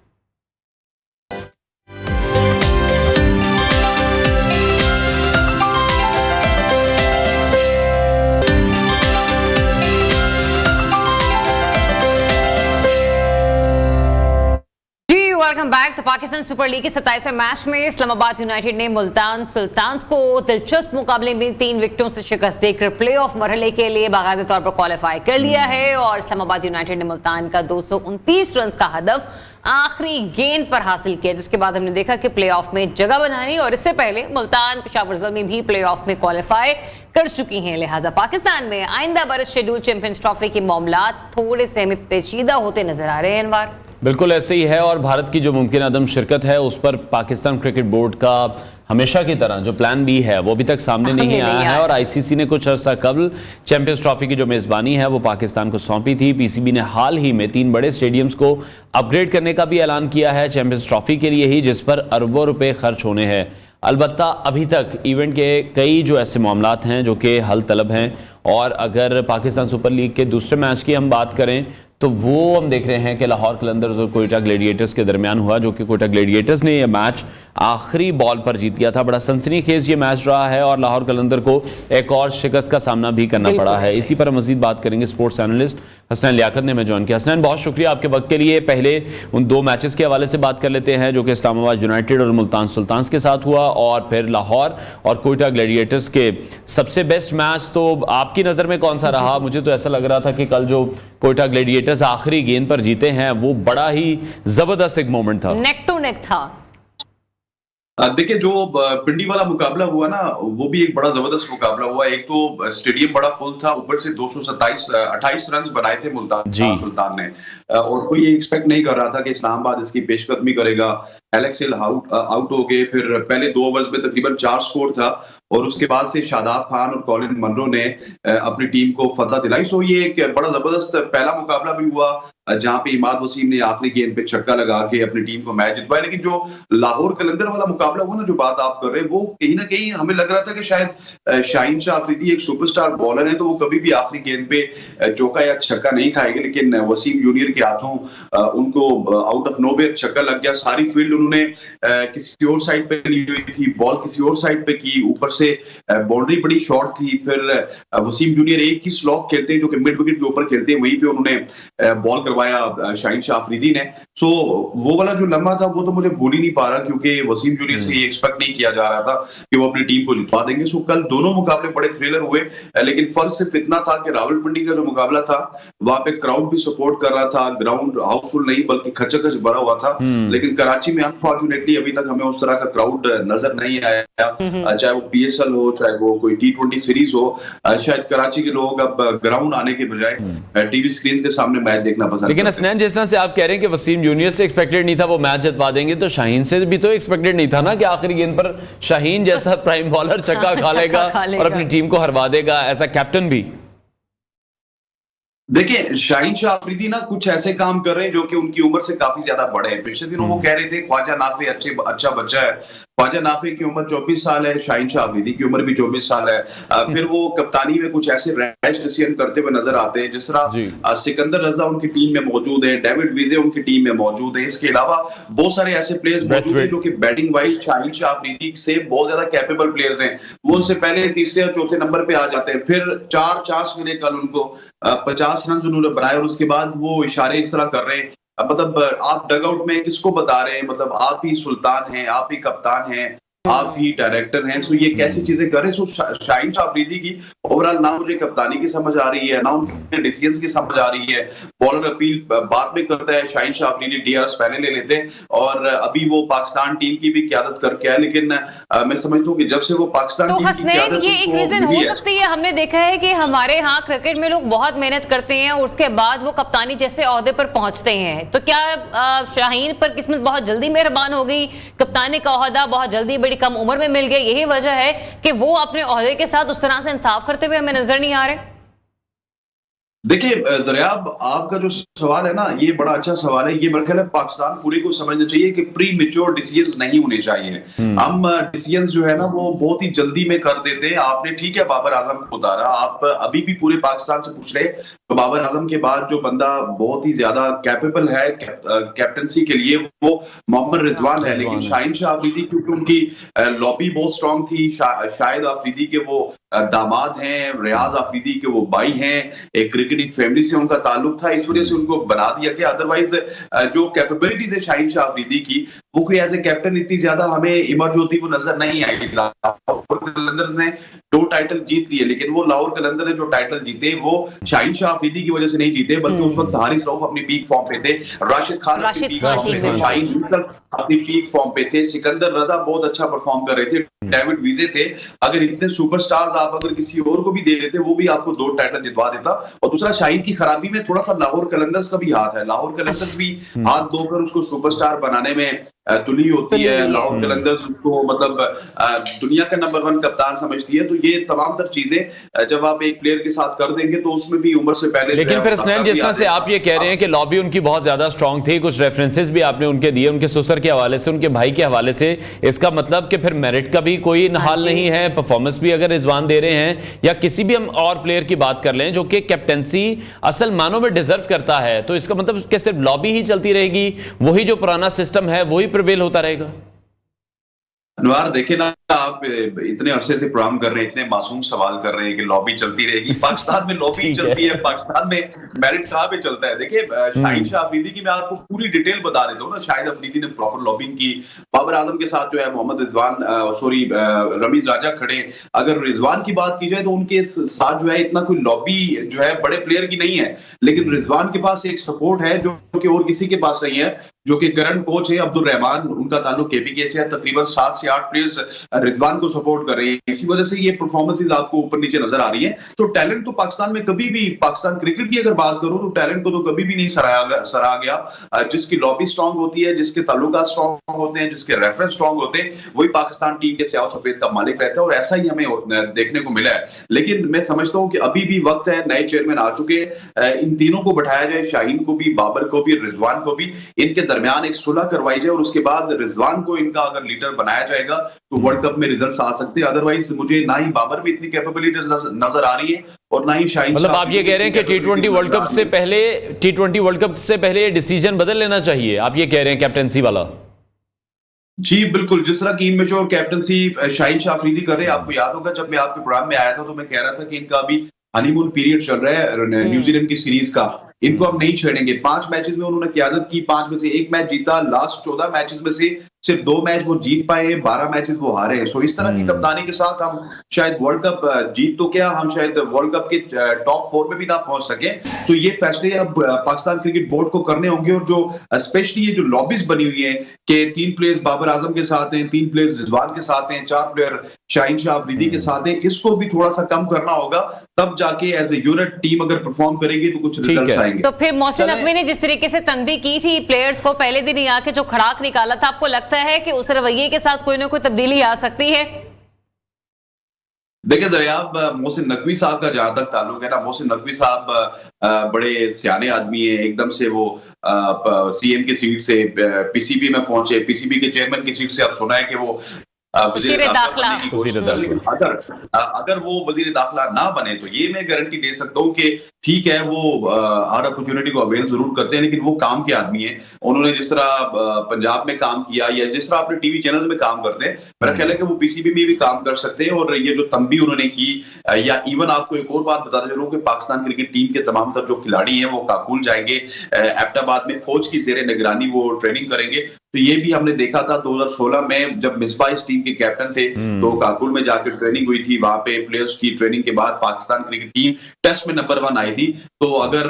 Welcome back. तो पाकिस्तान सुपर लीग के 27वें मैच में इस्लामाबाद यूनाइटेड ने मुल्तान सुल्तान्स को दिलचस्प मुकाबले में 3 विकेटों से शिकस्त देकर प्लेऑफ मरहले के लिए बाकायदा तौर पर क्वालिफाई कर लिया है। और इस्लामाबाद यूनाइटेड ने मुल्तान का 229 रन का हदफ आखिरी गेंद पर हासिल किया, जिसके बाद हमने देखा कि प्लेऑफ में जगह बनानी। और इससे पहले मुल्तान पेशावर ज़ल्मी भी प्लेऑफ में क्वालिफाई कर चुकी हैं। लिहाजा पाकिस्तान में आइंदा बरस शेड्यूल चैंपियंस ट्रॉफी के मामलात थोड़े से हमें पेचीदा होते नजर आ रहे हैं। अनवार, बिल्कुल ऐसे ही है, और भारत की जो मुमकिन अदम शिरकत है उस पर पाकिस्तान क्रिकेट बोर्ड का हमेशा की तरह जो प्लान बी है वो अभी तक सामने नहीं आया है। और आईसीसी ने कुछ अर्सा कबल चैंपियंस ट्रॉफी की जो मेज़बानी है वो पाकिस्तान को सौंपी थी। पीसीबी ने हाल ही में 3 बड़े स्टेडियम्स को अपग्रेड करने का भी ऐलान किया है चैंपियंस ट्रॉफी के लिए ही, जिस पर अरबों रुपए खर्च होने हैं। अलबत्ता अभी तक इवेंट के कई जो ऐसे मामलात हैं जो कि हल तलब हैं। और अगर पाकिस्तान सुपर लीग के दूसरे मैच की हम बात करें तो वो हम देख रहे हैं कि लाहौर कलंदर्स और कोयटा ग्लेडिएटर्स के दरमियान हुआ, जो कि कोयटा ग्लेडिएटर्स ने यह मैच आखिरी बॉल पर जीत लिया था। बड़ा सनसनीखेज ये मैच रहा है और लाहौर कलंदर को एक और शिकस्त का सामना भी करना पड़ा है। इसी पर मजीद बात करेंगे स्पोर्ट्स एनालिस्ट हसनैन लियाकत ने हमें ज्वाइन किया। हसनैन, बहुत शुक्रिया आपके वक्त के लिए। पहले उन 2 मैचेस के हवाले से बात कर लेते हैं जो कि इस्लामाबाद यूनाइटेड और मुल्तान सुल्तान्स के साथ हुआ, और फिर लाहौर और कोयटा ग्लेडिएटर्स के सबसे बेस्ट मैच तो आपकी नज़र में कौन सा रहा? मुझे तो ऐसा लग रहा था कि कल जो कोयटा ग्लेडिएटर्स आखिरी गेंद पर जीते हैं वो बड़ा ही जबरदस्त एक मोमेंट था, नेक टू नेक था। देखिए, जो पिंडी वाला मुकाबला हुआ ना, वो भी एक बड़ा जबरदस्त मुकाबला हुआ। एक तो स्टेडियम बड़ा फुल था, ऊपर से 228 रन बनाए थे मुल्तान सुल्तान ने, और कोई ये एक्सपेक्ट नहीं कर रहा था कि इस्लामाबाद इसकी पेशकदमी करेगा। एलेक्स हिल आउट हो गए, फिर पहले 2 ओवर्स में तकरीबन 4 स्कोर था, और उसके बाद से शादाब खान और कॉलिन मनरो ने अपनी टीम को फतह दिलाई। सो ये एक बड़ा जबरदस्त पहला मुकाबला भी हुआ जहां पे इमाद वसीम ने आखिरी गेंद पे छक्का लगा के अपनी टीम को मैच जितवाया। लेकिन जो लाहौर कलंदर वाला मुकाबला हुआ ना, जो बात आप कर रहे हैं, वो कहीं ना कहीं हमें लग रहा था कि शायद शाहीन शाह अफरीदी एक सुपरस्टार बॉलर है, तो वो कभी भी आखिरी गेंद पे चौका या छक्का नहीं खाएंगे। लेकिन वसीम जूनियर के हाथों उनको आउट ऑफ नोवेयर छक्का लग गया। सारी फील्ड उन्होंने किसी और साइड पे ली हुई थी, बॉल किसी और साइड पे की, ऊपर से बाउंड्री बड़ी शॉर्ट थी। फिर वसीम जूनियर एक ही स्लॉक खेलते हैं जो कि मिड विकेट के ऊपर खेलते हैं, वहीं पे उन्होंने बॉल करवाया शाहीन शाह अफरीदी ने। सो वो वाला जो लम्हा था वो तो मुझे भूल ही नहीं पा रहा, क्योंकि वसीम जूनियर से ये एक्सपेक्ट नहीं किया जा रहा था कि वो अपनी टीम को जितवा देंगे। सो कल दोनों मुकाबले बड़े थ्रिलर हुए, लेकिन फर्क सिर्फ इतना था कि रावलपिंडी का जो मुकाबला था वहां पे क्राउड भी सपोर्ट कर रहा था, ग्राउंड हाउसफुल नहीं बल्कि खचाखच भरा हुआ था। लेकिन कराची में अनफॉर्चुनेटली अभी तक हमें उस तरह का क्राउड नजर नहीं आया, चाहे वो पीएसएल हो, चाहे वो कोई T20 सीरीज हो। शायद कराची के लोग अब ग्राउंड आने के बजाय टीवी स्क्रीन के सामने मैच देखना पसंद। लेकिन हसनैन, जिस तरह से आप कह रहे हैं कि वसीम जूनियर से एक्सपेक्टेड नहीं था वो मैच जितवा देंगे, तो शाहीन से भी तो एक्सपेक्टेड नहीं था ना कि आखिरी गेंद पर शाहीन जैसा प्राइम बॉलर छक्का खा लेगा और अपनी टीम को हरवा देगा, ऐसा कैप्टन भी। देखिए, शाहीन शाह अफरीदी ना कुछ ऐसे काम कर रहे हैं जो कि उनकी उम्र से काफी ज्यादा बड़े हैं। पिछले दिनों वो कह रहे थे ख्वाजा नाफी अच्छा बच्चा है। ख्वाजा नाफी की उम्र 24 साल है, शाहीन शाह अफरीदी की उम्र भी 24 साल है। फिर वो कप्तानी में कुछ ऐसे रैश डिसीजन करते हुए नजर आते हैं, जिस तरह सिकंदर रजा उनकी टीम में मौजूद है, डेविड विजे उनकी टीम में मौजूद है। इसके अलावा बहुत सारे ऐसे प्लेयर्स मौजूद हैं जो कि बैटिंग वाइज शाहीन शाह अफरीदी से बहुत ज्यादा कैपेबल प्लेयर्स हैं। वो उनसे पहले तीसरे और चौथे नंबर पे आ जाते हैं। फिर 4 चांस मिले कल उनको, 50 रन उन्होंने बनाए, और उसके बाद वो इशारे इस तरह कर रहे हैं, मतलब आप डगआउट में किसको बता रहे हैं, मतलब आप ही सुल्तान हैं, आप ही कप्तान हैं, आप भी डायरेक्टर हैं, सो ये कैसी चीजें कर रहे हैं। सो शाहीन शाह अफरीदी की ओवरऑल ना मुझे कप्तानी की समझ आ रही है, ना उनके डिसीजंस की समझ आ रही है। बॉलर अपील बाद में करता है, शाहीन शाह अफरीदी डीआरएस पहले ले लेते हैं, और अभी वो पाकिस्तान टीम की भी क़यादत करके आए। लेकिन मैं समझता हूँ कि जब से वो पाकिस्तान तो टीम की क़यादत, ये एक रीजन हो सकती है। हमने देखा है कि हमारे यहाँ क्रिकेट में लोग बहुत मेहनत करते हैं और उसके बाद वो कप्तानी जैसे ओहदे पर पहुंचते हैं, तो क्या शाहीन पर किस्मत बहुत जल्दी मेहरबान हो गई, कप्तानी का ओहदा बहुत जल्दी बड़ी कम उम्र में मिल गया, यही वजह है कि वो अपने ओहदे के साथ उस तरह से इंसाफ करते हुए हमें नजर नहीं आ रहे? देखिए ज़रियाब, आपका जो सवाल है ना, ये बड़ा अच्छा सवाल है। ये मेरे ख्याल है पाकिस्तान पूरे को समझना चाहिए कि प्री मैच्योर डिसीजंस नहीं होने चाहिए। हम डिसीजंस जो है ना वो बहुत ही जल्दी में कर देते हैं। आपने ठीक है बाबर आजम को उतारा, आप अभी भी पूरे पाकिस्तान से पूछ रहे तो बाबर आजम के बाद जो बंदा बहुत ही ज्यादा कैपेबल है कैप्टनसी के लिए वो मोहम्मद रिजवान है। लेकिन शाहीन शाह अफरीदी क्योंकि उनकी लॉबी बहुत स्ट्रांग थी, शाहिद अफरीदी के वो दामाद हैं, रियाज अफरीदी के वो भाई हैं, एक क्रिकेटिंग फैमिली से उनका ताल्लुक था, इस वजह से उनको बना दिया गया। अदरवाइज जो कैपेबिलिटीज है शाहीन शाह अफरीदी की, वो कोई एज ए कैप्टन इतनी ज्यादा हमें इमर्ज होती वो नजर नहीं आएगी। लाहौर कलंदर्स ने 2 टाइटल जीत लिए, लेकिन वो लाहौर कलंदर ने जो टाइटल जीते वो शाहीन शाह अफरीदी की वजह से नहीं जीते, बल्कि उस वक्त हारिस रऊफ अपनी पीक फॉर्म पे थे, राशिद खान अपनी पीक फॉर्म पे थे, शाहीन अपनी पीक फॉर्म पे थे, सिकंदर रजा बहुत अच्छा परफॉर्म कर रहे थे, डेविड विजे थे। अगर इतने सुपरस्टार्स आप अगर किसी और को भी दे देते, वो भी आपको 2 टाइटल जितवा देता। और दूसरा, शाहीन की खराबी में थोड़ा सा लाहौर कलंदर्स का भी हाथ है। लाहौर कलंदर्स भी हाथ धोकर उसको सुपरस्टार बनाने में तुली होती है। लाहौर कलंदर्स उसको मतलब दुनिया का नंबर 1 कप्तान समझती है। तो ये तमाम तर चीजें जब आप एक प्लेयर के साथ कर देंगे तो उसमें भी उम्र से पहले। लेकिन फिर स्नैन, जिस तरह से आप ये कह रहे हैं कि लॉबी उनकी बहुत ज्यादा स्ट्रांग थी, कुछ रेफरेंसेस भी आपने उनके दिए, उनके ससुर के हवाले से, उनके भाई के हवाले से, इसका मतलब कि फिर मेरिट का भी कोई हाल नहीं है। परफॉर्मेंस भी अगर रिजवान दे रहे हैं या किसी भी हम और प्लेयर की बात कर लें जो कि कैप्टेंसी असल मानों में डिजर्व करता है, तो इसका मतलब कि सिर्फ लॉबी ही चलती रहेगी, वही जो पुराना सिस्टम है वही प्रिवेल होता रहेगा? अनवार देखे ना, आप इतने अरसे से प्रोग्राम कर रहे हैं, इतने मासूम सवाल कर रहे हैं कि लॉबी चलती रहेगी। पाकिस्तान में लॉबी चलती है, पाकिस्तान में मेरिट कहां पे चलता है? देखिए शाहीन शाह अफरीदी की मैं आपको पूरी डिटेल बता देता हूँ ना। शाहिद अफरीदी ने प्रॉपर लॉबिंग की, बाबर आजम के साथ जो है मोहम्मद रिजवान रमीज राजा खड़े। अगर रिजवान की बात की जाए तो उनके साथ जो है इतना कोई लॉबी जो है बड़े प्लेयर की नहीं है, लेकिन रिजवान के पास एक सपोर्ट है जो कि और किसी के पास नहीं है, जो कि करंट कोच है अब्दुल रहमान, उनका ताल्लुक केपीके से है। तकरीबन 7 से 8 प्लेयर्स रिजवान को सपोर्ट कर रहे हैं, इसी वजह से ये परफॉर्मेंसेस आपको ऊपर नीचे नजर आ रही है। तो टैलेंट तो पाकिस्तान में कभी भी, पाकिस्तान क्रिकेट की अगर बात करूं तो टैलेंट को तो कभी भी नहीं सराहा गया। जिसकी लॉबी स्ट्रांग होती है, जिसके ताल्लुकात स्ट्रांग होते हैं, जिसके रेफरेंस स्ट्रांग होते हैं, वही पाकिस्तान टीम के स्याह सफेद का मालिक रहता है, और ऐसा ही हमें देखने को मिला है। लेकिन मैं समझता हूं कि अभी भी वक्त है, नए चेयरमैन आ चुके हैं, इन तीनों को बैठाया जाए, शाहीन को भी, बाबर को भी, रिजवान को भी, इनके दरमियान एक सुलह करवाई जाए, और उसके बाद रिजवान को इनका अगर लीडर बनाया जाएगा तो वर्ल्ड कप में रिजल्ट्स आ सकते हैं। अदरवाइज मुझे ना ही बाबर में इतनी कैपेबिलिटी नजर आ रही है और ना ही शाहीन। मतलब आप ये कह रहे हैं कि T20 वर्ल्ड कप से पहले ये डिसीजन बदल लेना चाहिए, आप ये कह रहे हैं कैप्टेंसी वाला? जी बिल्कुल, जिस तरह की इनमेच्योर कैप्टनसी शाहीन शाह अफरीदी कर रहे हैं। आपको याद होगा जब मैं आपके प्रोग्राम में आया था तो मैं कह रहा था कि इनका अभी हनीमून पीरियड चल रहा है न्यूजीलैंड की सीरीज का, इनको हम नहीं छेड़ेंगे। 5 मैचेस में उन्होंने क़यादत की, 5 में से 1 मैच जीता, लास्ट 14 मैचेस में से सिर्फ 2 मैच वो जीत पाए, 12 मैचेस वो हारे हैं। सो इस तरह की कप्तानी के साथ हम शायद वर्ल्ड कप जीत तो क्या, हम शायद वर्ल्ड कप के टॉप 4 में भी ना पहुंच सके। तो ये फैसले अब पाकिस्तान क्रिकेट बोर्ड को करने होंगे, और जो स्पेशली ये जो लॉबीज बनी हुई है कि 3 प्लेयर्स बाबर आजम के साथ हैं, 3 प्लेयर्स रिजवान के साथ हैं, 4 प्लेयर शाहीन शाह अफरीदी के साथ हैं, इसको भी थोड़ा सा कम करना होगा, तब जाके एज ए यूनिट टीम अगर परफॉर्म करेगी तो कुछ रिजल्ट्स आएंगे। तो फिर मोहसिन नकवी ने जिस तरीके से तनबीह की थी प्लेयर्स को, पहले दिन ही आके जो खड़ाक निकाला था, आपको लगता है कि उस रवैये के साथ कोई ना कोई तब्दीली आ सकती है? देखिए ज़रियाब, मोहसिन नकवी साहब का जहां तक ताल्लुक है ना, मोहसिन नकवी साहब बड़े सियाने आदमी है। एकदम से वो सीएम की सीट से पीसीबी में पहुंचे, पीसीबी के चेयरमैन की सीट से अब सुना है कि वो वज़ीर दाखिला अगर वो वज़ीर दाखिला ना बने तो ये मैं गारंटी दे सकता हूँ कि ठीक है वो हर अपॉर्चुनिटी को अवेल जरूर करते हैं, लेकिन वो काम के आदमी है। उन्होंने जिस तरह पंजाब में काम किया या जिस तरह अपने टीवी चैनल में काम करते हैं, मेरा ख्याल है कि वो पीसीबी में भी काम कर सकते हैं। और ये जो तंबी उन्होंने की, या इवन आपको एक और बात बताना चाहूँ कि पाकिस्तान क्रिकेट टीम के तमाम तर जो खिलाड़ी हैं वो काकुल जाएंगे, एबटाबाद में फौज की ज़ेरे निगरानी वो ट्रेनिंग करेंगे। तो ये भी हमने देखा था 2016 में जब मिसबाह इस टीम के कैप्टन थे, तो काकुल में जाकर ट्रेनिंग हुई थी, वहां पे प्लेयर्स की ट्रेनिंग के बाद पाकिस्तान क्रिकेट टीम टेस्ट में नंबर 1 आई थी। तो अगर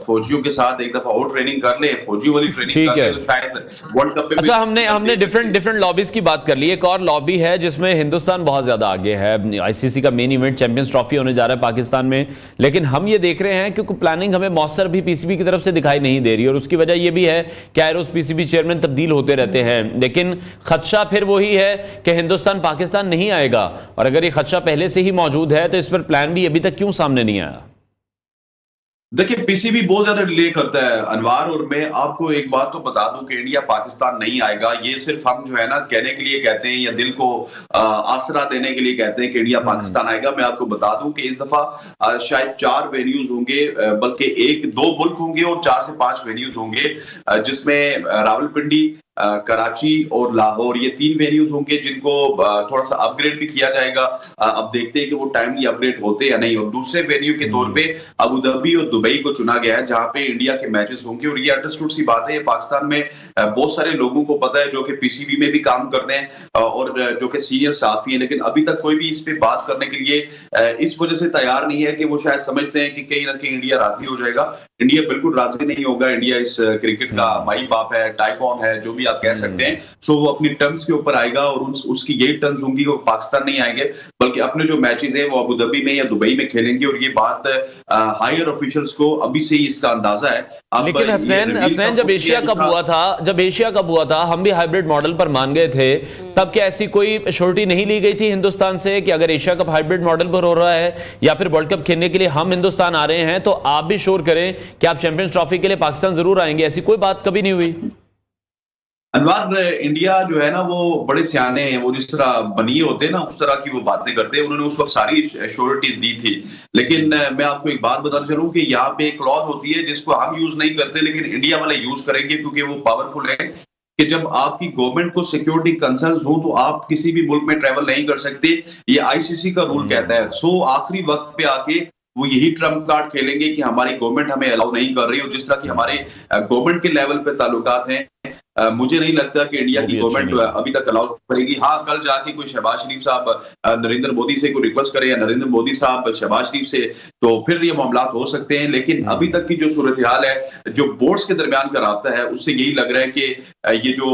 फौजियों के साथ एक दफा और ट्रेनिंग कर ले, फौजी वाली ट्रेनिंग कर ले, तो शायद वर्ल्ड कप पे। अच्छा, हमने डिफरेंट लॉबीज की बात कर ली। एक और लॉबी है जिसमें हिंदुस्तान बहुत ज्यादा आगे है। आईसीसी का मेन इवेंट चैंपियंस ट्रॉफी होने जा रहा है पाकिस्तान में, लेकिन हम ये देख रहे हैं क्योंकि प्लानिंग हमें मौसर भी पीसीबी की तरफ से दिखाई नहीं दे रही, और उसकी वजह यह भी है कि आए रोज पीसीबी चेयरमैन तब्दील होते रहते हैं, लेकिन खदशा फिर वही है कि हिंदुस्तान पाकिस्तान नहीं आएगा। और अगर ये खदशा पहले से ही मौजूद है तो इस पर प्लान भी अभी तक क्यों सामने नहीं आया? देखिए, पीसीबी बहुत ज्यादा डिले करता है अनवार, और मैं आपको एक बात तो बता दूं कि इंडिया पाकिस्तान नहीं आएगा, ये सिर्फ हम जो है ना कहने के लिए कहते हैं या दिल को आसरा देने के लिए कहते हैं कि इंडिया पाकिस्तान आएगा। मैं आपको बता दूं कि इस दफा शायद 4 वेन्यूज होंगे, बल्कि 1-2 मुल्क होंगे और 4 से 5 वेन्यूज होंगे, जिसमें रावलपिंडी, कराची और लाहौर, ये 3 वेन्यूज होंगे जिनको थोड़ा सा अपग्रेड भी किया जाएगा। अब देखते हैं कि वो टाइमली अपग्रेड होते या नहीं। और दूसरे वेन्यू के तौर पे अबू धाबी और दुबई को चुना गया है, जहां पे इंडिया के मैचेस होंगे। और ये अंडरस्टूड सी बात है, ये पाकिस्तान में बहुत सारे लोगों को पता है जो कि पीसीबी में भी काम करते हैं और जो कि सीनियर साफी हैं, लेकिन अभी तक कोई भी इस पे बात करने के लिए इस वजह से तैयार नहीं है कि वो शायद समझते हैं कि कहीं ना कहीं इंडिया राजी हो जाएगा। इंडिया बिल्कुल राजी नहीं होगा। इंडिया इस क्रिकेट का माई बाप है, टाइकॉन है, जो भी आप कह सकते हैं। सो वो अपनी टर्म्स के ऊपर आएगा और उसकी यही टर्म्स होंगी, वो पाकिस्तान नहीं आएंगे, बल्कि अपने जो मैचेस हैं वो अबू धाबी में या दुबई में खेलेंगे। और ये बात हायर ऑफिशियल्स को अभी से ही इसका अंदाजा है। लेकिन हसनैन, जब एशिया कप हुआ था हम भी हाइब्रिड मॉडल पर मान गए थे, तब क्या ऐसी कोई श्योरिटी नहीं ली गई थी हिंदुस्तान से कि अगर एशिया कप हाइब्रिड मॉडल पर हो रहा है या फिर वर्ल्ड कप खेलने के लिए हम हिंदुस्तान आ रहे हैं तो आप भी श्योर करें कि आप चैंपियंस ट्रॉफी के लिए पाकिस्तान जरूर आएंगे? ऐसी कोई बात कभी नहीं हुई। अनवार, इंडिया जो है ना वो बड़े सियाने हैं, वो जिस तरह बनिए होते हैं ना उस तरह की वो बातें करते हैं। उन्होंने उस वक्त सारी श्योरिटीज दी थी, लेकिन मैं आपको एक बात बताना चलूं कि यहाँ पे एक क्लॉज होती है जिसको हम यूज नहीं करते, लेकिन इंडिया वाले यूज करेंगे क्योंकि वो पावरफुल है कि जब आपकी गवर्नमेंट को सिक्योरिटी कंसर्न्स हो तो आप किसी भी मुल्क में ट्रेवल नहीं कर सकते। ये आईसीसी का रूल कहता है। सो आखिरी वक्त पे आके वो यही ट्रम्प कार्ड खेलेंगे कि हमारी गवर्नमेंट हमें अलाउ नहीं कर रही। और जिस तरह की हमारे गवर्नमेंट के लेवल पे ताल्लुकात हैं, मुझे नहीं लगता कि इंडिया की गवर्नमेंट अभी तक अलाउ करेगी। हाँ, कल जाके कोई शहबाज शरीफ साहब नरेंद्र मोदी से कोई रिक्वेस्ट करे या नरेंद्र मोदी साहब शहबाज शरीफ से, तो फिर ये मामला हो सकते हैं। लेकिन अभी तक की जो सूरत हाल है, जो बोर्ड्स के दरमियान का राब्ता है, उससे यही लग रहा है कि ये जो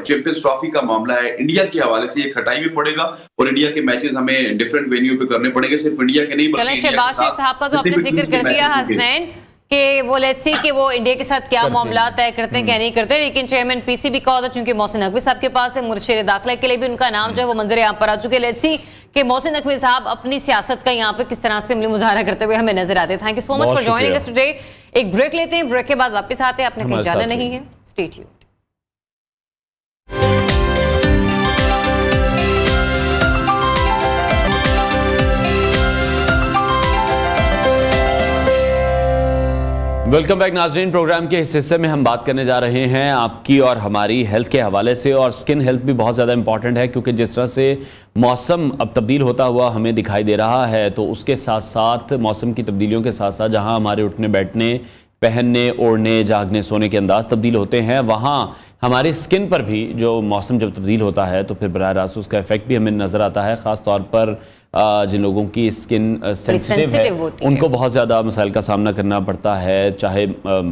चैंपियंस ट्रॉफी का मामला है, इंडिया के हवाले से ये खटाई भी पड़ेगा और इंडिया के मैचेस हमें डिफरेंट वेन्यू पे करने पड़ेंगे, सिर्फ इंडिया के नहीं बल्कि शहबाज शरीफ साहब का तो आपने जिक्र कर दिया हसनैन कि वो लेट्स सी कि वो इंडिया के साथ क्या मामला तय करते हैं क्या नहीं करते, लेकिन चेयरमैन पीसीबी का होता चूंकि मोहसिन नकवी साहब के पास है, मुर्शिद दाखिला के लिए भी उनका नाम जो है वो मंजर यहाँ पर आ चुके। लेट्स सी कि मोहसिन नकवी साहब अपनी सियासत का यहाँ पे किस तरह से मुजाहरा करते हुए हमें नजर आते हैं। Thank you so much for joining us today. एक ब्रेक लेते हैं, ब्रेक के बाद वापस आते हैं। आपने कहीं जाना नहीं है, स्टे ट्यून्ड। वेलकम बैक नाजरीन। प्रोग्राम के इस हिस्से में हम बात करने जा रहे हैं आपकी और हमारी हेल्थ के हवाले से, और स्किन हेल्थ भी बहुत ज़्यादा इंपॉर्टेंट है क्योंकि जिस तरह से मौसम अब तब्दील होता हुआ हमें दिखाई दे रहा है, तो उसके साथ साथ मौसम की तब्दीलियों के साथ साथ जहां हमारे उठने बैठने, पहनने, ओढ़ने, जागने, सोने के अंदाज तब्दील होते हैं, वहाँ हमारी स्किन पर भी जो मौसम जब तब्दील होता है तो फिर बराह रास्त उसका इफेक्ट भी हमें नज़र आता है। ख़ास तौर पर जिन लोगों की स्किन सेंसिटिव है उनको बहुत ज़्यादा मसाइल का सामना करना पड़ता है, चाहे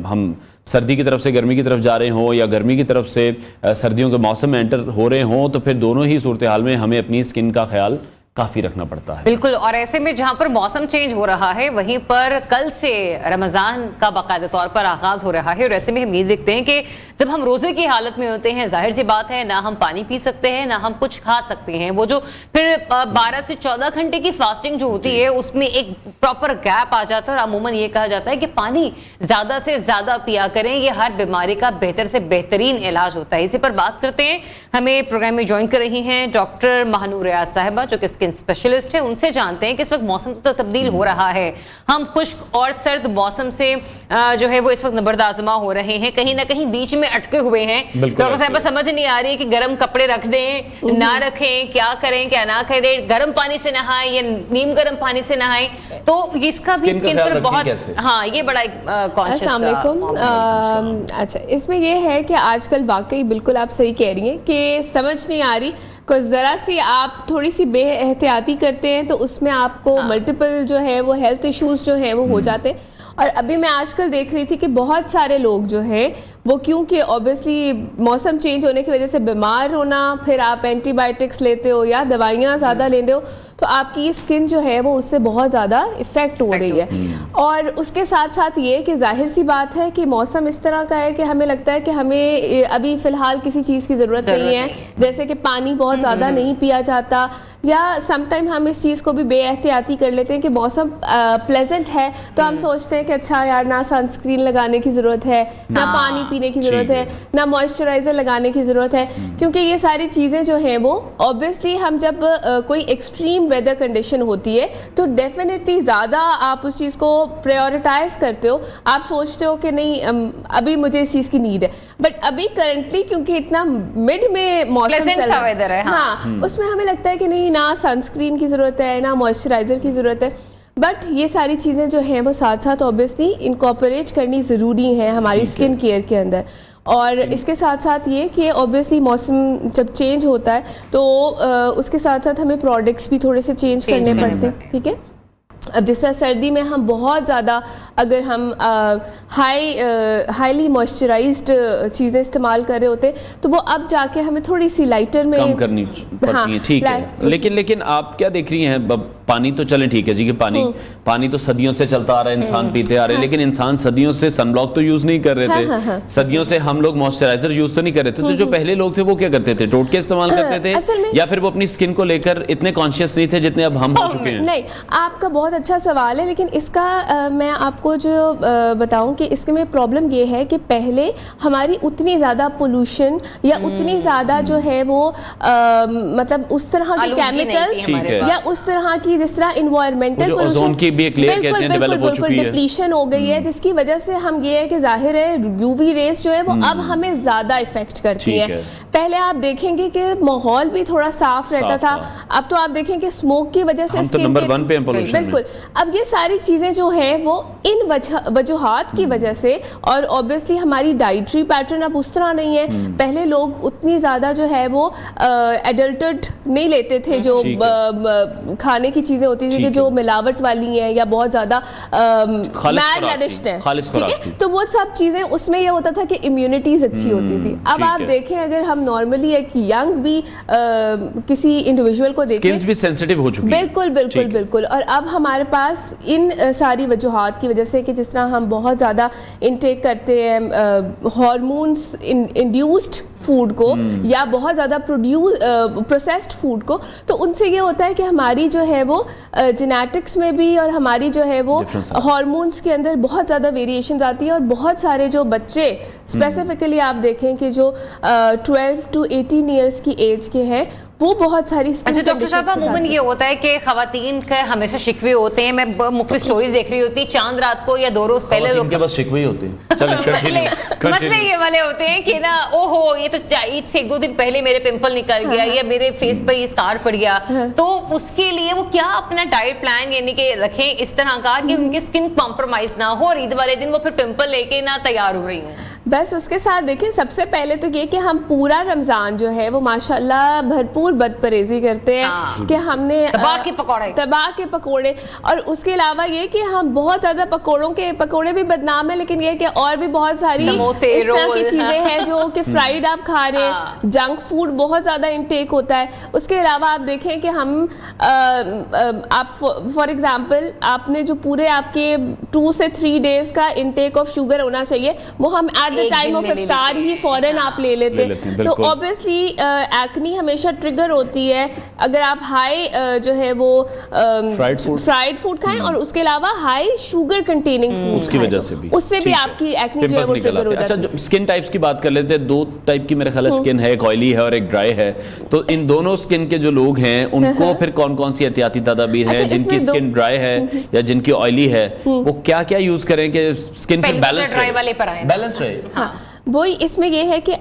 हम सर्दी की तरफ से गर्मी की तरफ जा रहे हों या गर्मी की तरफ से सर्दियों के मौसम में एंटर हो रहे हों, तो फिर दोनों ही सूरत हाल में हमें अपनी स्किन का ख्याल काफी रखना पड़ता है। बिल्कुल, और ऐसे में जहां पर मौसम चेंज हो रहा है वहीं पर कल से रमजान का बाकायदा तौर पर आगाज हो रहा है, और ऐसे में हम ये देखते हैं कि जब हम रोजे की हालत में होते हैं, जाहिर सी बात है ना हम पानी पी सकते हैं ना हम कुछ खा सकते हैं। वो जो फिर 12 से 14 घंटे की फास्टिंग जो होती है उसमें एक प्रॉपर गैप आ जाता है, और अमूमन ये कहा जाता है कि पानी ज्यादा से ज्यादा पिया करें, ये हर बीमारी का बेहतर से बेहतरीन इलाज होता है। इसी पर बात करते हैं। हमें प्रोग्राम में ज्वाइन कर रही हैं डॉक्टर महानूर रियाज साहिबा, जो कि स्किन स्किन स्पेशलिस्ट है, उनसे जानते हैं कि इस वक्त मौसम तो तब्दील हो रहा है, हम खुश्क और सर्द मौसम से जो है वो इस वक्त नबरदाजमा हो रहे हैं, कहीं ना कहीं बीच में अटके हुए हैं। डॉक्टर साहब समझ नहीं आ रही है कि गर्म कपड़े रख दें ना रखें, क्या करें क्या ना करें, गर्म पानी से नहाएं या नीम गर्म पानी से नहाएं, तो इसका भी स्किन पर बहुत हाँ ये बड़ा कॉन्शियस। अस्सलाम वालेकुम। अच्छा, इसमें ये है कि आजकल वाकई बिल्कुल आप सही कह रही हैं कि समझ नहीं आ रही, कुछ ज़रा सी आप थोड़ी सी बेएहतियाती करते हैं तो उसमें आपको मल्टीपल जो है वो हेल्थ इश्यूज जो है वो हो जाते हैं। और अभी मैं आजकल देख रही थी कि बहुत सारे लोग जो हैं वो क्योंकि ऑब्वियसली मौसम चेंज होने की वजह से बीमार होना, फिर आप एंटीबायोटिक्स लेते हो या दवाइयाँ ज़्यादा लेते हो तो आपकी स्किन जो है वो उससे बहुत ज़्यादा इफ़ेक्ट हो रही है। और उसके साथ साथ ये कि जाहिर सी बात है कि मौसम इस तरह का है कि हमें लगता है कि हमें अभी फ़िलहाल किसी चीज़ की ज़रूरत नहीं है, जैसे कि पानी बहुत ज़्यादा नहीं पिया जाता, या समटाइम हम इस चीज़ को भी बेएहतियाती कर लेते हैं कि मौसम प्लेजेंट है तो हम सोचते हैं कि अच्छा यार ना सनस्क्रीन लगाने की ज़रूरत है, ना पानी पीने की ज़रूरत है, ना मॉइस्चराइज़र लगाने की ज़रूरत है, क्योंकि ये सारी चीज़ें जो हैं वो ऑब्वियसली हम जब कोई एक्सट्रीम वेदर कंडीशन होती है तो डेफिनेटली ज़्यादा आप उस चीज़ को प्रायोरिटाइज करते हो, आप सोचते हो कि नहीं अभी मुझे इस चीज़ की नीड है। बट अभी करंटली क्योंकि इतना मिड में मौसम चल रहा है, हाँ उसमें हमें लगता है कि नहीं ना सनस्क्रीन की ज़रूरत है ना मॉइस्चराइज़र की ज़रूरत है। बट ये सारी चीज़ें जो हैं वो साथ साथ ऑब्वियसली इनकॉर्पोरेट करनी ज़रूरी है हमारी स्किन केयर के अंदर। और इसके साथ साथ ये कि ऑब्वियसली मौसम जब चेंज होता है तो उसके साथ साथ हमें प्रोडक्ट्स भी थोड़े से चेंज करने पड़ते हैं, ठीक है। अब जिस तरह सर्दी में हम बहुत ज़्यादा अगर हम हाईली मॉइस्चराइज्ड चीज़ें इस्तेमाल कर रहे होते तो वो अब जाके हमें थोड़ी सी लाइटर में कम करनी पड़ती है, ठीक है। लेकिन आप क्या देख रही हैं, पानी तो चले ठीक है जी कि पानी तो सदियों से चलता आ रहा है, इंसान पीते आ रहे हैं, लेकिन इंसान सदियों से सनब्लॉक तो यूज नहीं कर रहे थे, सदियों से हम लोग मॉइस्चराइजर यूज तो नहीं कर रहे थे। तो जो पहले लोग थे वो क्या करते थे, टोटके इस्तेमाल करते थे या फिर वो अपनी स्किन को लेकर इतने कॉन्शियस नहीं थे जितने अब हम हो चुके हैं? नहीं, आपका बहुत अच्छा सवाल है, लेकिन इसका मैं आपको जो बताऊं कि इसके में प्रॉब्लम ये है कि पहले हमारी उतनी ज़्यादा पोल्यूशन या उतनी ज़्यादा जो है वो मतलब उस तरह के केमिकल्स या उस तरह की जिस तरह इन्वायरमेंटल पोल्यूशन की भी एक लेयर कहते हैं डेवलप हो चुकी है, डिप्लीशन हो गई है, जिसकी वजह से हम ये है कि जाहिर है यूवी रेस जो है वो अब हमें ज़्यादा इफेक्ट करती है। पहले आप देखेंगे कि माहौल भी थोड़ा साफ रहता था, अब तो आप देखें कि स्मोक की वजह से स्किन नंबर 1 पे हैं पोल्यूशन में। बिल्कुल, अब ये सारी चीज़ें जो हैं वो इन वजूहात की वजह से, और ऑब्वियसली हमारी डाइटरी पैटर्न अब उस तरह नहीं है। पहले लोग उतनी ज़्यादा जो है वो एडल्टेड नहीं लेते थे, जो खाने की चीज़ें होती थी कि जो मिलावट वाली हैं या बहुत ज़्यादा मैल नरिश्ड है, ठीक है। तो वो सब चीज़ें उसमें यह होता था कि इम्यूनिटीज अच्छी होती थी। अब आप देखें अगर हम नॉर्मली एक यंग भी किसी इंडिविजुअल को देखें, स्किन भी सेंसिटिव हो चुकी है। बिल्कुल। और अब हमारे पास इन सारी वजूहात की वजह से कि जिस तरह हम बहुत ज़्यादा इनटेक करते हैं हार्मोन्स इंड्यूस्ड फूड को या बहुत ज़्यादा प्रोसेस्ड फूड को, तो उनसे ये होता है कि हमारी जो है वो जेनेटिक्स में भी और हमारी जो है वो हार्मोन्स के अंदर बहुत ज़्यादा वेरिएशंस आती है। और बहुत सारे जो बच्चे स्पेसिफिकली आप देखें कि जो 12 to 18 ईयर्स की एज के हैं वो बहुत सारी अच्छा डॉक्टर साहब, अमूमन ये होता है कि खवातीन के हमेशा शिकवे होते हैं। मैं मुख्तलिफ स्टोरीज देख रही होती, चांद रात को या 2 रोज पहले लोग के बस शिकवे ही होते हैं। मसले ये वाले होते हैं कि ना ओहो ये तो ईद से 1-2 दिन पहले मेरे पिंपल निकल गया या मेरे फेस पर ये स्कार पड़ गया, तो उसके लिए वो क्या अपना डाइट प्लान यानी कि रखें इस तरह का कि उनकी स्किन कॉम्प्रोमाइज ना हो और ईद वाले दिन वो फिर पिंपल लेके ना तैयार हो रही हूँ? बस उसके साथ देखिए, सबसे पहले तो ये कि हम पूरा रमज़ान जो है वो माशाल्लाह भरपूर बदपरहेज़ी करते हैं कि हमने तबाह के पकोड़े, और उसके अलावा ये कि हम बहुत ज़्यादा पकोड़े भी बदनाम है, लेकिन ये कि और भी बहुत सारी इस तरह की चीज़ें हैं जो कि फ्राइड आप खा रहे हैं, जंक फूड बहुत ज़्यादा इनटेक होता है। उसके अलावा आप देखें कि हम आप फॉर एग्ज़ाम्पल आपने जो पूरे आपके 2 से 3 डेज़ का इनटेक ऑफ शुगर होना चाहिए वो हम एट द एक टाइम दिन ऑफ में ले इफ्तार लेते ही फौरन आप ले लेते लेते हैं, हैं, तो बिल्कुल। ऑब्वियसली एक्नी हमेशा ट्रिगर होती है अगर आप हाई जो है वो फ्राइड फूड खाएं और उसके अलावा हाई शुगर कंटेनिंग फूड उसकी वजह से भी, उससे भी ठीक है। आपकी एक्नी जो है पिंपल्स वो निकल ट्रिगर हो आते हैं। जाती है। अच्छा, स्किन टाइप्स की बात कर लेते हैं। 2 टाइप की मेरे ख्याल है स्किन है, एक ऑयली है और एक ड्राई है। तो इन दोनों स्किन के जो लोग हैं उनको फिर कौन कौन सी एहतियाती तदाबीर हैं? अच्छा, जिनकी इसमें स्किन ड्राई है या जिनकी ऑयली है, वो क्या क्या यूज करें कि स्किन फिर पहले बैलेंस ड्राई वाले पर आए। बैलेंस रहे? हाँ, वही इसमें ये है कि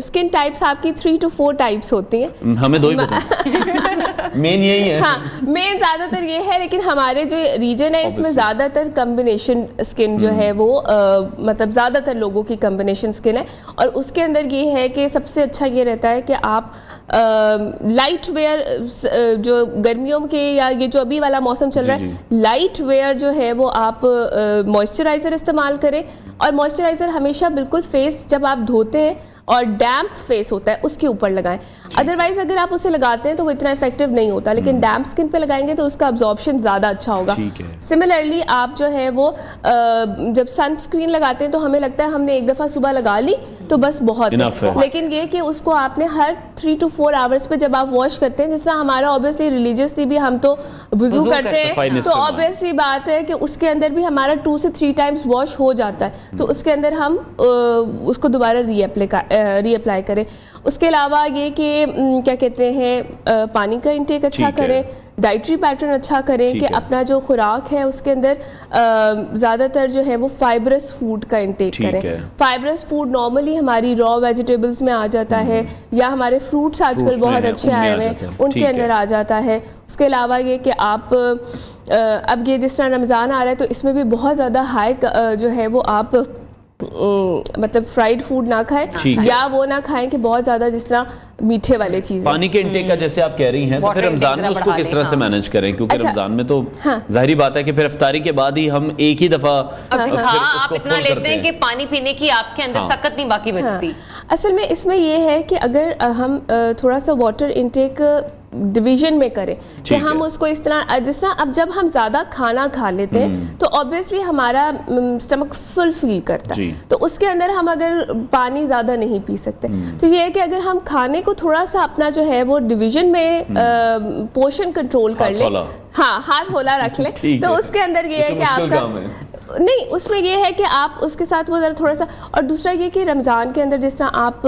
स्किन टाइप्स आपकी 3 to 4 टाइप्स होती हैं। हमें 2 ही पता मेन यही है। हाँ, मेन ज्यादातर ये है, लेकिन हमारे जो रीजन है इसमें Obviously. ज्यादातर कॉम्बिनेशन स्किन जो है वो मतलब ज्यादातर लोगों की कॉम्बिनेशन स्किन है, और उसके अंदर ये है कि सबसे अच्छा ये रहता है कि आप लाइट वेयर जो गर्मियों के या ये जो अभी वाला मौसम चल रहा जी, है, लाइट वेयर जो है वो आप मॉइस्चराइजर इस्तेमाल करें, और मॉइस्चराइजर हमेशा बिल्कुल फेस जब आप धोते हैं और डैम्प फेस होता है उसके ऊपर लगाएं। अदरवाइज अगर आप उसे लगाते हैं तो वो इतना इफेक्टिव नहीं होता, लेकिन डैम्प स्किन पे लगाएंगे तो उसका अब्जॉर्प्शन ज़्यादा अच्छा होगा। ठीक है। सिमिलरली आप जो है वो जब सनस्क्रीन लगाते हैं तो हमें लगता है हमने एक दफ़ा सुबह लगा ली तो बस बहुत Enough है। लेकिन ये कि उसको आपने हर 3 to 4 आवर्स पे जब आप वॉश करते हैं, जिससे हमारा ऑब्वियसली रिलीजियसली भी हम तो वुजू करते सफाई हैं, तो निस्फ़ ऑब्वियस सी बात है कि उसके अंदर भी हमारा 2 से 3 टाइम्स वॉश हो जाता है, तो उसके अंदर हम उसको दोबारा रीअप्लाई करें। उसके अलावा ये कि क्या कहते हैं पानी का इंटेक अच्छा ठीक है। करें, डाइटरी पैटर्न अच्छा करें ठीक कि है। अपना जो खुराक है उसके अंदर ज़्यादातर जो है वो फाइबरस फूड का इंटेक ठीक करें। है। फाइबरस फूड नॉर्मली हमारी रॉ वेजिटेबल्स में आ जाता है, या हमारे फ्रूट्स आजकल Fruits में बहुत है, अच्छे उनमें आए आ हुए जाता हैं, है। उनके ठीक है। अंदर आ जाता है। उसके अलावा ये कि आप अब ये जिस तरह रमज़ान आ रहा है तो इसमें भी बहुत ज़्यादा हाई जो है वो आप मतलब फ्राइड फूड ना ठीक खाएं, है। या वो ना खाएं कि बहुत ज़्यादा जिस तरह मीठे वाले चीज़ें। पानी के इंटेक का जैसे आप कह रही हैं, तो Water फिर रमजान intake में जरा उसको बढ़ा किस लें, तरह से हाँ। मैनेज करें? क्योंकि अच्छा। रमजान में तो हाँ। जाहिर बात है कि फिर इफ्तारी के बाद ही हम एक ही दफा हाँ, फिर आप उसको इतना full लेते करते हैं कि पानी पीने की आपके अंदर हाँ। सकत नहीं बाकी बचती। असल में इसमें ये है कि अगर हम थोड़ा सा वाटर इंटेक डिवीजन में करें कि ठीक हम है। उसको इस तरह जिस तरह अब जब हम ज़्यादा खाना खा लेते हैं तो ऑब्वियसली हमारा स्टमक फुल फील करता जी। है, तो उसके अंदर हम अगर पानी ज़्यादा नहीं पी सकते, तो ये है कि अगर हम खाने को थोड़ा सा अपना जो है वो डिवीजन में पोर्शन कंट्रोल कर हाथ लें, होला। हाँ हाथ होला रख लें, ठीक तो है। उसके अंदर ये है तो कि मुश्किल आपका काम है। नहीं, उसमें ये है कि आप उसके साथ वो ज़रा थोड़ा सा, और दूसरा ये कि रमज़ान के अंदर जिस तरह आप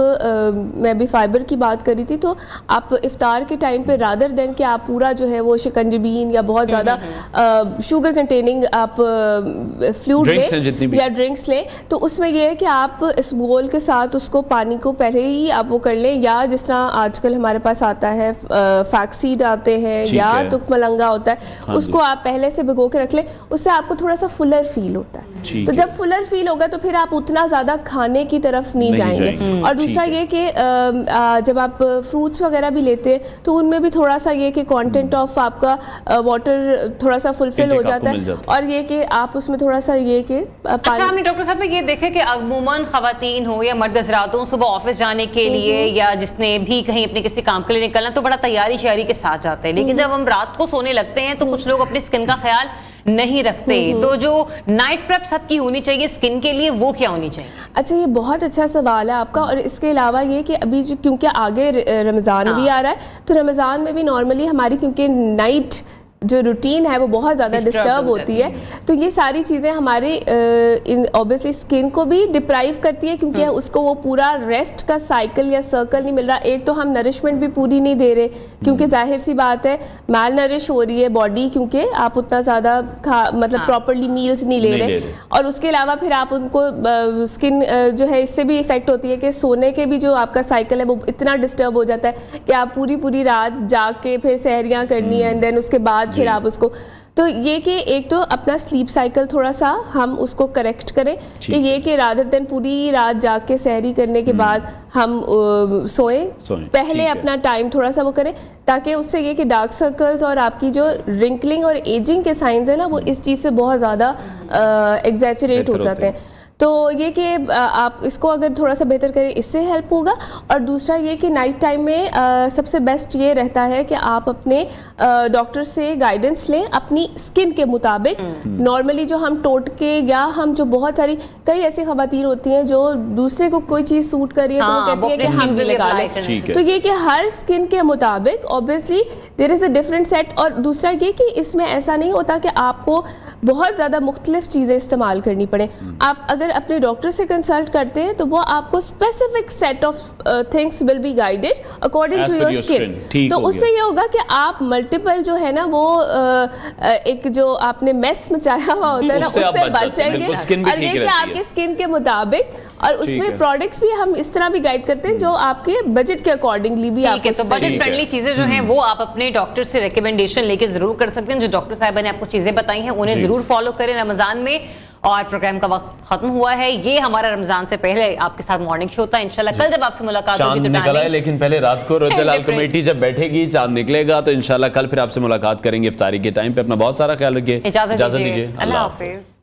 मैं भी फाइबर की बात करी थी, तो आप इफ्तार के टाइम पे रादर देन कि आप पूरा जो है वो शिकंजबीन या बहुत ज़्यादा शुगर कंटेनिंग आप फ्लूइड Drinks हैं जितनी लें भी। या ड्रिंक्स लें, तो उसमें ये है कि आप इस बोल के साथ उसको पानी को पहले ही आप वो कर लें, या जिस तरह आजकल हमारे पास आता है फैक्सीड आते हैं ठीक या है। तुक मलंगा होता है, हाँ उसको जी। आप पहले से भिगो के रख लें, उससे आपको थोड़ा सा फुलर फील होता है। ठीक तो है। जब फुलर फील होगा तो फिर आप उतना ज़्यादा खाने की तरफ नहीं जाएंगे। और दूसरा ठीक है। ये कि जब आप फ्रूट्स वगैरह भी लेते हैं तो उनमें भी थोड़ा सा ये कि कंटेंट ऑफ आपका वाटर थोड़ा सा फुलफिल हो Intake आपको जाता मिल है, जाता है। और ये कि आप उसमें थोड़ा सा ये कि अच्छा, हमने डॉक्टर साहब में ये देखा कि अमूमन खवातीन हो या मर्द हज़रात हो, सुबह ऑफिस जाने के लिए या जिसने भी कहीं अपने किसी काम के लिए निकलना, तो बड़ा तैयारी श्यारी के साथ जाते हैं, लेकिन जब हम रात को सोने लगते हैं तो कुछ लोग अपनी स्किन का ख्याल नहीं रखते। तो जो नाइट प्रेप सबकी होनी चाहिए स्किन के लिए, वो क्या होनी चाहिए? अच्छा, ये बहुत अच्छा सवाल है आपका। और इसके अलावा ये कि अभी जो क्योंकि आगे रमज़ान भी आ रहा है, तो रमज़ान में भी नॉर्मली हमारी क्योंकि नाइट जो रूटीन है वो बहुत ज़्यादा डिस्टर्ब होती है, तो ये सारी चीज़ें हमारे ऑब्वियसली स्किन को भी डिप्राइव करती है, क्योंकि उसको वो पूरा रेस्ट का साइकिल या सर्कल नहीं मिल रहा। एक तो हम नरिशमेंट भी पूरी नहीं दे रहे, क्योंकि जाहिर सी बात है माल नरिश हो रही है बॉडी, क्योंकि आप उतना ज़्यादा मतलब प्रॉपरली मील्स नहीं ले रहे। और उसके अलावा फिर आप उनको स्किन जो है इससे भी इफेक्ट होती है कि सोने के भी जो आपका साइकिल है वो इतना डिस्टर्ब हो जाता है कि आप पूरी पूरी रात जाग के फिर सहरियाँ करनी है, एंड देन उसके बाद फिर आप उसको, तो ये कि एक तो अपना स्लीप साइकिल थोड़ा सा हम उसको करेक्ट करें कि ये कि रादर दिन पूरी रात जाग के सहरी करने के बाद हम सोएं, पहले अपना टाइम थोड़ा सा वो करें, ताकि उससे ये कि डार्क सर्कल्स और आपकी जो रिंकलिंग और एजिंग के साइंस है ना, वो इस चीज़ से बहुत ज़्यादा एग्जैचरेट हो जाते हैं। तो ये कि आप इसको अगर थोड़ा सा बेहतर करें, इससे हेल्प होगा। और दूसरा ये कि नाइट टाइम में सबसे बेस्ट ये रहता है कि आप अपने डॉक्टर से गाइडेंस लें अपनी स्किन के मुताबिक। नॉर्मली जो हम टोटके या हम जो बहुत सारी कई ऐसी खवातीन होती हैं जो दूसरे को कोई चीज़ सूट कर रही है तो वो कहती है कि हम भी लगा लें। ठीक है। तो ये कि हर स्किन के मुताबिक obviously there is a different set. और दूसरा ये कि इसमें ऐसा नहीं होता कि आपको बहुत ज़्यादा मुख्तलिफ चीज़ें इस्तेमाल करनी पड़े। आप अगर अपने डॉक्टर से कंसल्ट करते हैं तो वो आपको specific set of things will be guided according to your skin. तो उससे ये होगा कि आप मल्टीपल जो है ना वो एक जो आपने मेस मचाया हुआ होता है ना उससे बच जाएंगे। और ये कि आपके स्किन के मुताबिक, और उसमें प्रोडक्ट्स भी हम इस तरह भी गाइड करते हैं जो आपके बजट के अकॉर्डिंगली भी ठीक है। तो बजट फ्रेंडली चीजें जो हैं वो आप अपने डॉक्टर से रिकमेंडेशन लेके जरूर कर सकते हैं। जो डॉक्टर साहिबा ने आपको चीजें बताई हैं उन्हें जरूर फॉलो करें रमजान में। और प्रोग्राम का वक्त खत्म हुआ है। ये हमारा रमजान से पहले आपके साथ मॉर्निंग शो था। इंशाल्लाह कल जब आपसे मुलाकात होगी चांद तो निकला है, लेकिन पहले रात को रोज़ कमेटी जब बैठेगी चांद निकलेगा, तो इंशाल्लाह कल फिर आपसे मुलाकात करेंगे इफ्तारी के टाइम पे। अपना बहुत सारा ख्याल रखिए। इजाजत दीजिए। दीजिए। अल्लाह हाफिज।